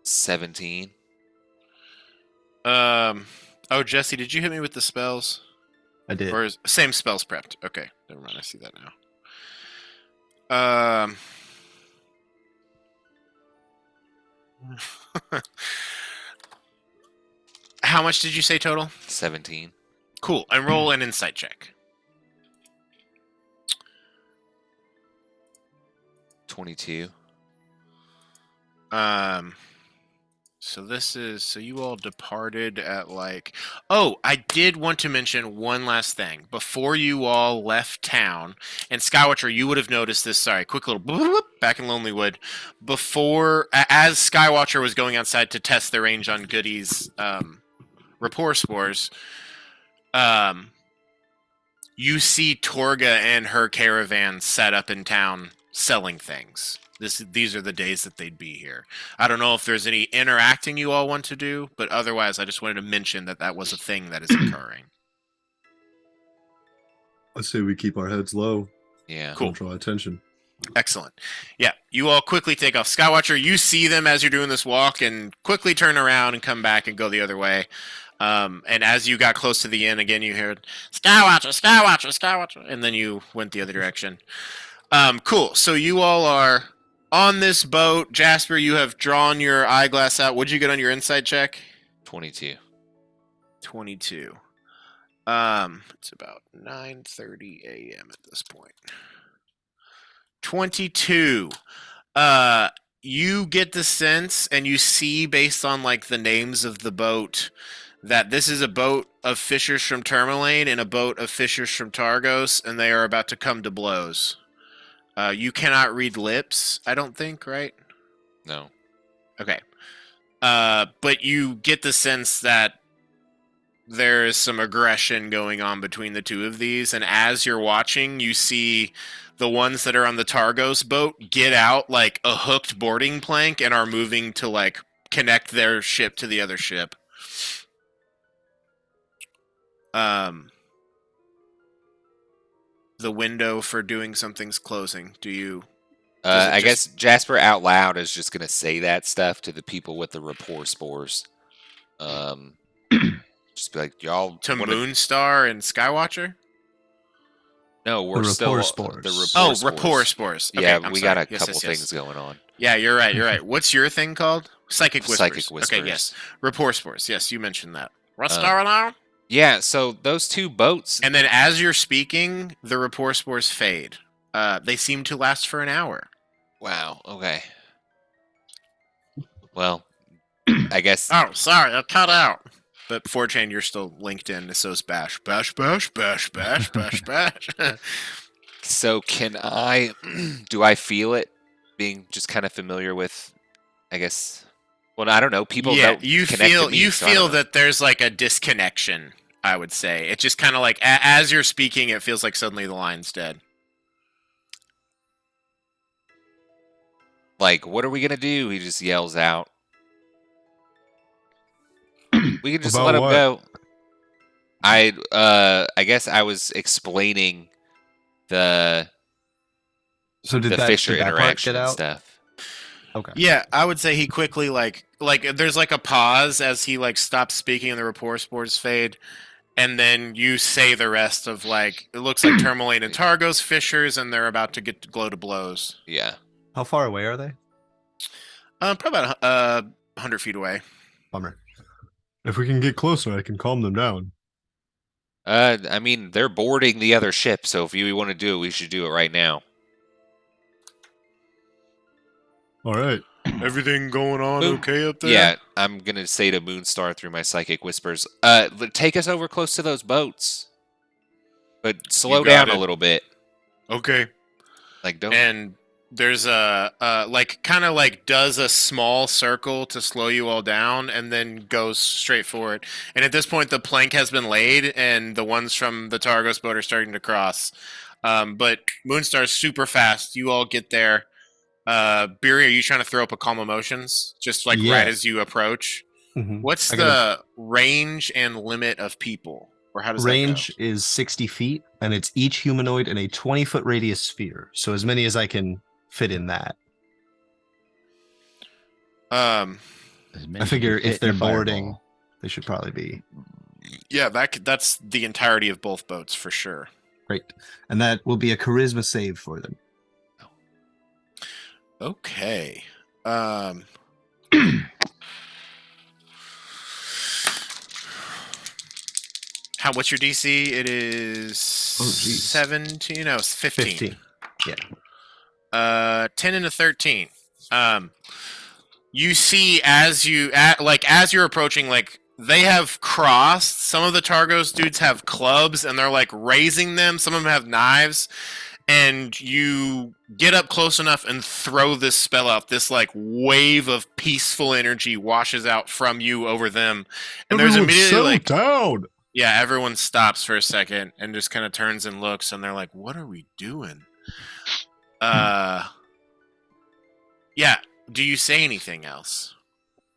17. Oh, Jesse, did you hit me with the spells? I did. Or same spells prepped? Okay, never mind. I see that now. How much did you say total? 17. Cool. And roll an insight check. 22. So you all departed at like... Oh, I did want to mention one last thing. Before you all left town, and Skywatcher, you would have noticed this, sorry, quick little bloop back in Lonelywood. As Skywatcher was going outside to test the range on Goody's rapport spores, you see Torga and her caravan set up in town selling things. These are the days that they'd be here. I don't know if there's any interacting you all want to do, but otherwise I just wanted to mention that was a thing that is occurring. I say we keep our heads low. Yeah. Cool. Don't draw attention. Excellent. Yeah, you all quickly take off. Skywatcher, you see them as you're doing this walk and quickly turn around and come back and go the other way. And as you got close to the inn, again, you heard, Skywatcher, Skywatcher, Skywatcher, and then you went the other direction. Cool. So you all are on this boat. Jasper, you have drawn your eyeglass out. What'd you get on your insight check? 22. 22. It's about 9:30 a.m. at this point. 22. You get the sense, and you see based on like the names of the boat, that this is a boat of fishers from Tourmaline and a boat of fishers from Targos, and they are about to come to blows. You cannot read lips, I don't think, right? No. Okay. But you get the sense that there is some aggression going on between the two of these, and as you're watching, you see the ones that are on the Targos boat get out like a hooked boarding plank and are moving to like connect their ship to the other ship. the window for doing something's closing? Do you? I guess Jasper out loud is just gonna say that stuff to the people with the rapport spores. Just be like, y'all To wanna- Moonstar and Skywatcher? No, we're The still rapport spores. the rapport Oh, spores. rapport spores. Okay, Yeah, I'm we sorry. got a Yes, couple yes, yes. things going on. Yeah, you're right. You're right. What's your thing called? Psychic whispers. Psychic whispers. Okay, yes. Rapport spores. Yes, you mentioned that. What's Um, going on? Yeah, so those two boats. And then as you're speaking, the rapport spores fade. They seem to last for an hour. Wow. Okay. Well, I guess. Oh, sorry, I cut out. But 4chan, you're still linked in, so is Bash. Bash, bash, bash, bash, bash, bash. So can I? Do I feel it? Being just kind of familiar with, I guess. Well, I don't know. People yeah, don't you connect feel to me, you so I don't feel know. that there's like a disconnection. I would say it's just kind of like as you're speaking, it feels like suddenly the line's dead. Like, what are we gonna do? He just yells out. We can just About let him what? go. I guess I was explaining the So did the that, Fisher did that part interaction get and out? stuff. Okay. Yeah, I would say he quickly like there's like a pause as he like stops speaking and the rapport spores fade, and then you say the rest of like it looks like Tourmaline and Targos fishers, and they're about to get to glow to blows. Yeah. How far away are they? Probably about 100 feet away. Bummer. If we can get closer, I can calm them down. I mean, they're boarding the other ship, so if you want to do it, we should do it right now. All right. Everything going on Boom. okay up there? Yeah, I'm gonna say to Moonstar through my psychic whispers, take us over close to those boats. But slow You got down a it. little bit. Okay. Like don't And there's a like kind of like does a small circle to slow you all down and then goes straight forward. And at this point the plank has been laid and the ones from the Targos boat are starting to cross. But Moonstar's super fast. You all get there. Beery, are you trying to throw up a calm emotions just like Yeah. right as you approach? Mhm. What's I the gotta- range and limit of people? Or how does range that go? is 60 feet, and it's each humanoid in a 20-foot radius sphere. So as many as I can fit in that. As many I figure can fit if they're in a fireball. boarding, they should probably be Yeah, that's the entirety of both boats for sure. great. And that will be a charisma save for them. Okay. What's your DC? It is Oh, geez. 17. No, it's 15. 15. Yeah. 10 and a 13. You see as you're approaching, like they have crossed. Some of the Targos dudes have clubs and they're like raising them. Some of them have knives. And you get up close enough and throw this spell out. This like wave of peaceful energy washes out from you over them. And there's Everyone immediately settle like down. yeah, everyone stops for a second and just kind of turns and looks, and they're like, "What are we doing?" Yeah. Do you say anything else?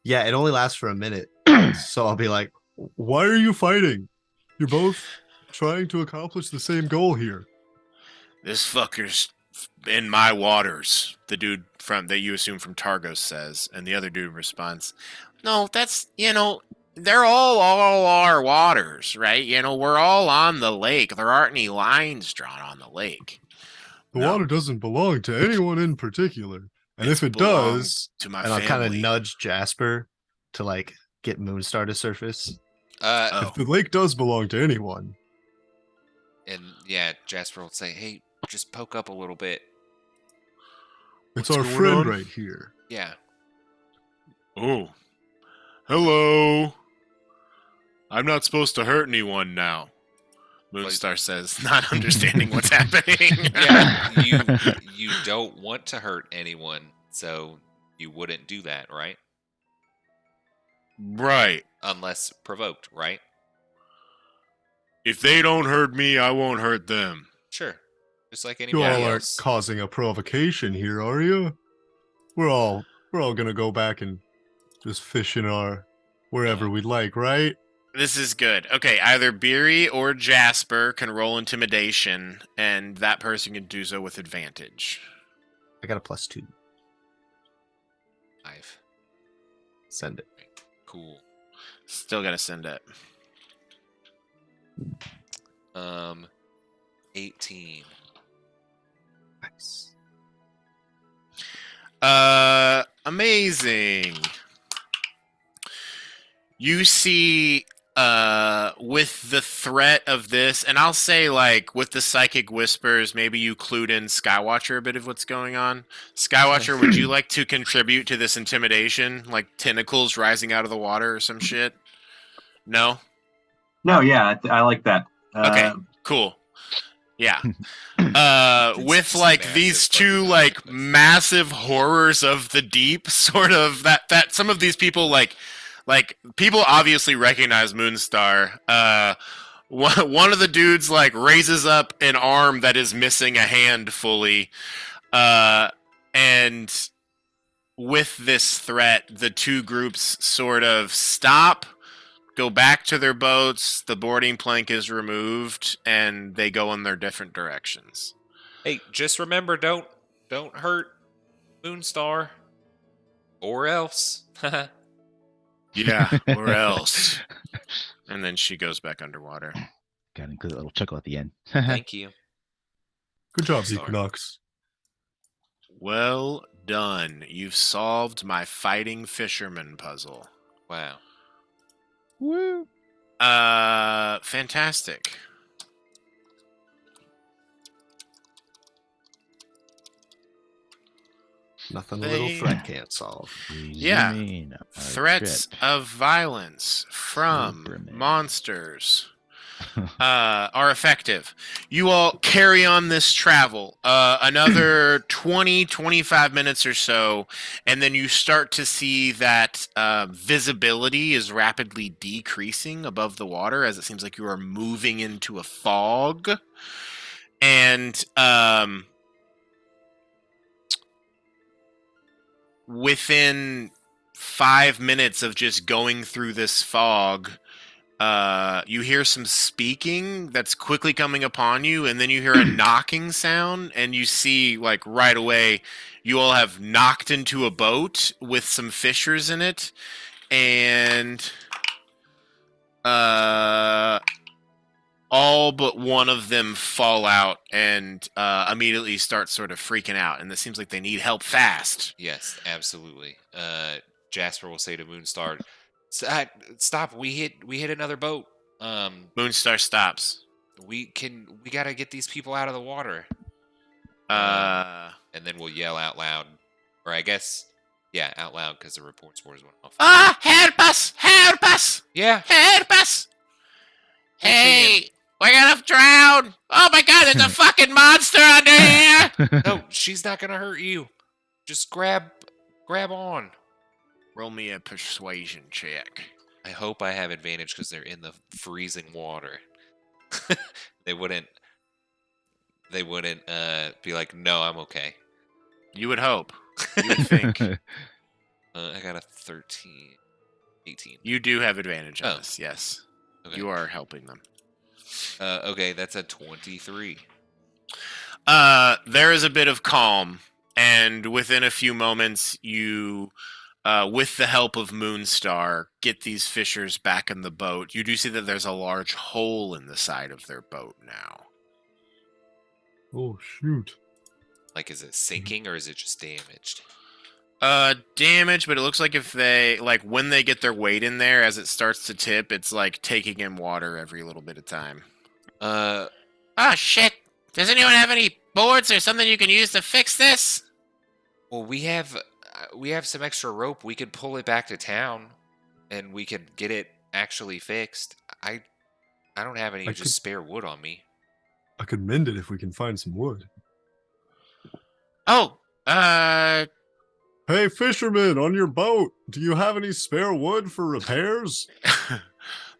Yeah, it only lasts for a minute. So I'll be like, Why are you fighting? You're both trying to accomplish the same goal here. This fucker's in my waters. The dude from that you assume from Targos says, and the other dude responds, "No, that's they're all our waters, right? We're all on the lake. There aren't any lines drawn on the lake. The No. water doesn't belong to anyone in particular. And if it belongs does, to my and I'll kind of family." nudge Jasper to like get Moonstar to surface. Oh. if the lake does belong to anyone, And yeah, Jasper will say, "Hey, just poke up a little bit." it's What's our going friend on? right here. Yeah. Oh. Hello. I'm not supposed to hurt anyone now. Moonstar says, not understanding what's happening. Yeah, you don't want to hurt anyone, so you wouldn't do that, right? Right. Unless provoked, right? If they don't hurt me, I won't hurt them. Sure. Just like You anybody all aren't else. causing a provocation here, are you? We're all gonna go back and just fish in our wherever we'd like, right? This is good. Okay, either Beery or Jasper can roll intimidation, and that person can do so with advantage. I got a +2. 5. Send it. Cool. Still gotta send it. 18. Nice. Amazing. You see, with the threat of this, and I'll say, like, with the psychic whispers, maybe you clued in Skywatcher a bit of what's going on. Skywatcher, would you like to contribute to this intimidation? Like tentacles rising out of the water or some shit? No? No, yeah, I like that. Okay, cool. Yeah. With Just like massive these two fucking like octopus. massive horrors of the deep, sort of that some of these people like people obviously recognize Moonstar. One of the dudes like raises up an arm that is missing a hand fully, and with this threat, the two groups sort of stop, go back to their boats, the boarding plank is removed, and they go in their different directions. Hey, just remember, don't hurt Moonstar, or else. Yeah, or else. And then she goes back underwater. Got a good little chuckle at the end. Thank you. Good job, Sorry. Equinox. Well done. You've solved my fighting fisherman puzzle. Wow. Woo! Fantastic. Nothing a little They- threat can't solve. Yeah. Resuming our Threats trip. of violence from Superman. monsters are effective. You all carry on this travel another 20-25 minutes or so, and then you start to see that visibility is rapidly decreasing above the water as it seems like you are moving into a fog. And within 5 minutes of just going through this fog, you hear some speaking that's quickly coming upon you, and then you hear a knocking sound, and you see, like, right away, you all have knocked into a boat with some fishers in it, and all but one of them fall out and immediately start sort of freaking out, and it seems like they need help fast. Yes, absolutely. Jasper will say to Moonstar, "Stop! We hit another boat. Moonstar stops. We gotta get these people out of the water." And then we'll yell out loud, or I guess, yeah, out loud because the report scores went off. Help us! Help us! Yeah. Help us! Hey, Hey, we're gonna drown! Oh my god, there's a fucking monster under here! No, she's not gonna hurt you. Just grab on. Roll me a persuasion check. I hope I have advantage because they're in the freezing water. They wouldn't be like, no, I'm okay. You would hope. You would think. I got a 13, 18. You do have advantage on Oh. this, yes. Okay. You are helping them. Okay, that's a 23. There is a bit of calm, and within a few moments, you, with the help of Moonstar, get these fishers back in the boat. You do see that there's a large hole in the side of their boat now. Oh shoot! Like, is it sinking or is it just damaged? Damage, but it looks like if they, like, when they get their weight in there, as it starts to tip, it's like taking in water every little bit of time. Oh, shit! Does anyone have any boards or something you can use to fix this? Well, we have some extra rope. We could pull it back to town, and we could get it actually fixed. I don't have any I just could- spare wood on me. I could mend it if we can find some wood. Oh, Hey, fisherman, on your boat, do you have any spare wood for repairs?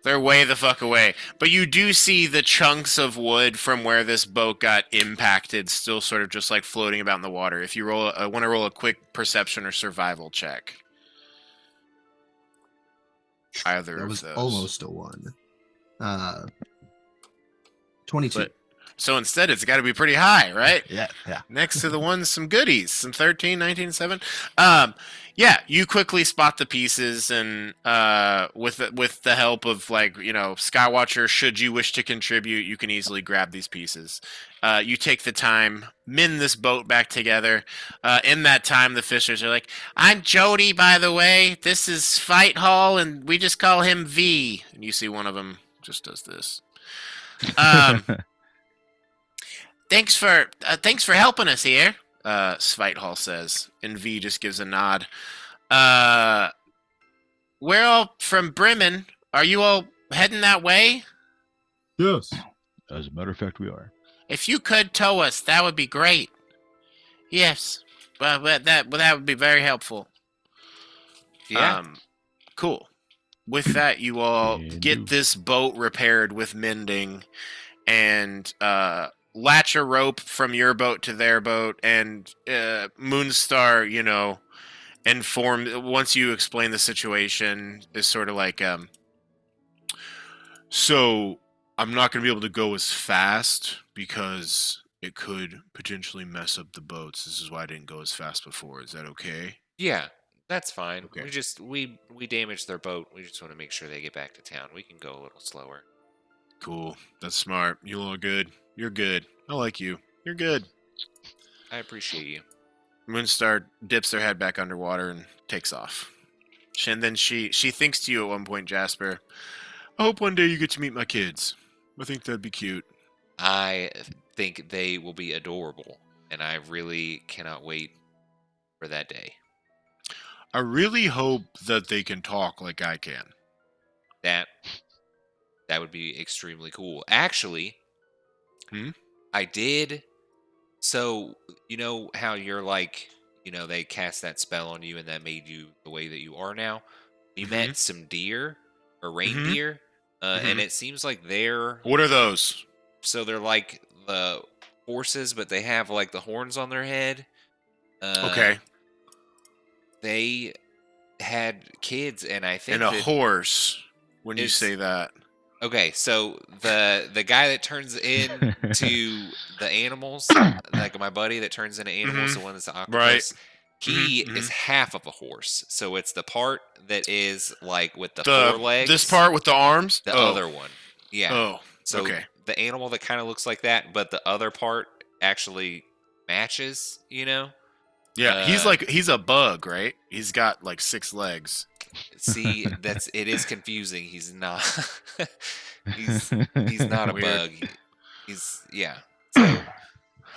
they're way the fuck away. But you do see the chunks of wood from where this boat got impacted still sort of just like floating about in the water. If you want to roll a quick perception or survival check. either That of was those. almost a 1. 22. But so instead, it's got to be pretty high, right? Yeah. Next to the ones, some goodies, some 13, 19, 7. Yeah, you quickly spot the pieces, and with the help of Skywatcher, should you wish to contribute, you can easily grab these pieces. You take the time, mend this boat back together. In that time, the fishers are like, "I'm Jody, by the way. This is Fight Hall, and we just call him V." And you see one of them just does this. Thanks for helping us here, Svitehall says, and V just gives a nod. We're all from Bremen. Are you all heading that way? Yes. As a matter of fact, we are. If you could tow us, that would be great. Yes, but that would be very helpful. Yeah. Cool. With that, you all Can get do. this boat repaired with mending, and latch a rope from your boat to their boat, and Moonstar, once you explain the situation, is sort of like, so I'm not going to be able to go as fast because it could potentially mess up the boats. This is why I didn't go as fast before. Is that okay? Yeah, that's fine. Okay. We damaged their boat. We just want to make sure they get back to town. We can go a little slower. Cool. That's smart. You all are good. You're good. I like you. You're good. I appreciate you. Moonstar dips their head back underwater and takes off. And then she thinks to you at one point, Jasper, I hope one day you get to meet my kids. I think that'd be cute. I think they will be adorable, and I really cannot wait for that day. I really hope that they can talk like I can. That would be extremely cool. Actually, I did. So, you know how you're like, they cast that spell on you and that made you the way that you are now? We met some deer or reindeer, and it seems like What are those? so they're like the horses, but they have like the horns on their head. Okay. They had kids, and I think And a that, horse, when you it's- say that. Okay, so the guy that turns into the animals, like my buddy that turns into animals, the one that's the octopus, he is half of a horse. So it's the part that is like with the forelegs. This part with the arms? The other one. Yeah. Oh, So okay. the animal that kind of looks like that, but the other part actually matches, Yeah, he's a bug, right? He's got like 6 legs. See, it is confusing. He's not he's not a Weird. bug. So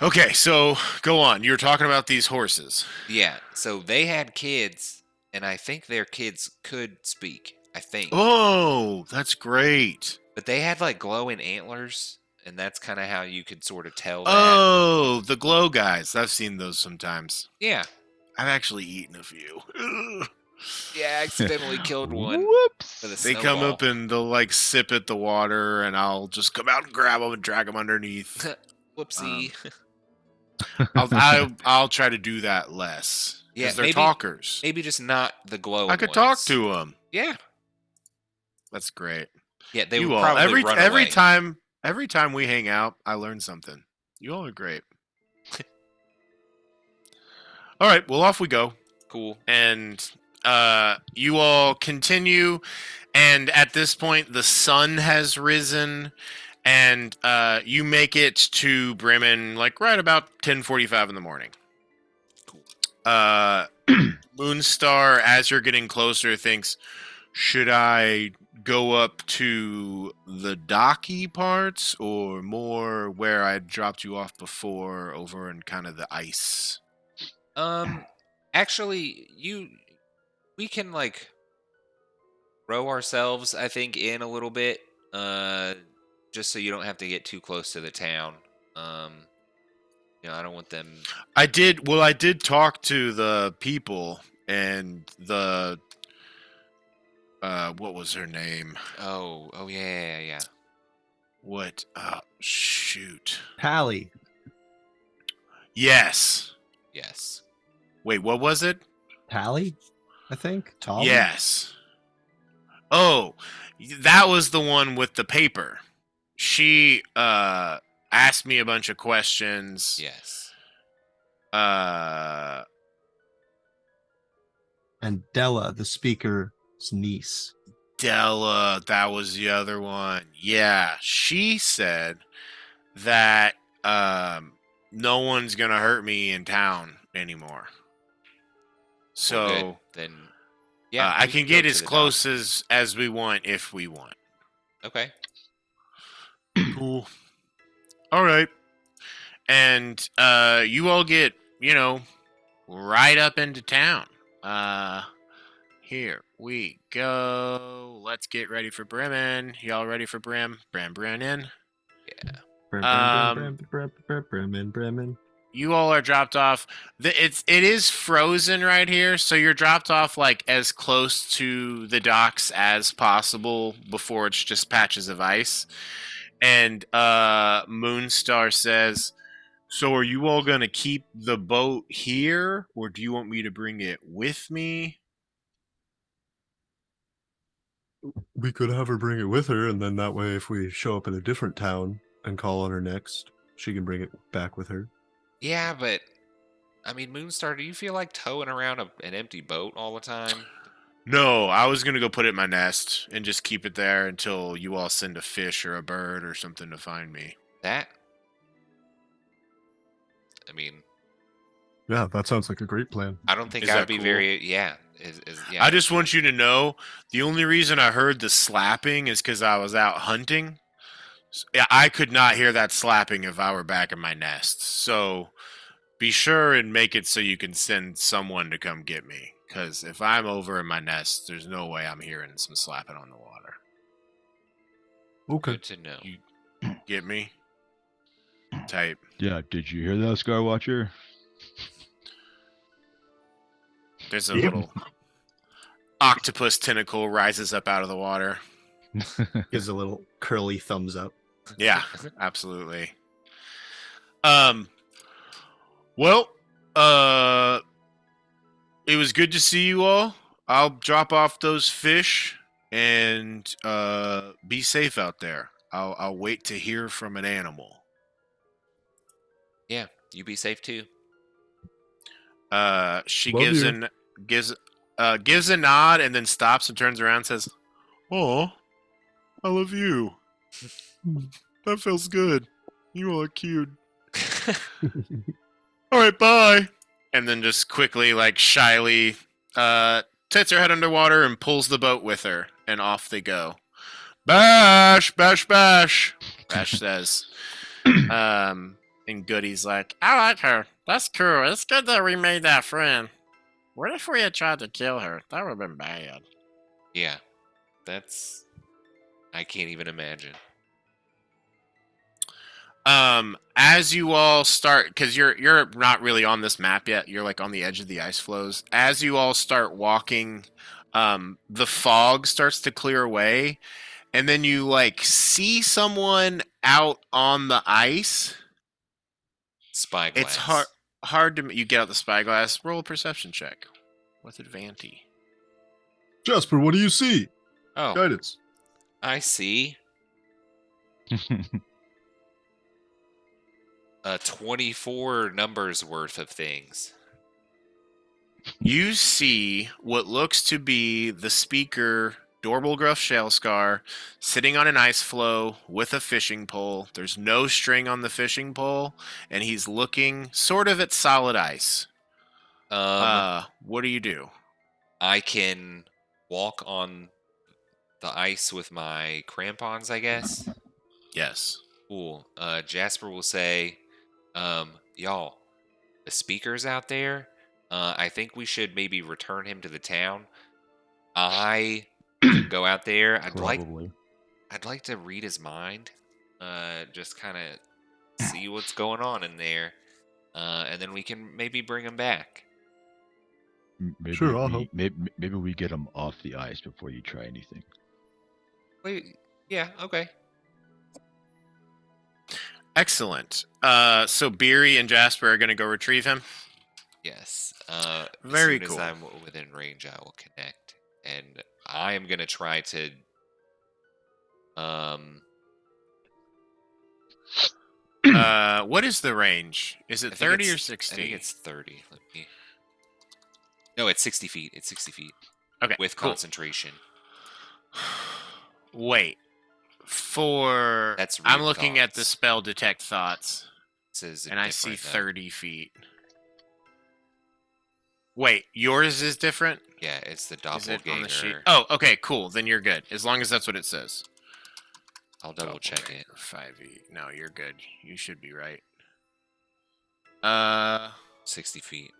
Okay, so go on. You're talking about these horses. yeah, so they had kids, and I think their kids could speak. I think. Oh, that's great. But they had like glowing antlers, and that's kind of how you could sort of tell that. Oh, the glow guys. I've seen those sometimes. Yeah. I've actually eaten a few. Ugh. Yeah, I accidentally killed one. Whoops. With a They come snowball. up and they'll like sip at the water, and I'll just come out and grab them and drag them underneath. Whoopsie. I'll try to do that less. Yeah, Because they're maybe- talkers. Maybe just not the glowing I could ones. talk to them. Yeah. That's great. Yeah, they You would all probably run away. every time we hang out, I learn something. You all are great. All right, well off we go. Cool. And you all continue, and at this point the sun has risen, and you make it to Bremen like right about 10:45 in the morning. Cool. Moonstar, as you're getting closer, thinks, should I go up to the docky parts or more where I dropped you off before, over in kind of the ice? Actually, we can like row ourselves, I think, in a little bit, just so you don't have to get too close to the town. I don't want them. I did talk to the people, and the what was her name? Oh, yeah. What? Shoot. Pally. Yes. Yes. Wait, what was it? Pally, I think. Tall. Yes. Oh, that was the one with the paper. She asked me a bunch of questions. Yes. Uh, And Della, the speaker's niece. Della, that was the other one. Yeah, she said that no one's gonna hurt me in town anymore. Well, good. So Then, yeah, I we can go get to as the close dock. as we want if we want. Okay. Cool. All right. And you all get, right up into town. Here we go. Let's get ready for Bremen. Y'all ready for Bremen? Um, Bremen. You all are dropped off. It is frozen right here, so you're dropped off like as close to the docks as possible before it's just patches of ice. And Moonstar says, "So are you all gonna keep the boat here, or do you want me to bring it with me?" We could have her bring it with her, and then that way, if we show up in a different town and call on her next, she can bring it back with her. Yeah, but I mean, Moonstar, do you feel like towing around an empty boat all the time? No, I was gonna go put it in my nest and just keep it there until you all send a fish or a bird or something to find me. That. I mean, Yeah, that sounds like a great plan. I don't think Is I would that be cool? very. Yeah. Yeah. I just want you to know the only reason I heard the slapping is because I was out hunting. Yeah, I could not hear that slapping if I were back in my nest. So be sure and make it so you can send someone to come get me. Because if I'm over in my nest, there's no way I'm hearing some slapping on the water. Okay. Good to know. You get me? Type. Yeah, did you hear that, Skywatcher? There's a Yep. little octopus tentacle rises up out of the water. Gives a little curly thumbs up. Yeah, absolutely. Well, it was good to see you all. I'll drop off those fish and be safe out there. I'll wait to hear from an animal. Yeah. You be safe too. She Love gives you. gives a nod and then stops and turns around and says, "Oh, I love you. That feels good. You all are cute. All right, bye." And then just quickly, like shyly, tits her head underwater and pulls the boat with her, and off they go. Bash, bash, bash. Bash says. And Goody's like, "I like her. That's cool. It's good that we made that friend. What if we had tried to kill her? That would have been bad." Yeah. That's. I can't even imagine. As you all start, because you're not really on this map yet, you're like on the edge of the ice floes. As you all start walking, the fog starts to clear away, and then you like see someone out on the ice. Spyglass. It's hard to you get out the spyglass. Roll a perception check with advantage. Jasper, what do you see? Oh, Guidance. I see. 24 numbers worth of things. You see what looks to be the speaker, Dorbalgruff Shalescar, sitting on an ice floe with a fishing pole. There's no string on the fishing pole, and he's looking sort of at solid ice. What do you do? I can walk on the ice with my crampons, I guess. Yes. Cool. Jasper will say, y'all, the speaker's out there. I think we should maybe return him to the town. I can go out there. Probably. I'd like to read his mind. Just kind of see what's going on in there. And then we can maybe bring him back. Maybe Sure, I'll help. maybe we get him off the ice before you try anything. Wait, yeah, okay. Excellent. So Beery and Jasper are going to go retrieve him. Yes. Very as soon cool. as I'm within range, I will connect and I am gonna try to What is the range? Is I it think 30 or it's- 60? I think it's 30. Let me. No, it's 60 feet. It's 60 feet Okay, with cool. concentration. Wait. For That's I'm read looking at the thoughts. spell detect thoughts, It says and I see different, though. 30 feet. Wait, yours is different? Yeah, it's the Is it on the sheet? doppelganger. Oh, okay, cool. Then you're good. As long as that's what it says. I'll double check it. 5e. No, you're good. You should be right. 60 feet.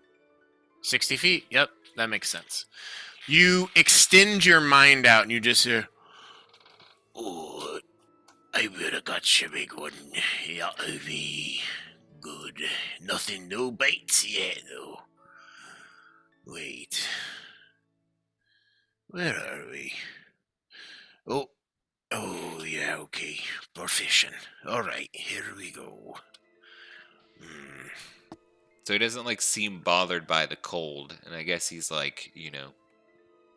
60 feet? Yep, that makes sense. You extend your mind out and you just hear, oh, I would have got you, big one. Yeah, be good. Nothing, no bites yet, though. Wait. Where are we? Oh, yeah, okay. We're fishing. All right, here we go. So he doesn't like seem bothered by the cold, and I guess he's like,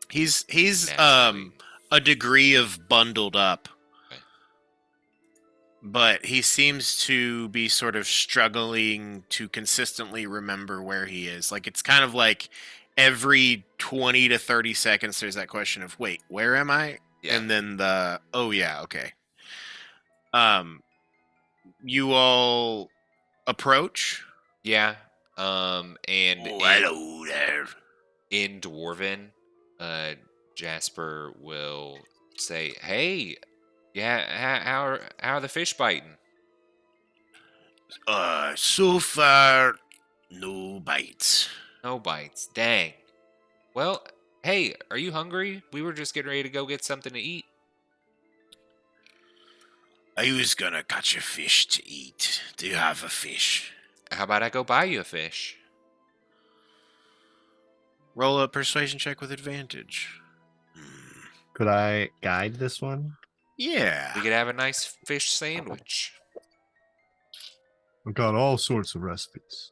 He's naturally- a degree of bundled up. Okay. But he seems to be sort of struggling to consistently remember where he is. Like it's kind of like every 20 to 30 seconds there's that question of, "Wait, where am I?" Yeah. And then "Oh yeah, okay." You all approach? Yeah. And hello there. in Dwarven, Jasper will say, "Hey, yeah, how are the fish biting?" So far no bites. No bites. Dang. Well, hey, are you hungry? We were just getting ready to go get something to eat. I was gonna catch a fish to eat. Do you have a fish? How about I go buy you a fish? Roll a persuasion check with advantage. Could I guide this one? Yeah. We could have a nice fish sandwich. I've got all sorts of recipes.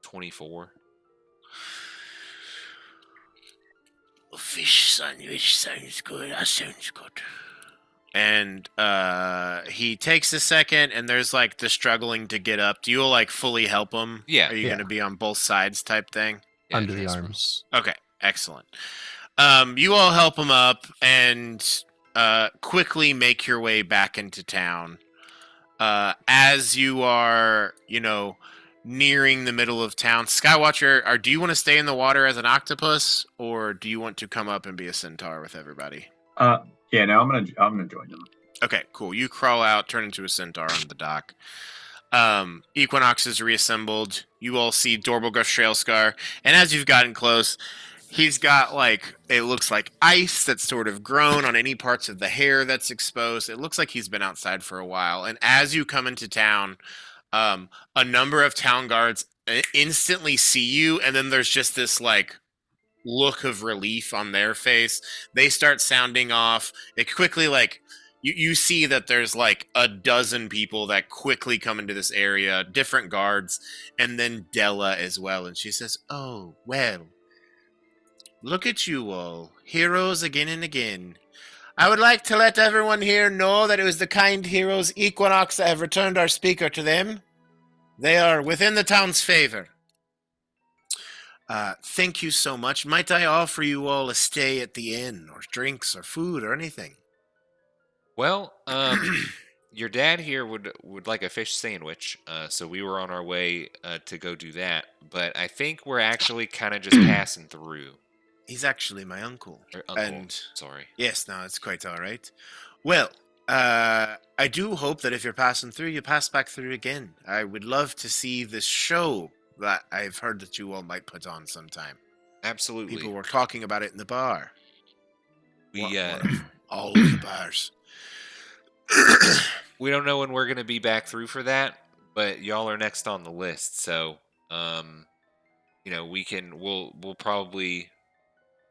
24. A fish sandwich sounds good. That sounds good. And he takes a second, and there's like the struggling to get up. Do you like fully help him? Yeah. Are you Yeah. going to be on both sides type thing? Yeah, Under the Jasper. arms. Okay, excellent. You all help him up and quickly make your way back into town. As you are, nearing the middle of town, Skywatcher, do you want to stay in the water as an octopus, or do you want to come up and be a centaur with everybody? Yeah, no, I'm gonna join them. Okay, cool. You crawl out, turn into a centaur on the dock. Equinox is reassembled. You all see Dorbalgruff Trailscar, and as you've gotten close, he's got it looks like ice that's sort of grown on any parts of the hair that's exposed. It looks like he's been outside for a while. And as you come into town, a number of town guards instantly see you, and then there's just this look of relief on their face. They start sounding off. It quickly you see that there's a dozen people that quickly come into this area, different guards, and then Della as well. And she says, "Oh, well, look at you all, heroes again and again. I would like to let everyone here know that it was the kind heroes Equinox that have returned our speaker to them. They are within the town's favor. Thank you so much. Might I offer you all a stay at the inn, or drinks, or food, or anything?" Well, your dad here would like a fish sandwich, so we were on our way to go do that. But I think we're actually kind of just passing through. He's actually my uncle. Or uncle, And sorry. yes, no, it's quite all right. Well, I do hope that if you're passing through, you pass back through again. I would love to see this show that I've heard that you all might put on sometime. Absolutely. People were talking about it in the bar. We All of the bars. we don't know when we're gonna be back through for that, but y'all are next on the list, so we'll probably,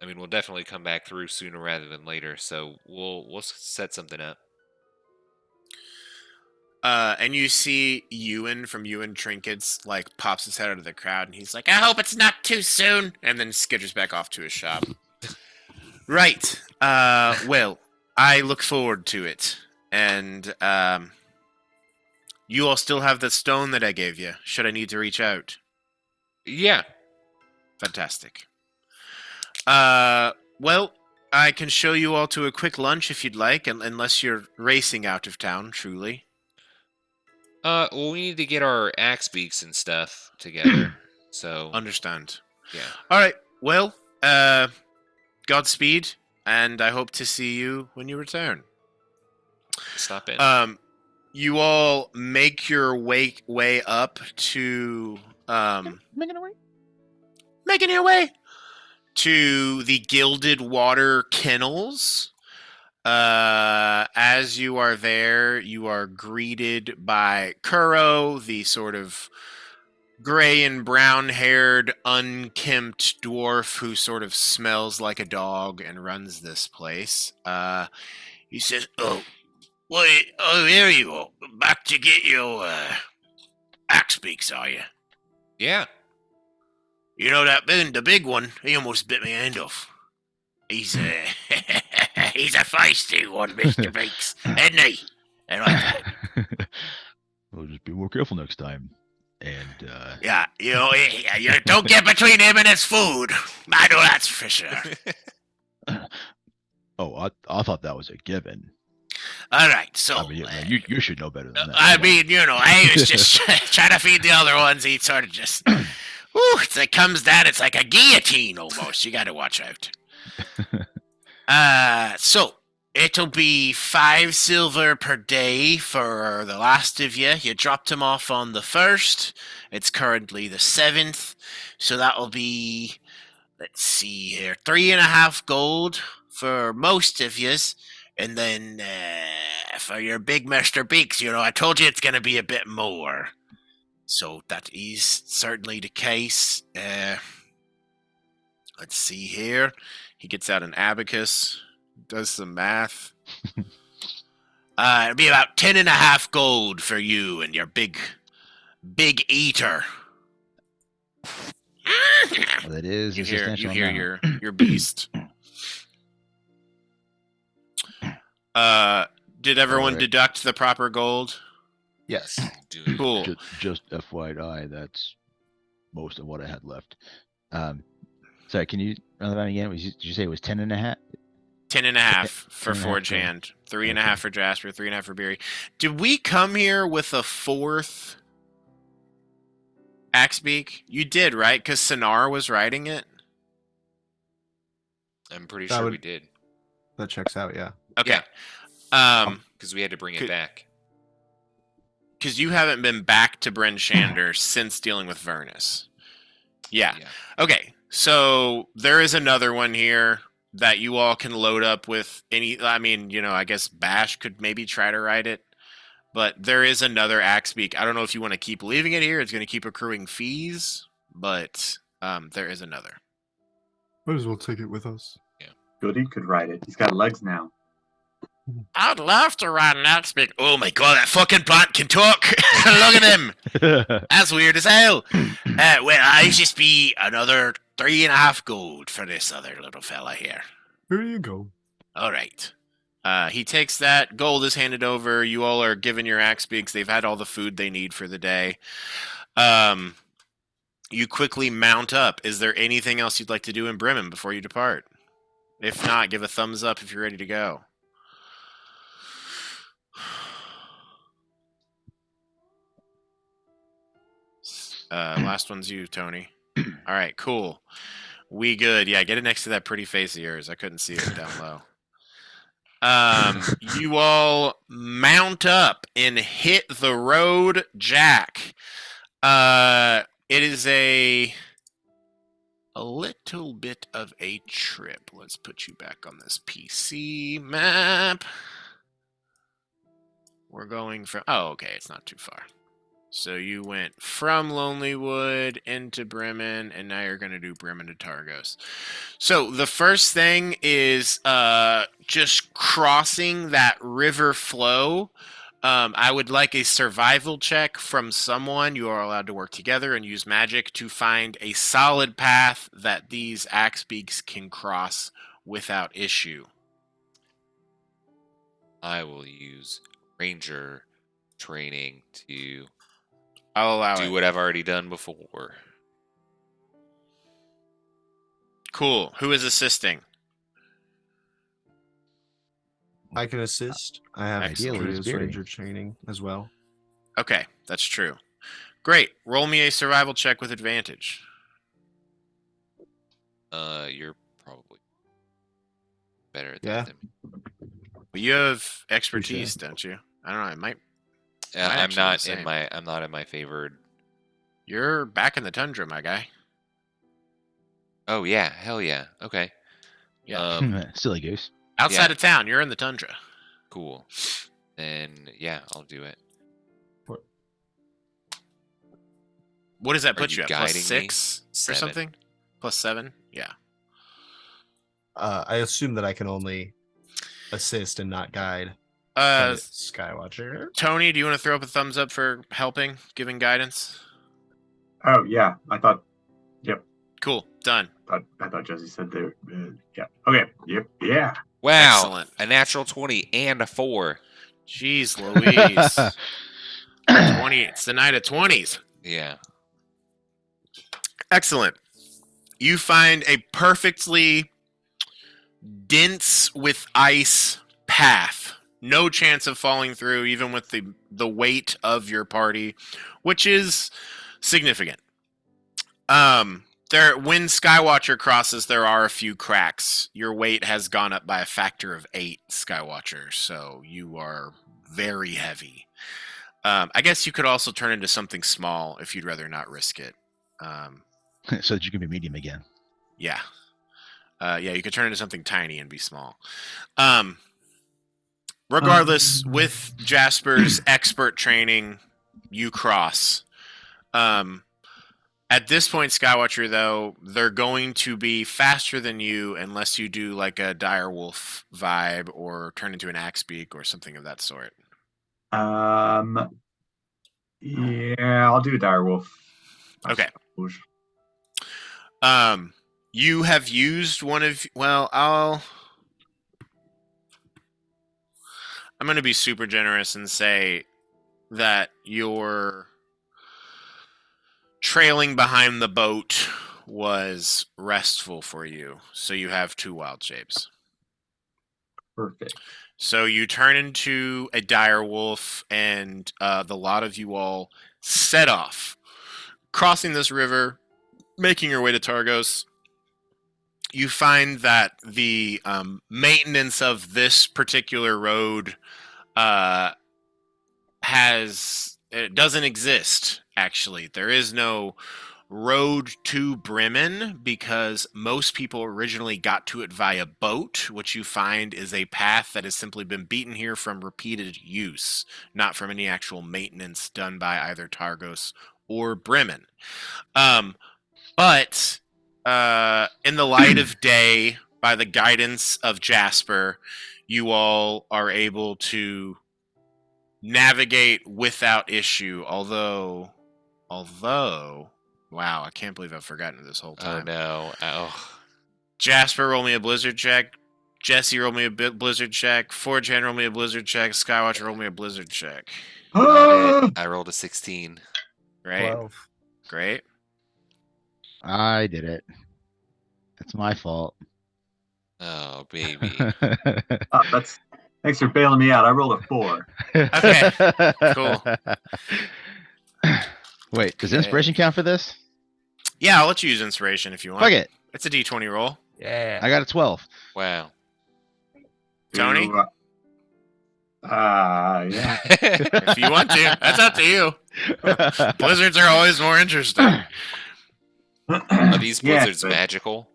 we'll definitely come back through sooner rather than later, so we'll set something up. And you see Ewan from Ewan Trinkets like pops his head out of the crowd, and he's like, "I hope it's not too soon," and then skitters back off to his shop. Right. Well, I look forward to it, and you all still have the stone that I gave you. Should I need to reach out? Yeah. Fantastic. Well, I can show you all to a quick lunch if you'd like, unless you're racing out of town, truly. Well, we need to get our axe beaks and stuff together. So, Understand. yeah. All right. Well, Godspeed, and I hope to see you when you return. Stop in. You all make your way up to making your way to the Gilded Water Kennels. As you are there, you are greeted by Kuro, the sort of gray and brown-haired, unkempt dwarf who sort of smells like a dog and runs this place. He says, "Oh, wait, oh, there you go. Back to get your axe beaks, are you? Yeah. You know that the big one, he almost bit my hand off. He's he's a feisty one, Mr. Beaks, isn't he? I like that. We'll just be more careful next time. And Yeah, you don't get between him and his food. I know that's for sure. oh, I thought that was a given. All right, so I mean, you should know better than that. I Come on. mean, I was just trying to feed the other ones. He sort of just, it's like comes down. It's like a guillotine almost. You got to watch out. So it'll be 5 silver per day for the last of you. You dropped him off on the 1st. It's currently the 7th, so that'll be, let's see here, 3.5 gold for most of yous. And then for your big Mr. Beaks, I told you it's going to be a bit more. So that is certainly the case. Let's see here. He gets out an abacus, does some math. It'll be about 10.5 gold for you and your big eater. Well, that is You a hear substantial amount. your beast. Did everyone Alright. deduct the proper gold? Yes. Dude. Cool. Just FYI, that's most of what I had left. Sorry, can you run that again? Did you say it was 10.5? 10.5 for 10.5 Forge gold. Hand, 3.5 Okay. for Jasper, 3.5 for Beery. Did we come here with a 4th Axebeak? You did, right? Because Sinar was riding it? I'm pretty That sure would- we did. That checks out, yeah. Okay. Yeah. Because we had to bring it could- back. Because you haven't been back to Bryn Shander since dealing with Vernus. Yeah. Okay, so there is another one here that you all can load up with any. I mean, I guess Bash could maybe try to ride it, but there is another Axebeak. I don't know if you want to keep leaving it here. It's going to keep accruing fees, but there is another. Might as well take it with us. Goody could ride it. He's got legs now. I'd love to ride an Axebeak. Oh my god, that fucking plant can talk. Look at him. That's weird as hell. Well, I just be another 3.5 gold for this other little fella here. Here you go. All right. He takes that. Gold is handed over. You all are given your Axebeaks. They've had all the food they need for the day. You quickly mount up. Is there anything else you'd like to do in Bremen before you depart? If not, give a thumbs up if you're ready to go. Last one's you, Tony. All right, cool. We good. Yeah, get it next to that pretty face of yours. I couldn't see it down low. You all mount up and hit the road, Jack. It is a little bit of a trip. Let's put you back on this PC map. We're going from... Oh, okay, it's not too far. So you went from Lonelywood into Bremen, and now you're going to do Bremen to Targos. So the first thing is just crossing that river flow. I would like a survival check from someone. You are allowed to work together and use magic to find a solid path that these axe beaks can cross without issue. I will use ranger training to I'll allow do it. what I've already done before. Cool. Who is assisting? I can assist. I have Excellent. Julia's Speary. ranger training as well. Okay, that's true. Great. Roll me a survival check with advantage. You're probably better at Yeah. that than me. Well, you have expertise, don't you? I don't know. It might. I'm actually not the in same. I'm not in my favored. You're back in the tundra, my guy. Oh yeah, hell yeah. Okay. Yeah. Silly goose. Outside yeah. of town, you're in the tundra. Cool. Then yeah, I'll do it. What does that Are put you you at? Plus guiding me? 6 or 7. something? Plus 7? Yeah. I assume that I can only assist and not guide. Skywatcher. Tony, do you want to throw up a thumbs up for helping, giving guidance? Oh yeah, I thought Cool. Done. Jesse said there. Yeah. Okay. Yep. Yeah. Wow. Excellent. A natural 20 and a 4. Jeez Louise. 20. It's the night of 20s. Yeah. Excellent. You find a perfectly dense with ice path. No chance of falling through, even with the weight of your party, which is significant. When Skywatcher crosses, there are a few cracks. Your weight has gone up by a factor of 8, Skywatcher, so you are very heavy. I guess you could also turn into something small if you'd rather not risk it. So that you can be medium again. Yeah. You could turn into something tiny and be small. Regardless, with Jasper's expert training, you cross. At this point, Skywatcher, though, they're going to be faster than you unless you do like a direwolf vibe or turn into an axebeak or something of that sort. Yeah, I'll do direwolf. I Okay. suppose. You have used one of... Well, I'm going to be super generous and say that your trailing behind the boat was restful for you. So you have 2 wild shapes. Perfect. So you turn into a dire wolf, and the lot of you all set off, crossing this river, making your way to Targos. You find that the maintenance of this particular road it doesn't exist. Actually, there is no road to Bremen because most people originally got to it via boat, which you find is a path that has simply been beaten here from repeated use, not from any actual maintenance done by either Targos or Bremen. But in the light of day, by the guidance of Jasper, you all are able to navigate without issue, although wow, I can't believe I've forgotten this whole time. Oh no. Oh. Jasper, roll me a blizzard check. Jesse, roll me a blizzard check. Forge Hand, roll me a blizzard check. Skywatcher, roll me a blizzard check. I rolled a 16. Great. 12. Great. I did it. That's my fault. Oh baby. Thanks for bailing me out. I rolled a 4. Okay, cool. Wait, does Okay. inspiration count for this? Yeah, I'll let you use inspiration if you want. Fuck it. It's a d20 roll. Yeah. I got a 12. Wow. Tony? Yeah. If you want to. That's up to you. Blizzards are always more interesting. Are these Yeah, blizzards but- magical?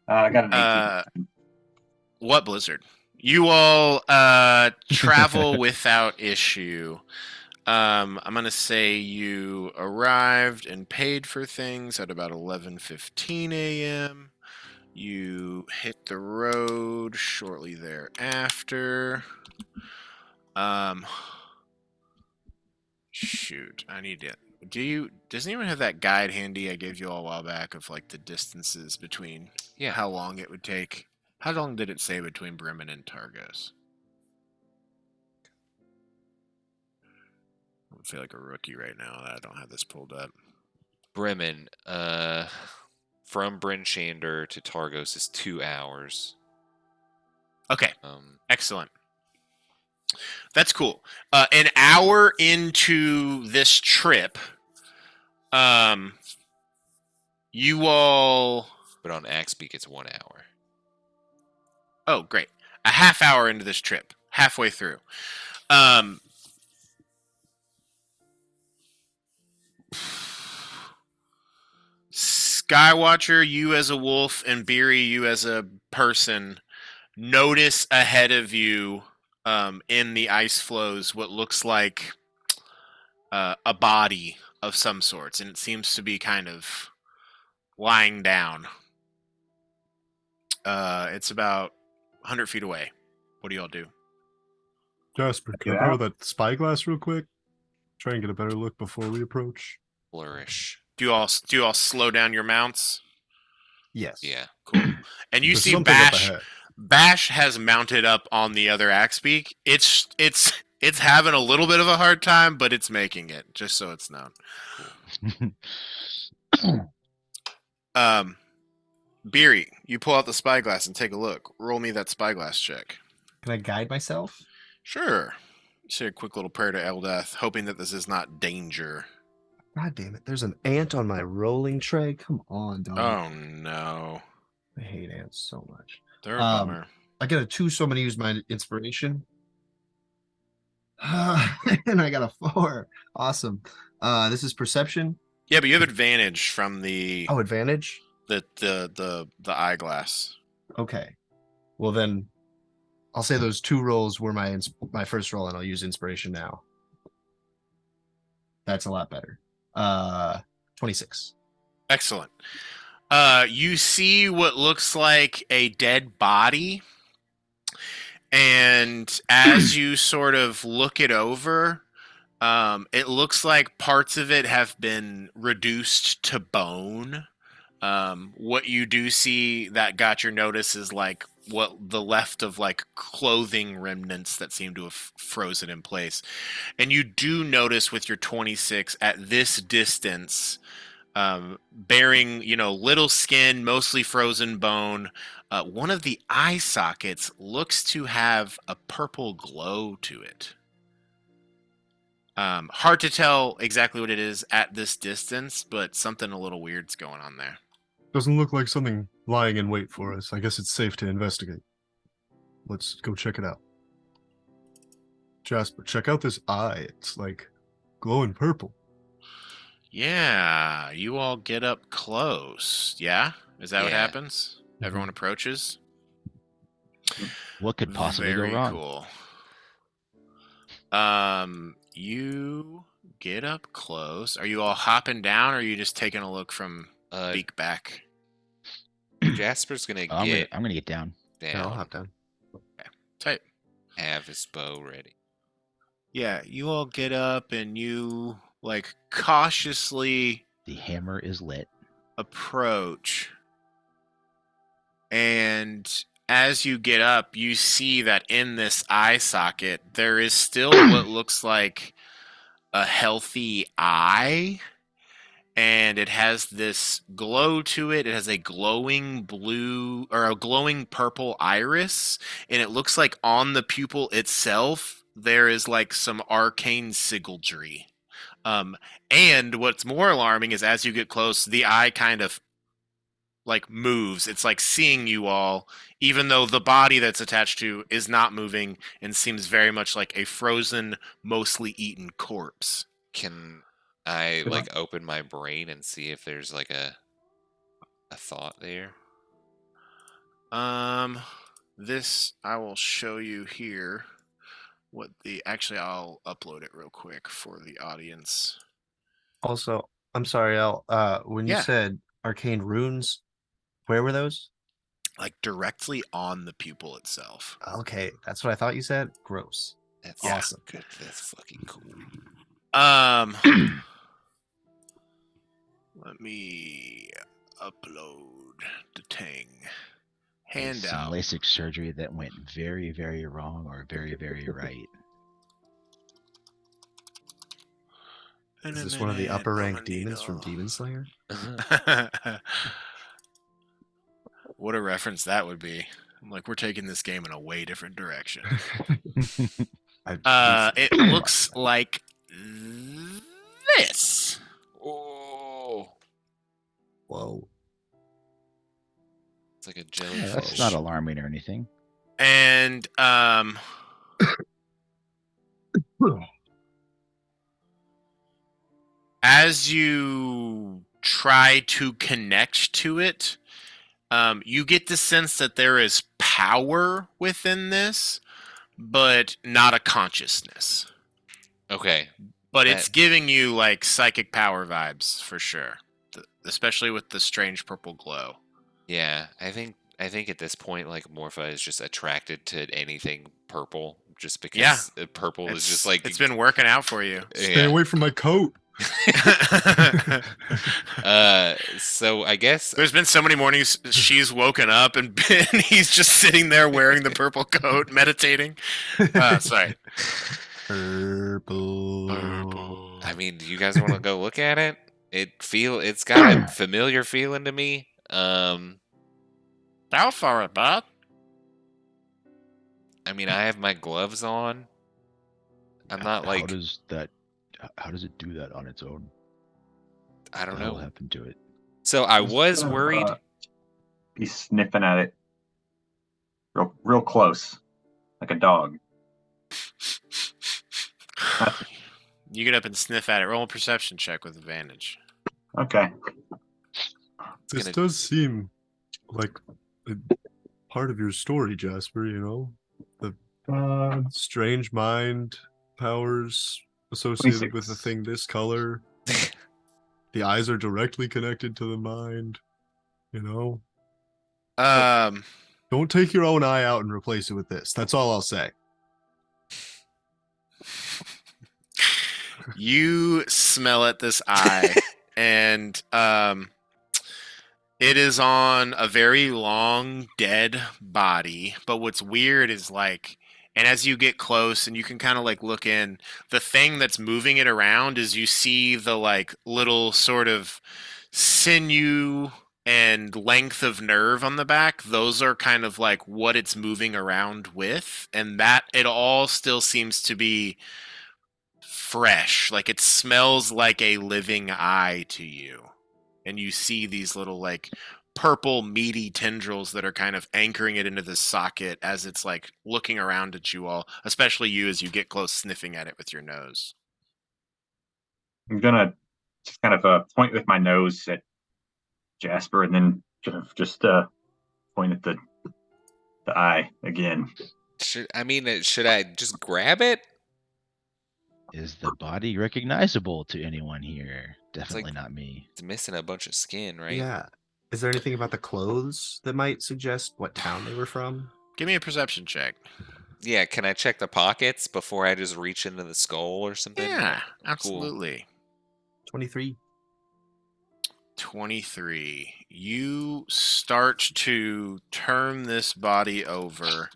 I got an 18. What blizzard? You all travel without issue. I'm gonna say you arrived and paid for things at about 11:15 a.m. You hit the road shortly thereafter. Shoot, I need it. Does anyone have that guide handy I gave you all a while back of like the distances between Yeah. how long it would take? How long did it say between Bremen and Targos? I feel like a rookie right now that I don't have this pulled up. Bremen, from Bryn Shander to Targos is 2 hours. Okay, excellent. That's cool. An hour into this trip, you all. But on Axpeak, it's 1 hour. Oh, great! A half hour into this trip, halfway through. Skywatcher, you as a wolf, and Beery, you as a person, notice ahead of you, in the ice flows, what looks like a body of some sorts, and it seems to be kind of lying down. It's about 100 feet away. What do y'all do? Jasper, can I borrow that spyglass real quick? Try and get a better look before we approach. Flourish. Do you all slow down your mounts? Yes. Yeah. Cool. And you There's see something up Bash. ahead. Bash has mounted up on the other Axpeak. It's having a little bit of a hard time, but it's making it. Just so it's known. Beery, you pull out the spyglass and take a look. Roll me that spyglass check. Can I guide myself? Sure. Say a quick little prayer to Eldeth, hoping that this is not danger. God damn it. There's an ant on my rolling tray. Come on, dog. Oh no. I hate ants so much. They're a bummer. I get a 2, so I'm going to use my inspiration. And I got a 4. Awesome. This is perception. Yeah, but you have advantage from the advantage? the eyeglass. Okay. Well then I'll say those 2 rolls were my first roll, and I'll use inspiration now. That's a lot better. 26. Excellent. You see what looks like a dead body, and as you sort of look it over, it looks like parts of it have been reduced to bone. What you do see that got your notice is like what the left of like clothing remnants that seem to have frozen in place. And you do notice with your 26 at this distance, bearing, little skin, mostly frozen bone, one of the eye sockets looks to have a purple glow to it. Hard to tell exactly what it is at this distance, but something a little weird's going on there. Doesn't look like something lying in wait for us. I guess it's safe to investigate. Let's go check it out. Jasper, check out this eye. It's like glowing purple. Yeah, you all get up close. Yeah? Is that what Yeah. happens? Everyone approaches? What could possibly Very go wrong? Cool. You get up close. Are you all hopping down, or are you just taking a look from beak back? Jasper's gonna Oh, get I'm gonna get down. Yeah, I'll down, hop down. Type. have his bow ready. Yeah, you all get up and you like cautiously The hammer is lit. approach. And as you get up, you see that in this eye socket, there is still what looks like a healthy eye. And it has this glow to it. It has a glowing blue or a glowing purple iris. And it looks like on the pupil itself, there is like some arcane sigildry. And what's more alarming is as you get close, the eye kind of like moves. It's like seeing you all, even though the body that's attached to is not moving and seems very much like a frozen, mostly eaten corpse. Can I like open my brain and see if there's like a thought there? This I will show you here. Actually, I'll upload it real quick for the audience. Also, I'm sorry, Al. When you Yeah. said arcane runes, where were those? Like directly on the pupil itself. Okay, that's what I thought you said. Gross. That's Awesome. good. That's fucking cool. Let me upload the thing. It's some Handout. LASIK surgery that went very, very wrong or very, very right. Is this one of the upper rank demons from Demon Slayer? What a reference that would be. I'm like, we're taking this game in a way different direction. It looks like this. Oh, Whoa. it's like a Yeah, jellyfish. that's not alarming or anything. And as you try to connect to it, you get the sense that there is power within this, but not a consciousness. Okay. But it's giving you like psychic power vibes for sure, especially with the strange purple glow. Yeah, I think at this point, like Morpha is just attracted to anything purple, just because purple is just like it's been working out for you. Stay away from my coat. So I guess There's been so many mornings she's woken up and he's just sitting there wearing the purple coat, meditating. Sorry. Purple. I mean, do you guys want to go look at it? It's got a familiar feeling to me. How far, bud? I mean, I have my gloves on. I'm not like How does it do that on its own? I don't What the hell know. happened to it? So I Just was gonna, worried. Be sniffing at it, real close, like a dog. You get up and sniff at it. Roll a perception check with advantage. Okay. This gonna- does seem like a part of your story, Jasper, you know? The strange mind powers associated with a 26. thing this color. The eyes are directly connected to the mind, you know? Don't take your own eye out and replace it with this. That's all I'll say. You smell at this eye, and it is on a very long dead body. But what's weird is like, and as you get close and you can kind of like look in, the thing that's moving it around is you see the like little sort of sinew and length of nerve on the back. Those are kind of like what it's moving around with, and that it all still seems to be fresh. Like it smells like a living eye to you. And you see these little like purple meaty tendrils that are kind of anchoring it into the socket as it's like looking around at you all, especially you as you get close sniffing at it with your nose. I'm gonna just kind of point with my nose at Jasper, and then just point at the eye again. Should I just grab it? Is the body recognizable to anyone here? Definitely not me. It's missing a bunch of skin, right? Yeah. Is there anything about the clothes that might suggest what town they were from? Give me a perception check. Yeah, can I check the pockets before I just reach into the skull or something? Yeah, Cool. absolutely. 23. 23. You start to turn this body over,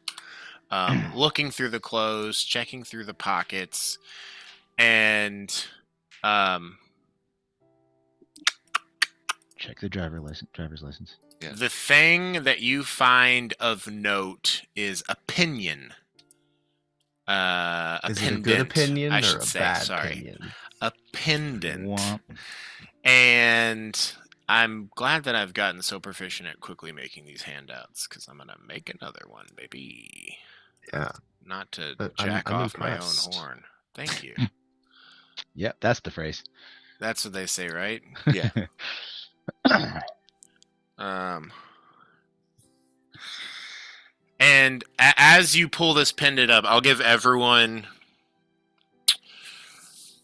looking through the clothes, checking through the pockets, and Check the driver's license. Yeah. the thing that you find of note is a pinion. A Is it a pendant, good opinion I or should a say. bad Sorry, opinion? a pendant. Womp. And I'm glad that I've gotten so proficient at quickly making these handouts, because I'm gonna make another one, baby. Yeah. Not to But jack I'm off impressed. my own horn. Thank you. Yep, that's the phrase. That's what they say, right? Yeah. And as you pull this pendant up, I'll give everyone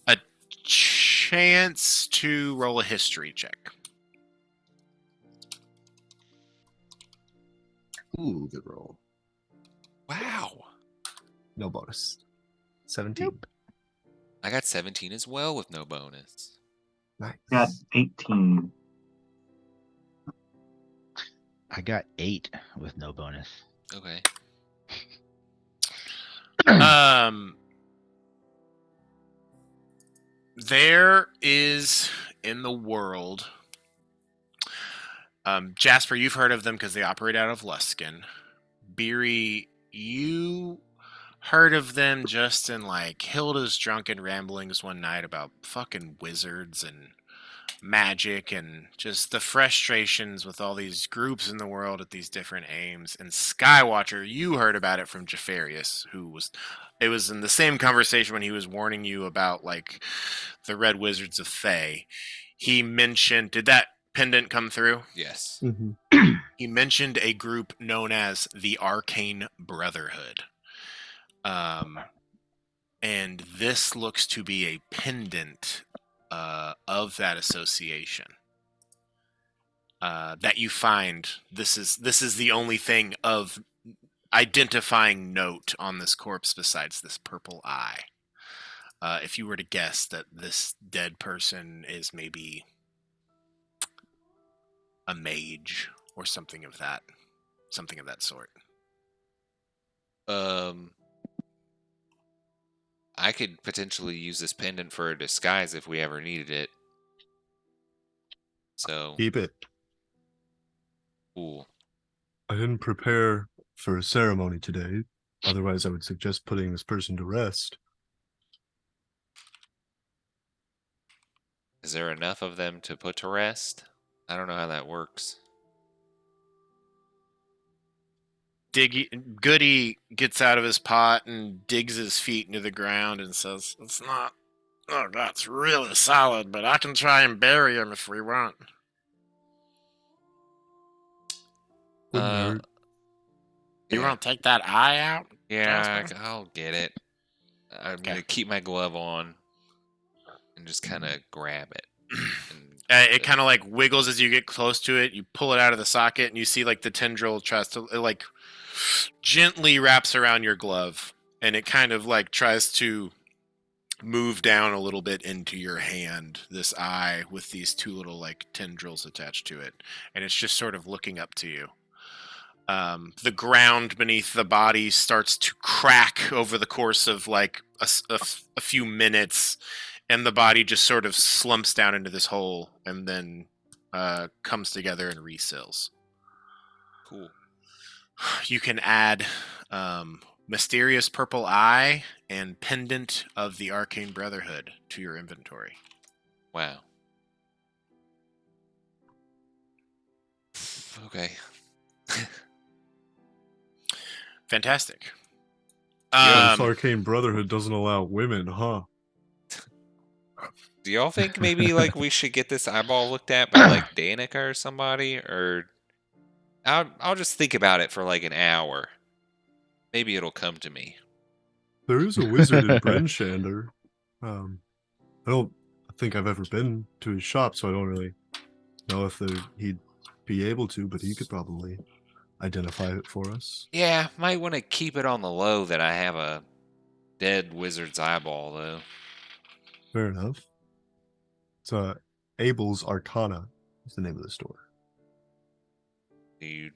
a chance to roll a history check. Ooh, good roll. Wow. No bonus. 17. I got 17 as well with no bonus. Nice. Got 18. I got 8 with no bonus. Okay. There is in the world. Jasper, you've heard of them because they operate out of Luskin. Beery, you heard of them just in like Hilda's drunken ramblings one night about fucking wizards and magic and just the frustrations with all these groups in the world at these different aims. And Skywatcher, you heard about it from Jafarius, it was in the same conversation when he was warning you about like the Red Wizards of Thay. He mentioned, did that pendant come through? Yes. Mm-hmm. He mentioned a group known as the Arcane Brotherhood. And this looks to be a pendant of that association that you find. This is the only thing of identifying note on this corpse besides this purple eye. If you were to guess that this dead person is maybe a mage or something of that sort. I could potentially use this pendant for a disguise if we ever needed it. So, Keep it. cool. I didn't prepare for a ceremony today. Otherwise, I would suggest putting this person to rest. Is there enough of them to put to rest? I don't know how that works. Goody gets out of his pot and digs his feet into the ground and says, "It's not. Oh, that's really solid, but I can try and bury him if we want." Wouldn't Uh, hurt. You Yeah, want to take that eye out? yeah, Jasper? I'll get it. I'm Okay. gonna keep my glove on and just kind of grab it. And It kind of like wiggles as you get close to it. You pull it out of the socket, and you see like the tendril tries to it, like gently wraps around your glove, and it kind of like tries to move down a little bit into your hand. This eye with these two little like tendrils attached to it, and it's just sort of looking up to you. The ground beneath the body starts to crack over the course of like a few minutes, and the body just sort of slumps down into this hole and then comes together and reseals. cool. You can add Mysterious Purple Eye and Pendant of the Arcane Brotherhood to your inventory. Wow. Okay. Fantastic. This Arcane Brotherhood doesn't allow women, huh? Do y'all think maybe like we should get this eyeball looked at by like Danica or somebody, or I'll just think about it for like an hour. Maybe it'll come to me. There is a wizard in Brenshander. I don't think I've ever been to his shop, so I don't really know if he'd be able to, but he could probably identify it for us. Yeah, might want to keep it on the low that I have a dead wizard's eyeball though. Fair enough. It's Abel's Arcana is the name of the store. Do you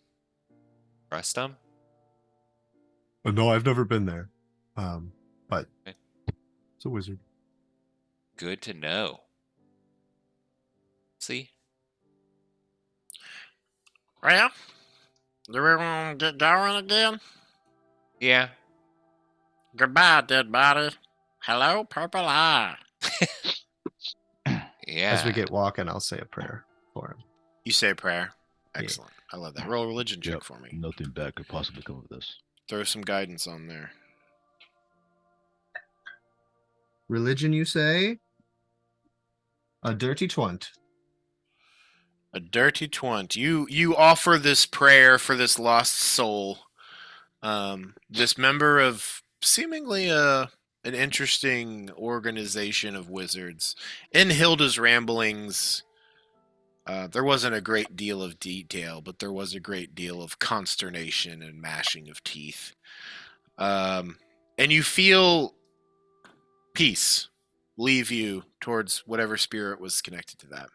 trust them? No, I've never been there. But Okay. it's a wizard. Good to know. See? Well, do we want to get going again? Yeah. Goodbye, dead body. Hello, Purple Eye. Yeah. As we get walking, I'll say a prayer for him. You say a prayer. Excellent. I love that. Roll a religion check Yep, for me. nothing bad could possibly come of this. Throw some guidance on there. Religion, you say? A dirty 20. A dirty 20. You offer this prayer for this lost soul. This member of seemingly an interesting organization of wizards. In Hilda's ramblings, there wasn't a great deal of detail, but there was a great deal of consternation and mashing of teeth. And you feel peace leave you towards whatever spirit was connected to that.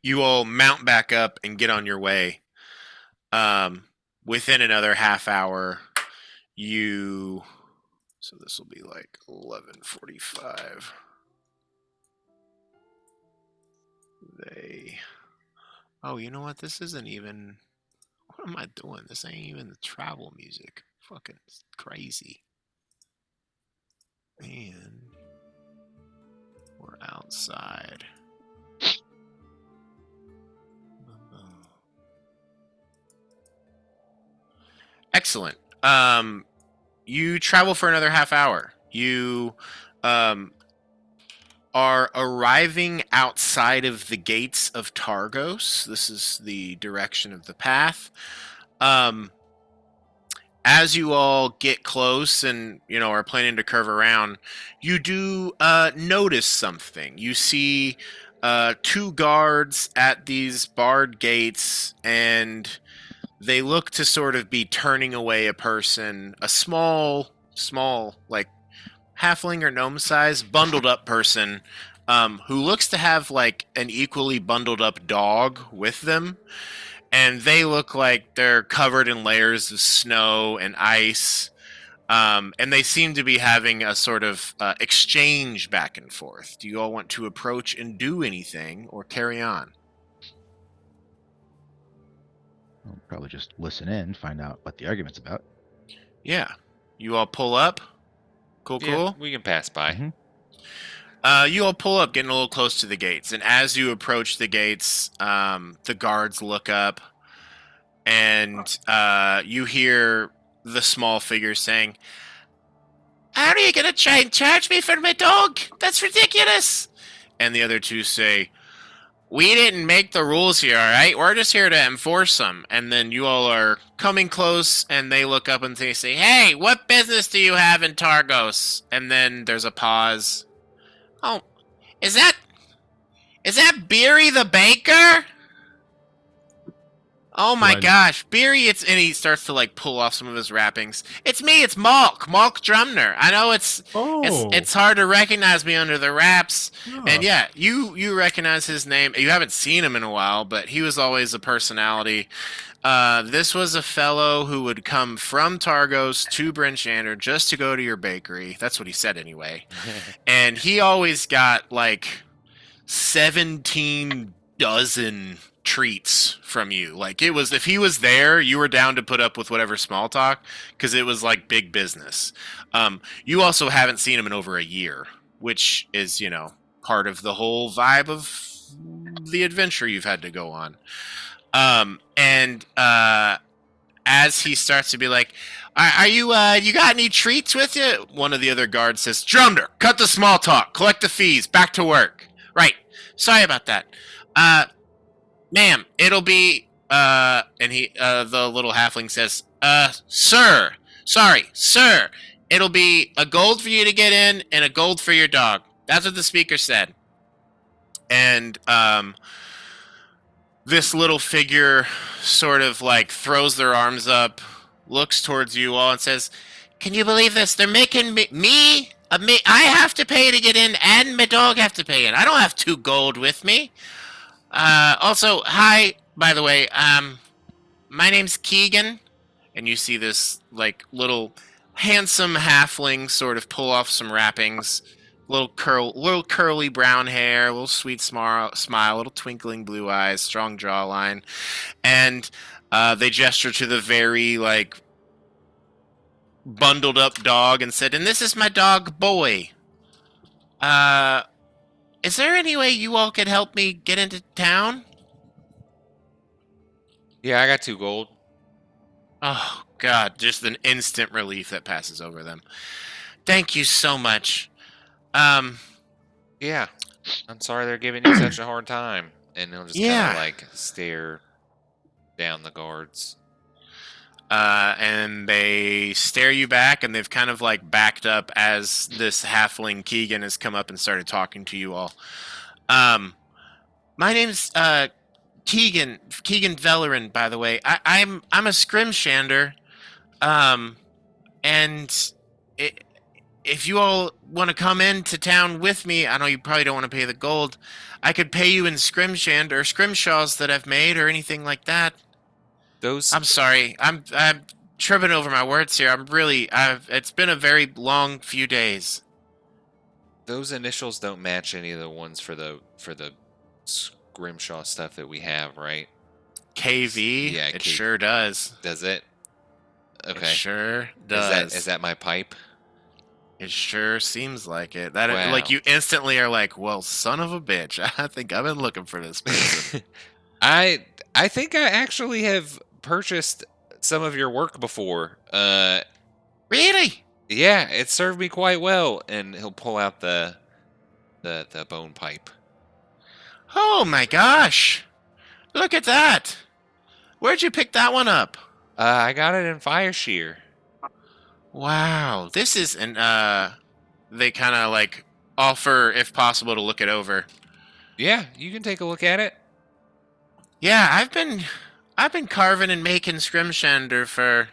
You all mount back up and get on your way. Within another half hour, so this will be like 11:45. Oh, you know what? This isn't even. What am I doing? This ain't even the travel music. Fucking crazy. And we're outside. Excellent. You travel for another half hour. You are arriving outside of the gates of Targos. This is the direction of the path. As you all get close and, are planning to curve around, you do notice something. You see 2 guards at these barred gates, and they look to sort of be turning away a person, a small, like halfling or gnome size, bundled up person, who looks to have like an equally bundled up dog with them. And they look like they're covered in layers of snow and ice. And they seem to be having a sort of exchange back and forth. Do you all want to approach and do anything or carry on? We'll probably just listen in, find out what the argument's about. Yeah. You all pull up? Cool. Yeah, we can pass by. Mm-hmm. You all pull up, getting a little close to the gates. And as you approach the gates, the guards look up. And you hear the small figure saying, "How are you going to try and charge me for my dog? That's ridiculous." And the other 2 say, "We didn't make the rules here, all right? We're just here to enforce them." And then you all are coming close, and they look up and they say, "Hey, what business do you have in Targos?" And then there's a pause. "Oh, is that Beery the baker? Oh my gosh, Beery!" And he starts to like pull off some of his wrappings. "It's me, it's Malk Drumner. I know it's hard to recognize me under the wraps." And yeah, you recognize his name. You haven't seen him in a while, but he was always a personality. This was a fellow who would come from Targos to Bryn Shander just to go to your bakery. That's what he said anyway. And he always got like 17 dozen treats from you. Like, it was, if he was there, you were down to put up with whatever small talk, because it was like big business. You also haven't seen him in over a year, which is, part of the whole vibe of the adventure you've had to go on. And as he starts to be like, "Are you you got any treats with you?" One of the other guards says, "Drumner, cut the small talk, collect the fees, back to work." "Right, sorry about that. Ma'am, it'll be," and the little halfling says, "Sir, it'll be a gold for you to get in and a gold for your dog." That's what the speaker said. And this little figure sort of like throws their arms up, looks towards you all, and says, "Can you believe this? They're making me. I have to pay to get in, and my dog have to pay in. I don't have 2 gold with me. Also, hi, by the way, my name's Keegan." And you see this, like, little handsome halfling sort of pull off some wrappings. Little curly brown hair, little sweet smile, little twinkling blue eyes, strong jawline. And they gesture to the very, like, bundled up dog and said, "And this is my dog, Boy. Is there any way you all could help me get into town?" Yeah, I got 2 gold. Oh, God, just an instant relief that passes over them. "Thank you so much. Yeah, I'm sorry they're giving you such a hard time." And they'll just kind of like stare down the guards. And they stare you back, and they've kind of like backed up as this halfling Keegan has come up and started talking to you all. "My name's Keegan Vellerin, by the way. I'm a Scrimshander. And if you all want to come into town with me, I know you probably don't want to pay the gold. I could pay you in scrimshand or scrimshaws that I've made or anything like that. Those I'm sorry. I'm tripping over my words here. It's been a very long few days. those initials don't match any of the ones for the scrimshaw stuff that we have, right? KV? Yeah, It sure does. Does it? Okay. It sure does. Is that my pipe? It sure seems like it. That Wow. like you instantly are like, well, son of a bitch. I think I've been looking for this person. I think I actually have purchased some of your work before. Really? Yeah, it served me quite well. And he'll pull out the bone pipe. Oh my gosh. Look at that. Where'd you pick that one up? I got it in Fire Shear. Wow. This is an they kind of like offer if possible to look it over. Yeah, you can take a look at it. Yeah, I've been carving and making scrimshander for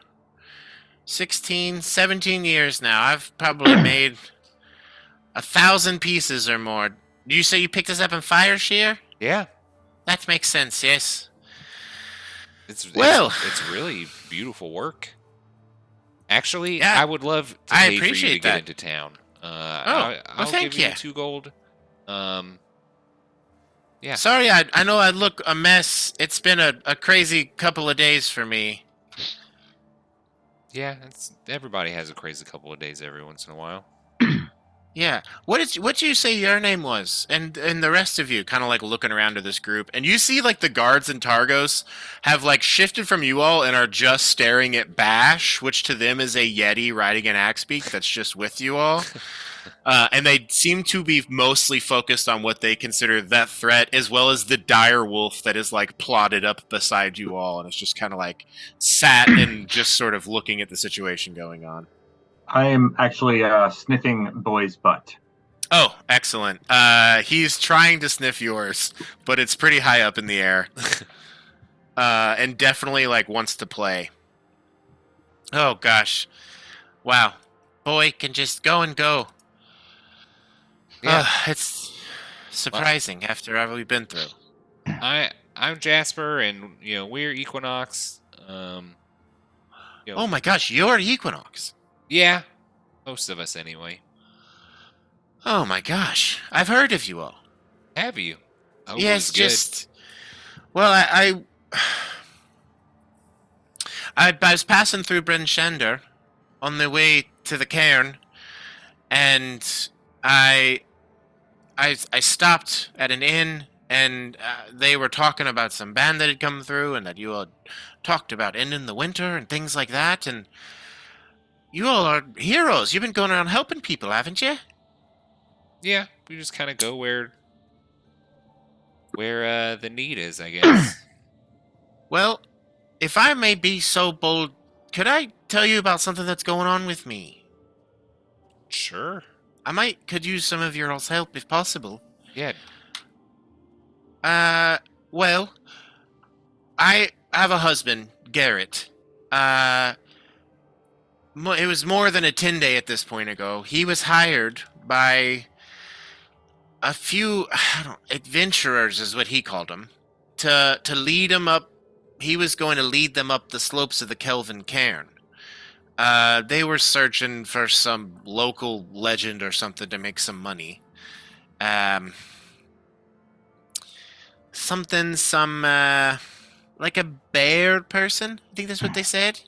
16, 17 years now. I've probably made 1,000 pieces or more. Do you say you picked this up in Fire Shear? Yeah. That makes sense, yes. It's really beautiful work. Actually, Yeah, I would love to I pay for you to appreciate get that. into town. Well, thank give you you. 2 gold. Yeah. Sorry, I know I look a mess. It's been a crazy couple of days for me. Yeah, everybody has a crazy couple of days every once in a while. Yeah. What did you say your name was? And the rest of you kind of like looking around to this group. And you see like the guards in Targos have like shifted from you all and are just staring at Bash, which to them is a Yeti riding an axe beak that's just with you all. And they seem to be mostly focused on what they consider that threat, as well as the dire wolf that is like plotted up beside you all, and it's just kind of like sat and just sort of looking at the situation going on. I am actually sniffing Boy's butt. Oh, excellent. He's trying to sniff yours, but it's pretty high up in the air, and definitely like wants to play. Oh gosh, wow, Boy can just go and go. Yeah. It's surprising after all we've been through. I'm Jasper, and we're Equinox. Oh my gosh, you're Equinox. Yeah, most of us anyway. Oh my gosh, I've heard of you all. Have you? I hope it Yes, was good. just well, I was passing through Bryn Shander on the way to the cairn, and I stopped at an inn, and they were talking about some band that had come through, and that you all talked about ending the winter and things like that, and you all are heroes. You've been going around helping people, haven't you? Yeah, we just kind of go where the need is, I guess. Well, if I may be so bold, could I tell you about something that's going on with me? Sure. Could use some of your all's help if possible. Yeah. Well, I have a husband, Garrett. It was more than a 10-day at this point ago. He was hired by a few, adventurers is what he called them, to lead him up. He was going to lead them up the slopes of the Kelvin Cairn. They were searching for some local legend or something to make some money. Like a bear person? I think that's what they said.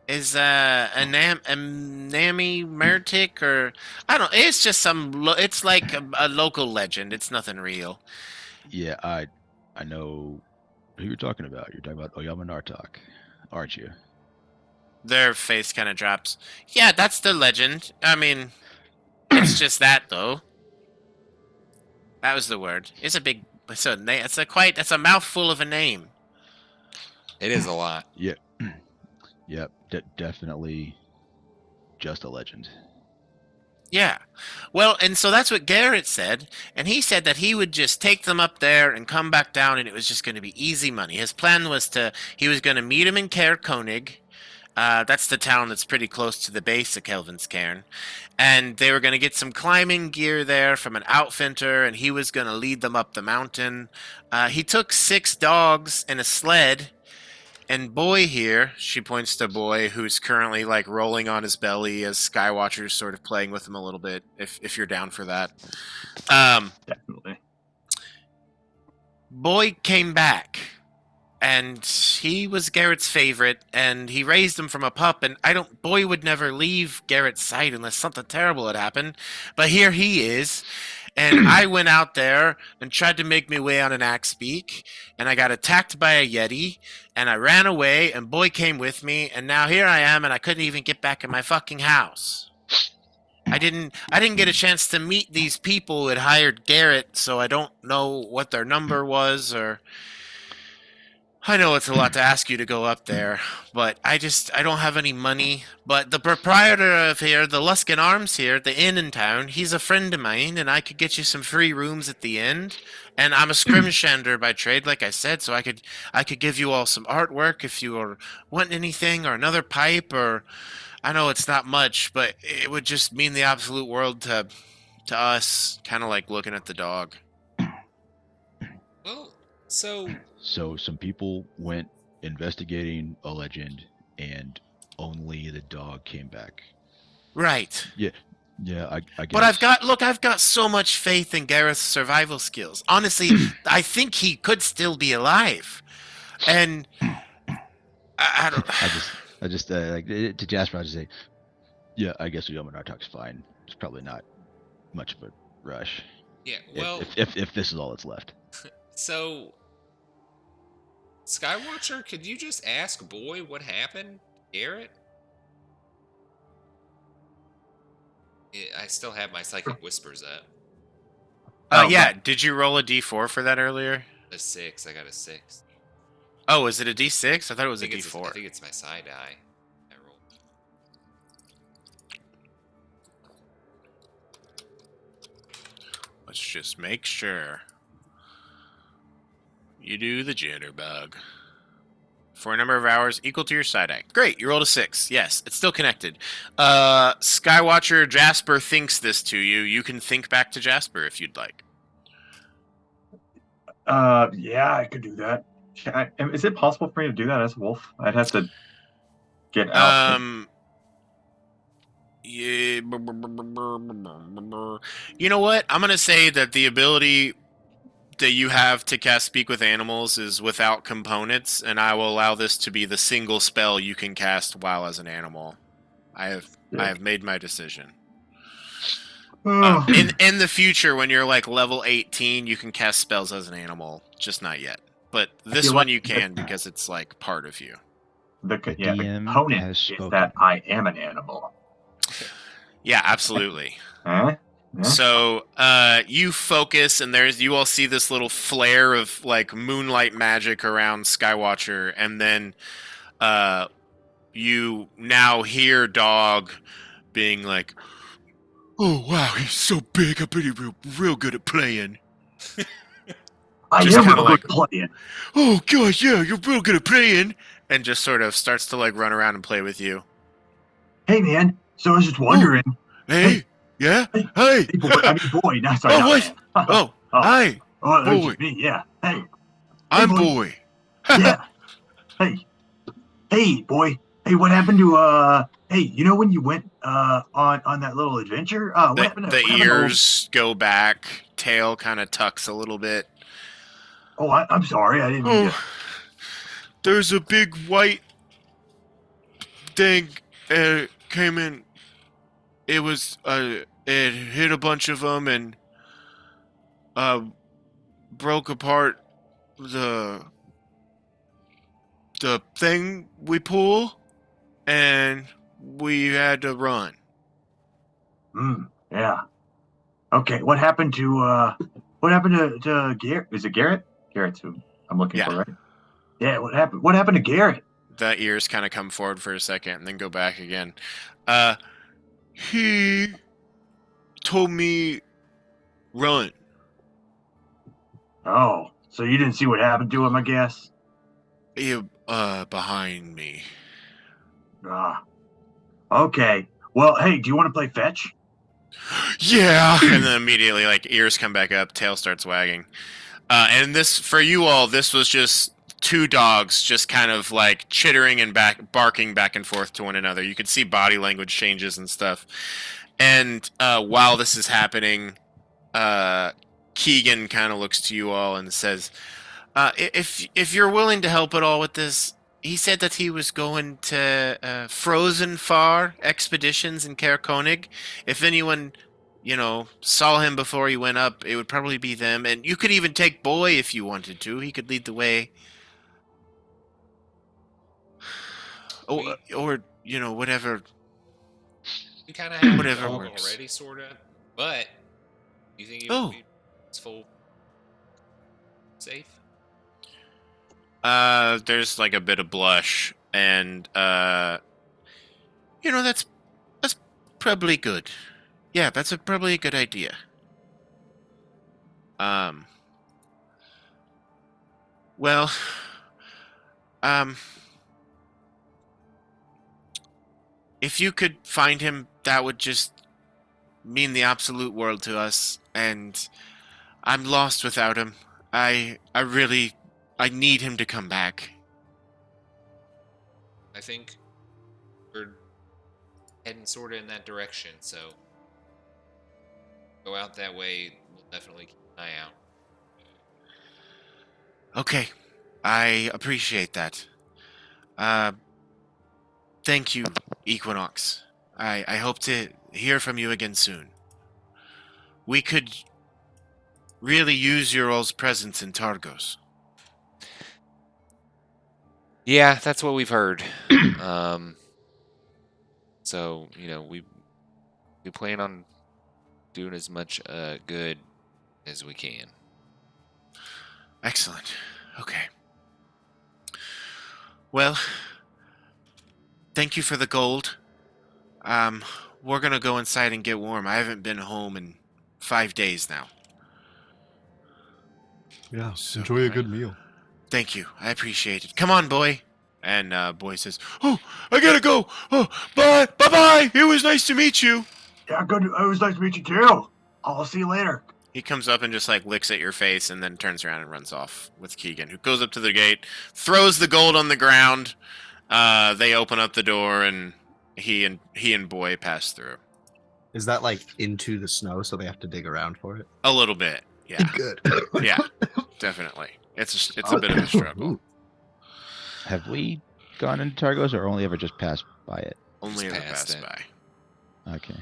Is a Nami Mertic, or I don't. It's just it's like a local legend. It's nothing real. Yeah, I know who you're talking about. You're talking about Oyama Nartok, aren't you? Their face kind of drops. Yeah, that's the legend. I mean, it's just that though. That was the word. It's a big. It's a mouthful of a name. It is a lot. Yeah. Yep, definitely just a legend. Yeah. Well, and so that's what Garrett said, and he said that he would just take them up there and come back down, and it was just going to be easy money. His plan was he was going to meet him in Caer Konig, That's the town that's pretty close to the base of Kelvin's Cairn. And they were going to get some climbing gear there from an outfitter, and he was going to lead them up the mountain. He took 6 dogs and a sled. And Boy here, she points to Boy, who's currently like rolling on his belly as Skywatcher's sort of playing with him a little bit, if you're down for that. Definitely. Boy came back, and he was Garrett's favorite, and he raised him from a pup, and Boy would never leave Garrett's sight unless something terrible had happened. But here he is. And I went out there and tried to make my way on an axe beak, and I got attacked by a yeti, and I ran away, and Boy came with me, and now here I am, and I couldn't even get back in my fucking house. I didn't get a chance to meet these people who had hired Garrett, so I don't know what their number was, or... I know it's a lot to ask you to go up there, but I don't have any money. But the proprietor of here, the Luskin Arms here, the inn in town, he's a friend of mine, and I could get you some free rooms at the end. And I'm a scrimshander by trade, like I said, so I could give you all some artwork if you want anything, or another pipe, or... I know it's not much, but it would just mean the absolute world to us, kind of like looking at the dog. Well, so some people went investigating a legend, and only the dog came back. Right. Yeah, I guess. But I've got so much faith in Gareth's survival skills. Honestly, I think he could still be alive. And I don't. I just like to Jasper. I just say, yeah, I guess Uyama Nartalk's fine. It's probably not much of a rush. Yeah. Well, if this is all that's left. So, Skywatcher, could you just ask Boy what happened, Garrett? I still have my psychic whispers up. Yeah. Did you roll a d4 for that earlier? A 6. I got a 6. Oh, is it a d6? I thought it was a I d4. think it's my side eye. I rolled. Let's just make sure. You do the jitterbug. For a number of hours equal to your side eye. Great, you rolled a 6. Yes, it's still connected. Skywatcher, Jasper thinks this to you. You can think back to Jasper if you'd like. Yeah, I could do that. Is it possible for me to do that as a wolf? I'd have to get out. Yeah. You know what? I'm gonna say that the ability that you have to cast Speak with Animals is without components, and I will allow this to be the single spell you can cast while as an animal. I have made my decision. In the future, when you're like level 18, you can cast spells as an animal, just not yet. But this one you can because it's like part of you. The DM component has is spoken. that I am an animal. Yeah, absolutely. Huh? Yeah. So you focus, and you all see this little flare of like moonlight magic around Skywatcher, and then you now hear Dog being like, "Oh wow, he's so big! I bet he's real good at playing." I just am kinda real like- good playing. "Oh gosh, yeah, you're real good at playing," and just sort of starts to like run around and play with you. Hey man, so I was just wondering. Hey, yeah, Hey. hey, Hey, boy, I mean boy, not sorry. Oh, not what? man. oh, Oh. hi, Oh, that's boy. just me. Yeah. Hey. I'm boy. Boy. Yeah. Hey, boy. Hey, what happened to Hey, you know when you went on that little adventure? What happened to The what happened to- ears go back, tail kind of tucks a little bit. Oh, I'm sorry. I didn't mean to. Oh, there's a big white thing came in. It was it hit a bunch of them and broke apart the thing we pull, and we had to run. Yeah. Okay, what happened to Garrett? Is it Garrett? Garrett's who I'm looking Yeah. for, right? Yeah, what happened to Garrett? The ears kind of come forward for a second and then go back again. He told me run. Oh, so you didn't see what happened to him, I guess? He, behind me. Ah, okay. Well, hey, do you want to play fetch? Yeah, and then immediately, like, ears come back up, tail starts wagging. And this, for you all, this was just two dogs just kind of like chittering and barking back and forth to one another. You could see body language changes and stuff. And while this is happening, Keegan kind of looks to you all and says, if you're willing to help at all with this, he said that he was going to Frozen Far expeditions in Caer Konig. If anyone, saw him before he went up, it would probably be them. And you could even take Boy if you wanted to. He could lead the way. Or whatever. We kind of have Whatever a dog works. already, sort of. But you think it Oh. would be full safe? There's like a bit of blush, and that's probably good. Yeah, that's probably a good idea. Well, if you could find him, that would just mean the absolute world to us, and I'm lost without him. I need him to come back. I think we're heading sort of in that direction, so go out that way. We'll definitely keep an eye out. Okay, I appreciate that. Thank you, Equinox. I hope to hear from you again soon. We could really use your all's presence in Targos. Yeah, that's what we've heard. So we plan on doing as much good as we can. Excellent. Okay. Well, thank you for the gold. We're gonna go inside and get warm. I haven't been home in 5 days now. Yeah, So, enjoy a good meal. Thank you. I appreciate it. Come on, Boy. And Boy says, "Oh, I gotta go. Oh, bye. Bye-bye. It was nice to meet you." Yeah, good. It was nice to meet you too. I'll see you later. He comes up and just like licks at your face and then turns around and runs off with Keegan, who goes up to the gate, throws the gold on the ground. They open up the door and he and Boy pass through. Is that like into the snow, so they have to dig around for it? A little bit, yeah. Good. Yeah, definitely. It's a bit of a struggle. Have we gone into Targos or only ever just passed by it? Only Just ever passed passed it. by. Okay.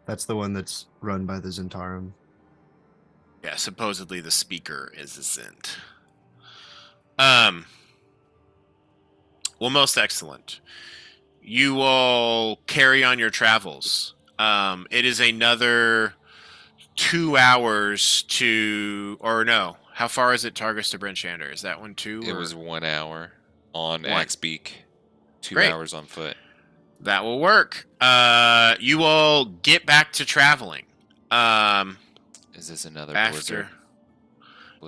That's the one that's run by the Zentarum. Yeah, supposedly the speaker is a Zint. Well, most excellent. You all carry on your travels. It is another 2 hours to, or no, how far is it Targus to Brinchander? Is that one too? It or- was 1 hour on One. Axbeak, 2 Great. hours on foot. That will work. You all get back to traveling. Is this another After. blizzard?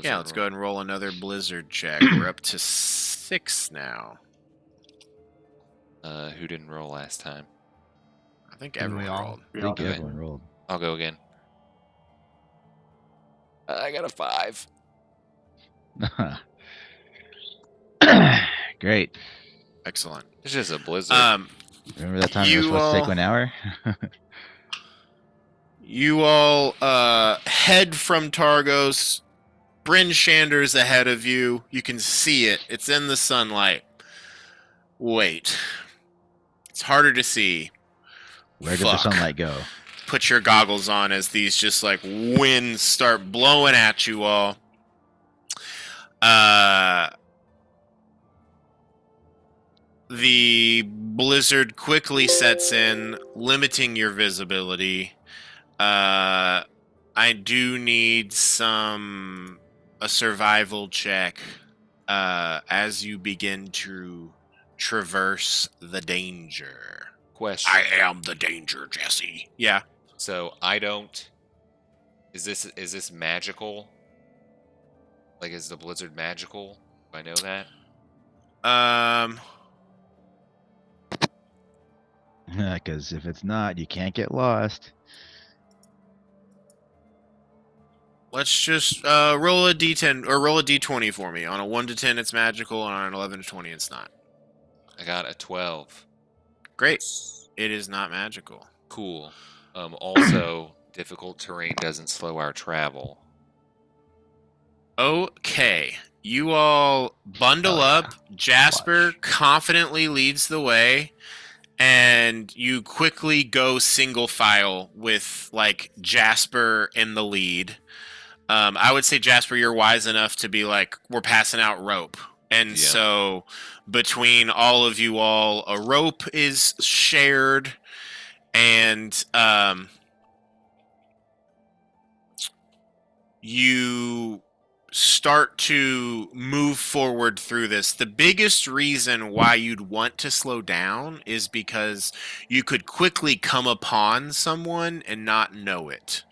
Yeah, let's go ahead and roll another blizzard check. We're up to 6 now. Who didn't roll last time? I think Didn't we everyone all? rolled. I think Okay. everyone rolled. I'll go again. I got a 5. Great. Excellent. It's just a blizzard. Remember that time we were You supposed to take all- 1 hour? You all head from Targos. Bryn Shander's ahead of you. You can see it. It's in the sunlight. Wait. It's harder to see. Where did the Fuck. sunlight go? Put your goggles on as these just like winds start blowing at you all. The blizzard quickly sets in, limiting your visibility. I do need a survival check as you begin to traverse the danger. Question. I am the danger, Jesse. Yeah. So I don't. Is this magical? Like, is the blizzard magical? Do I know that? Because if it's not, you can't get lost. Let's just roll a d10 or roll a d20 for me. On a 1 to 10, it's magical, and on an 11 to 20, it's not. I got a 12. Great. It is not magical. Cool. Also, difficult terrain doesn't slow our travel. Okay. You all bundle Oh, yeah. up. Jasper Clutch. confidently leads the way, and you quickly go single file with like Jasper in the lead. I would say, Jasper, you're wise enough to be like, we're passing out rope. And Yeah. so between all of you all, a rope is shared, and you start to move forward through this. The biggest reason why you'd want to slow down is because you could quickly come upon someone and not know it.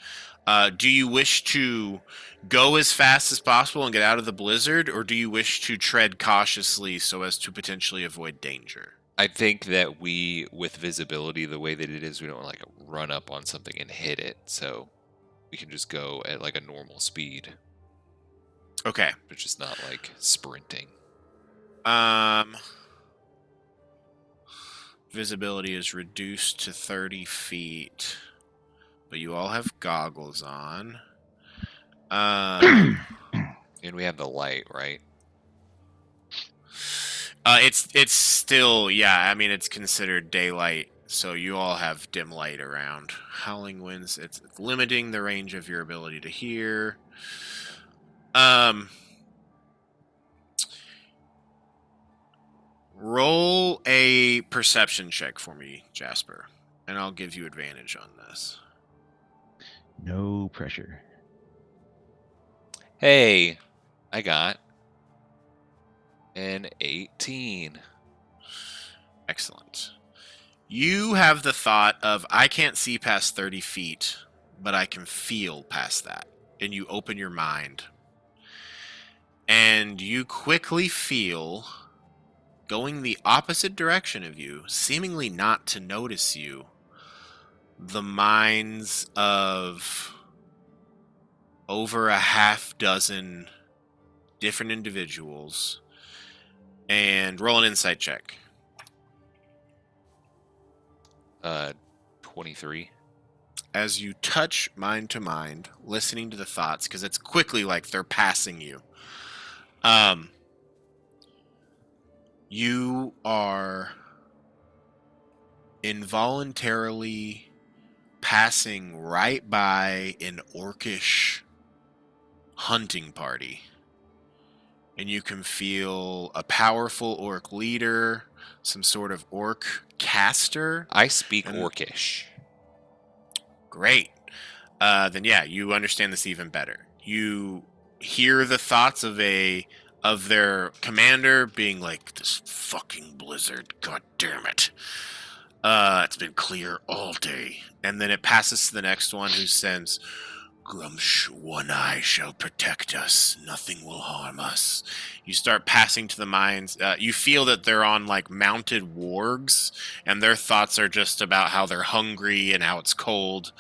Do you wish to go as fast as possible and get out of the blizzard, or do you wish to tread cautiously so as to potentially avoid danger? I think that we, with visibility the way that it is, we don't like run up on something and hit it. So we can just go at like a normal speed. Okay. But just not like sprinting. Visibility is reduced to 30 feet, but you all have goggles on. And we have the light, right? It's still, yeah, I mean, it's considered daylight, so you all have dim light around. Howling winds, it's limiting the range of your ability to hear. Roll a perception check for me, Jasper, and I'll give you advantage on this. No pressure. Hey, I got an 18. Excellent. You have the thought of, I can't see past 30 feet, but I can feel past that. And you open your mind. And you quickly feel, going the opposite direction of you, seemingly not to notice you, the minds of over a half dozen different individuals. And roll an insight check. 23. As you touch mind to mind, listening to the thoughts, because it's quickly like they're passing you. You are involuntarily passing right by an orcish hunting party. And you can feel a powerful orc leader, some sort of orc caster. I speak And- Orcish. Great. Then yeah, you understand this even better. You hear the thoughts of their commander being like, this fucking blizzard, god damn it. It's been clear all day. And then it passes to the next one, who says, Grumsh, one eye shall protect us. Nothing will harm us. You start passing to the mines. You feel that they're on like mounted wargs, and their thoughts are just about how they're hungry and how it's cold.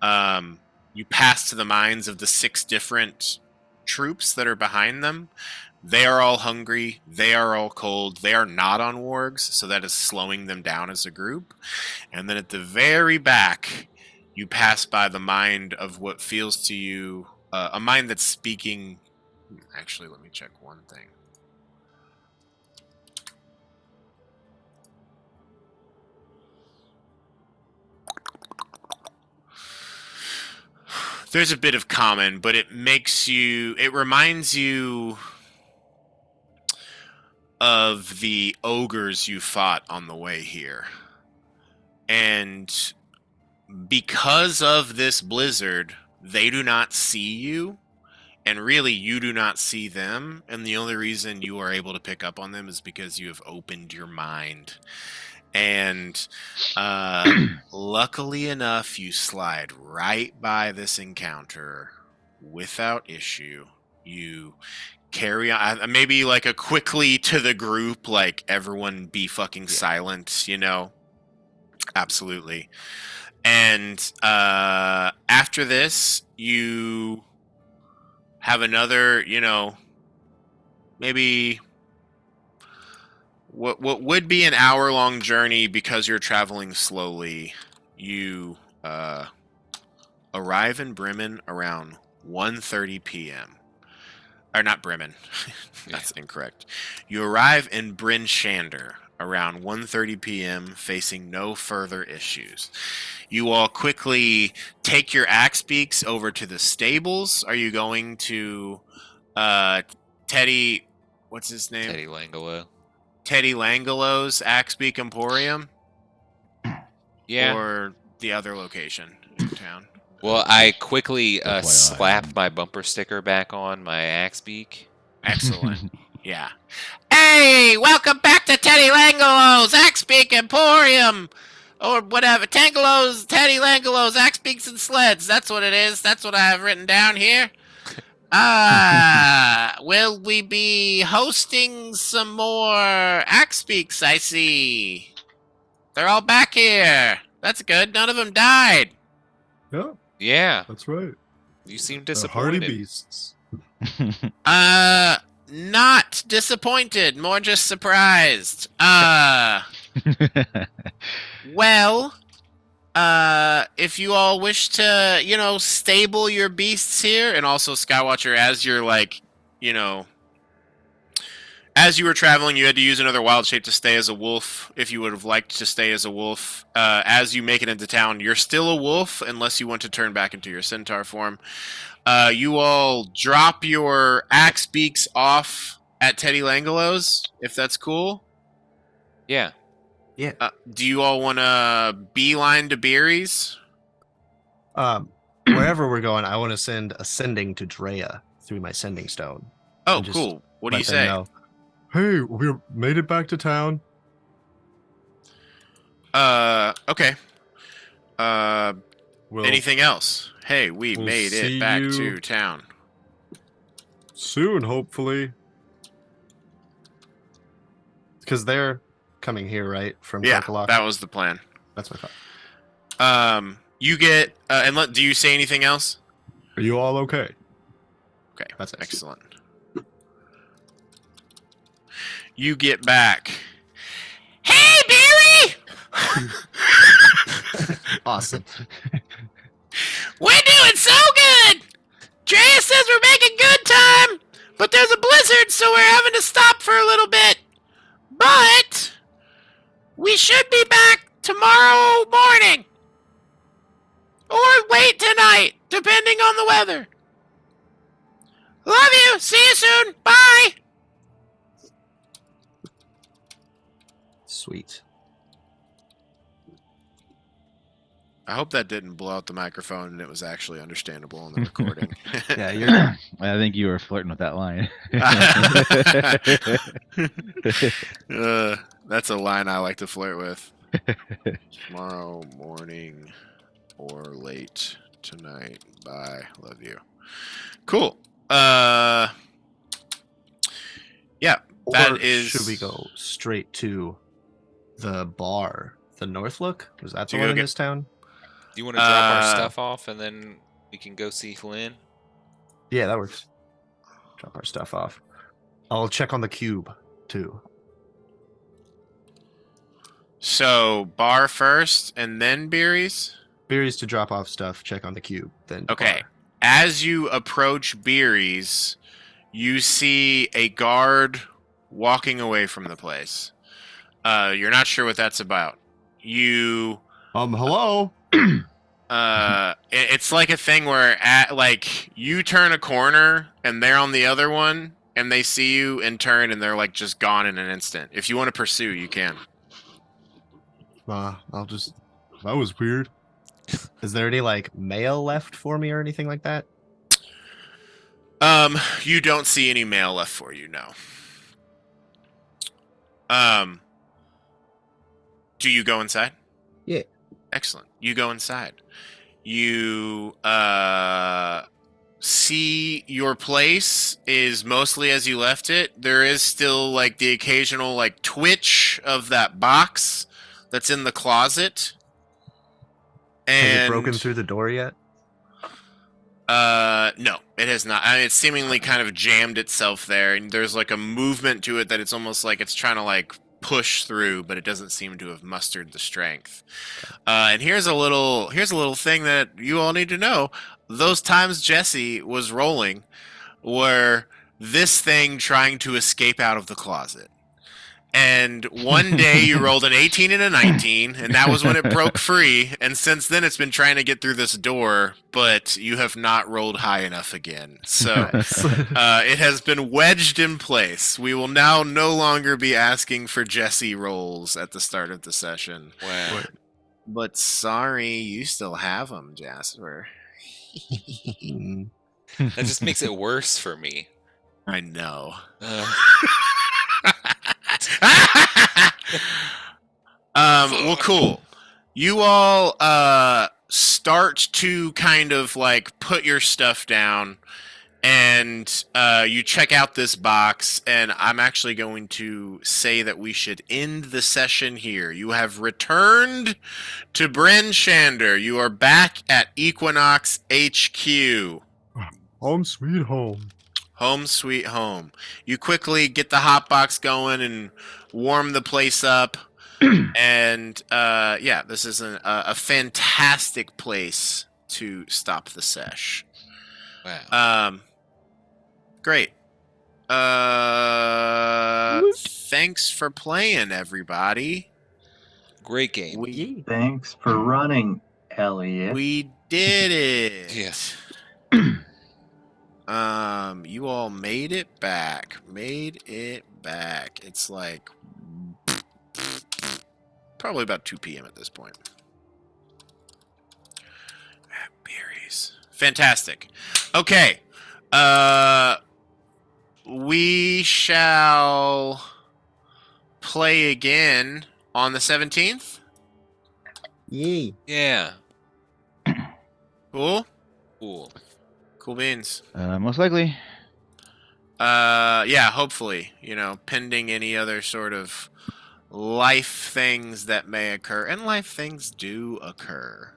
You pass to the minds of the 6 different troops that are behind them. They are all hungry. They are all cold. They are not on wargs, so that is slowing them down as a group. And then at the very back, you pass by the mind of what feels to you a mind that's speaking. Actually, let me check one thing. There's a bit of common, but it reminds you of the ogres you fought on the way here. And because of this blizzard, they do not see you, and really you do not see them, and the only reason you are able to pick up on them is because you have opened your mind. And luckily enough, you slide right by this encounter without issue. You carry on, maybe like a quickly to the group, like everyone be fucking silent, you know. Absolutely. And after this, you have another, maybe what would be an hour-long journey because you're traveling slowly. You arrive in Bremen around 1:30 p.m. Or not Bremen. That's incorrect. You arrive in Bryn Shander around 1:30 p.m. facing no further issues. You all quickly take your axe beaks over to the stables. Are you going to Teddy, what's his name? Teddy Langolo. Teddy Langolo's Axe Beak Emporium? Yeah. Or the other location in town? Well, I quickly FYI. slap my bumper sticker back on my axe beak. Excellent. Yeah. Hey, welcome back to Teddy Langolo's Axe Beak Emporium! Or whatever. Teddy Langolo's Axe Beaks and Sleds. That's what it is. That's what I have written down here. Will we be hosting some more Axe Beaks, I see. They're all back here. That's good. None of them died. Yeah, Yeah, that's right. you seem The hardy disappointed. beasts. Not disappointed. More just surprised. Well, if you all wish to, stable your beasts here, and also Skywatcher, as you're as you were traveling, you had to use another wild shape to stay as a wolf, if you would have liked to stay as a wolf. As you make it into town, you're still a wolf, unless you want to turn back into your centaur form. You all drop your axe beaks off at Teddy Langolo's, if that's cool. Yeah. Do you all want to beeline to Beery's? Wherever we're going, I want to send a sending to Drea through my sending stone. Oh, And just cool. What do you let them say? know. Hey, we made it back to town. Okay. Well, Anything else? Hey, we we'll made it see back you- to town. soon, hopefully. Because they're coming here, right? From Yeah, Karkalok? that was the plan. That's what I thought. You get, do you say anything else? Are you all okay? Okay, That's it. excellent. You get back. Hey, Barry! Awesome. We're doing so good! Drea says we're making good time, but there's a blizzard, so we're having to stop for a little bit. But we should be back tomorrow morning. Or wait tonight, depending on the weather. Love you. See you soon. Bye. Sweet. I hope that didn't blow out the microphone and it was actually understandable in the recording. Yeah, you're I think you were flirting with that line. That's a line I like to flirt with. Tomorrow morning or late tonight. Bye. Love you. Cool. Yeah. That Or is. should we go straight to the bar, the Northlook? Was that the You one go in get- this town? Do you want to drop our Uh, stuff off and then we can go see Flynn? Yeah, that works. Drop our stuff off. I'll check on the cube too. So, bar first and then Beery's? Berries to drop off stuff, check on the cube, then Okay. bar. As you approach Beery's, you see a guard walking away from the place. You're not sure what that's about. You Hello? it's like a thing where you turn a corner and they're on the other one and they see you and turn and they're like just gone in an instant. If you want to pursue, you can. I'll just. That was weird. Is there any like mail left for me or anything like that? You don't see any mail left for you, no. Do you go inside? Yeah. Excellent. You go inside. You see your place is mostly as you left it. There is still like the occasional like twitch of that box that's in the closet And Has it broken through the door yet? No, it has not. I mean, it's seemingly kind of jammed itself there, and there's like a movement to it that it's almost like it's trying to like push through, but it doesn't seem to have mustered the strength. And here's a little thing that you all need to know: those times Jesse was rolling were this thing trying to escape out of the closet. And one day you rolled an 18 and a 19, and that was when it broke free. And since then, it's been trying to get through this door, but you have not rolled high enough again. So it has been wedged in place. We will now no longer be asking for Jesse rolls at the start of the session. Wow. But sorry, you still have them, Jasper. That just makes it worse for me. I know. Well, cool. You all start to kind of like put your stuff down, and you check out this box, and I'm actually going to say that we should end the session here. You have returned to Bryn Shander. You are back at Equinox HQ. Home sweet home. Home sweet home. You quickly get the hot box going and warm the place up. And yeah, this is a fantastic place to stop the sesh. Wow. Great. Thanks for playing, everybody. Great game. Thanks for running, Elliot. We did it. Yes. You all made it back. It's like probably about 2 p.m. at this point. Berries. Fantastic. Okay. We shall play again on the 17th. Yay. Yeah. Cool? Cool. Cool beans. Most likely. Yeah, hopefully, pending any other sort of life things that may occur. And life things do occur,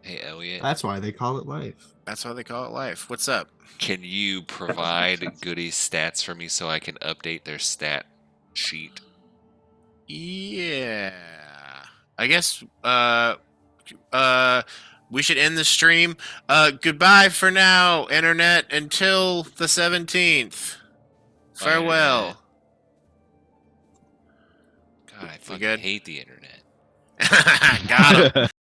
Hey, Elliot. That's why they call it life. That's why they call it life. What's up? Can you provide Goody's stats for me so I can update their stat sheet? Yeah. I guess, we should end the stream. Goodbye for now, Internet, until the 17th. Farewell. God, I We fucking good? hate the internet. Got him.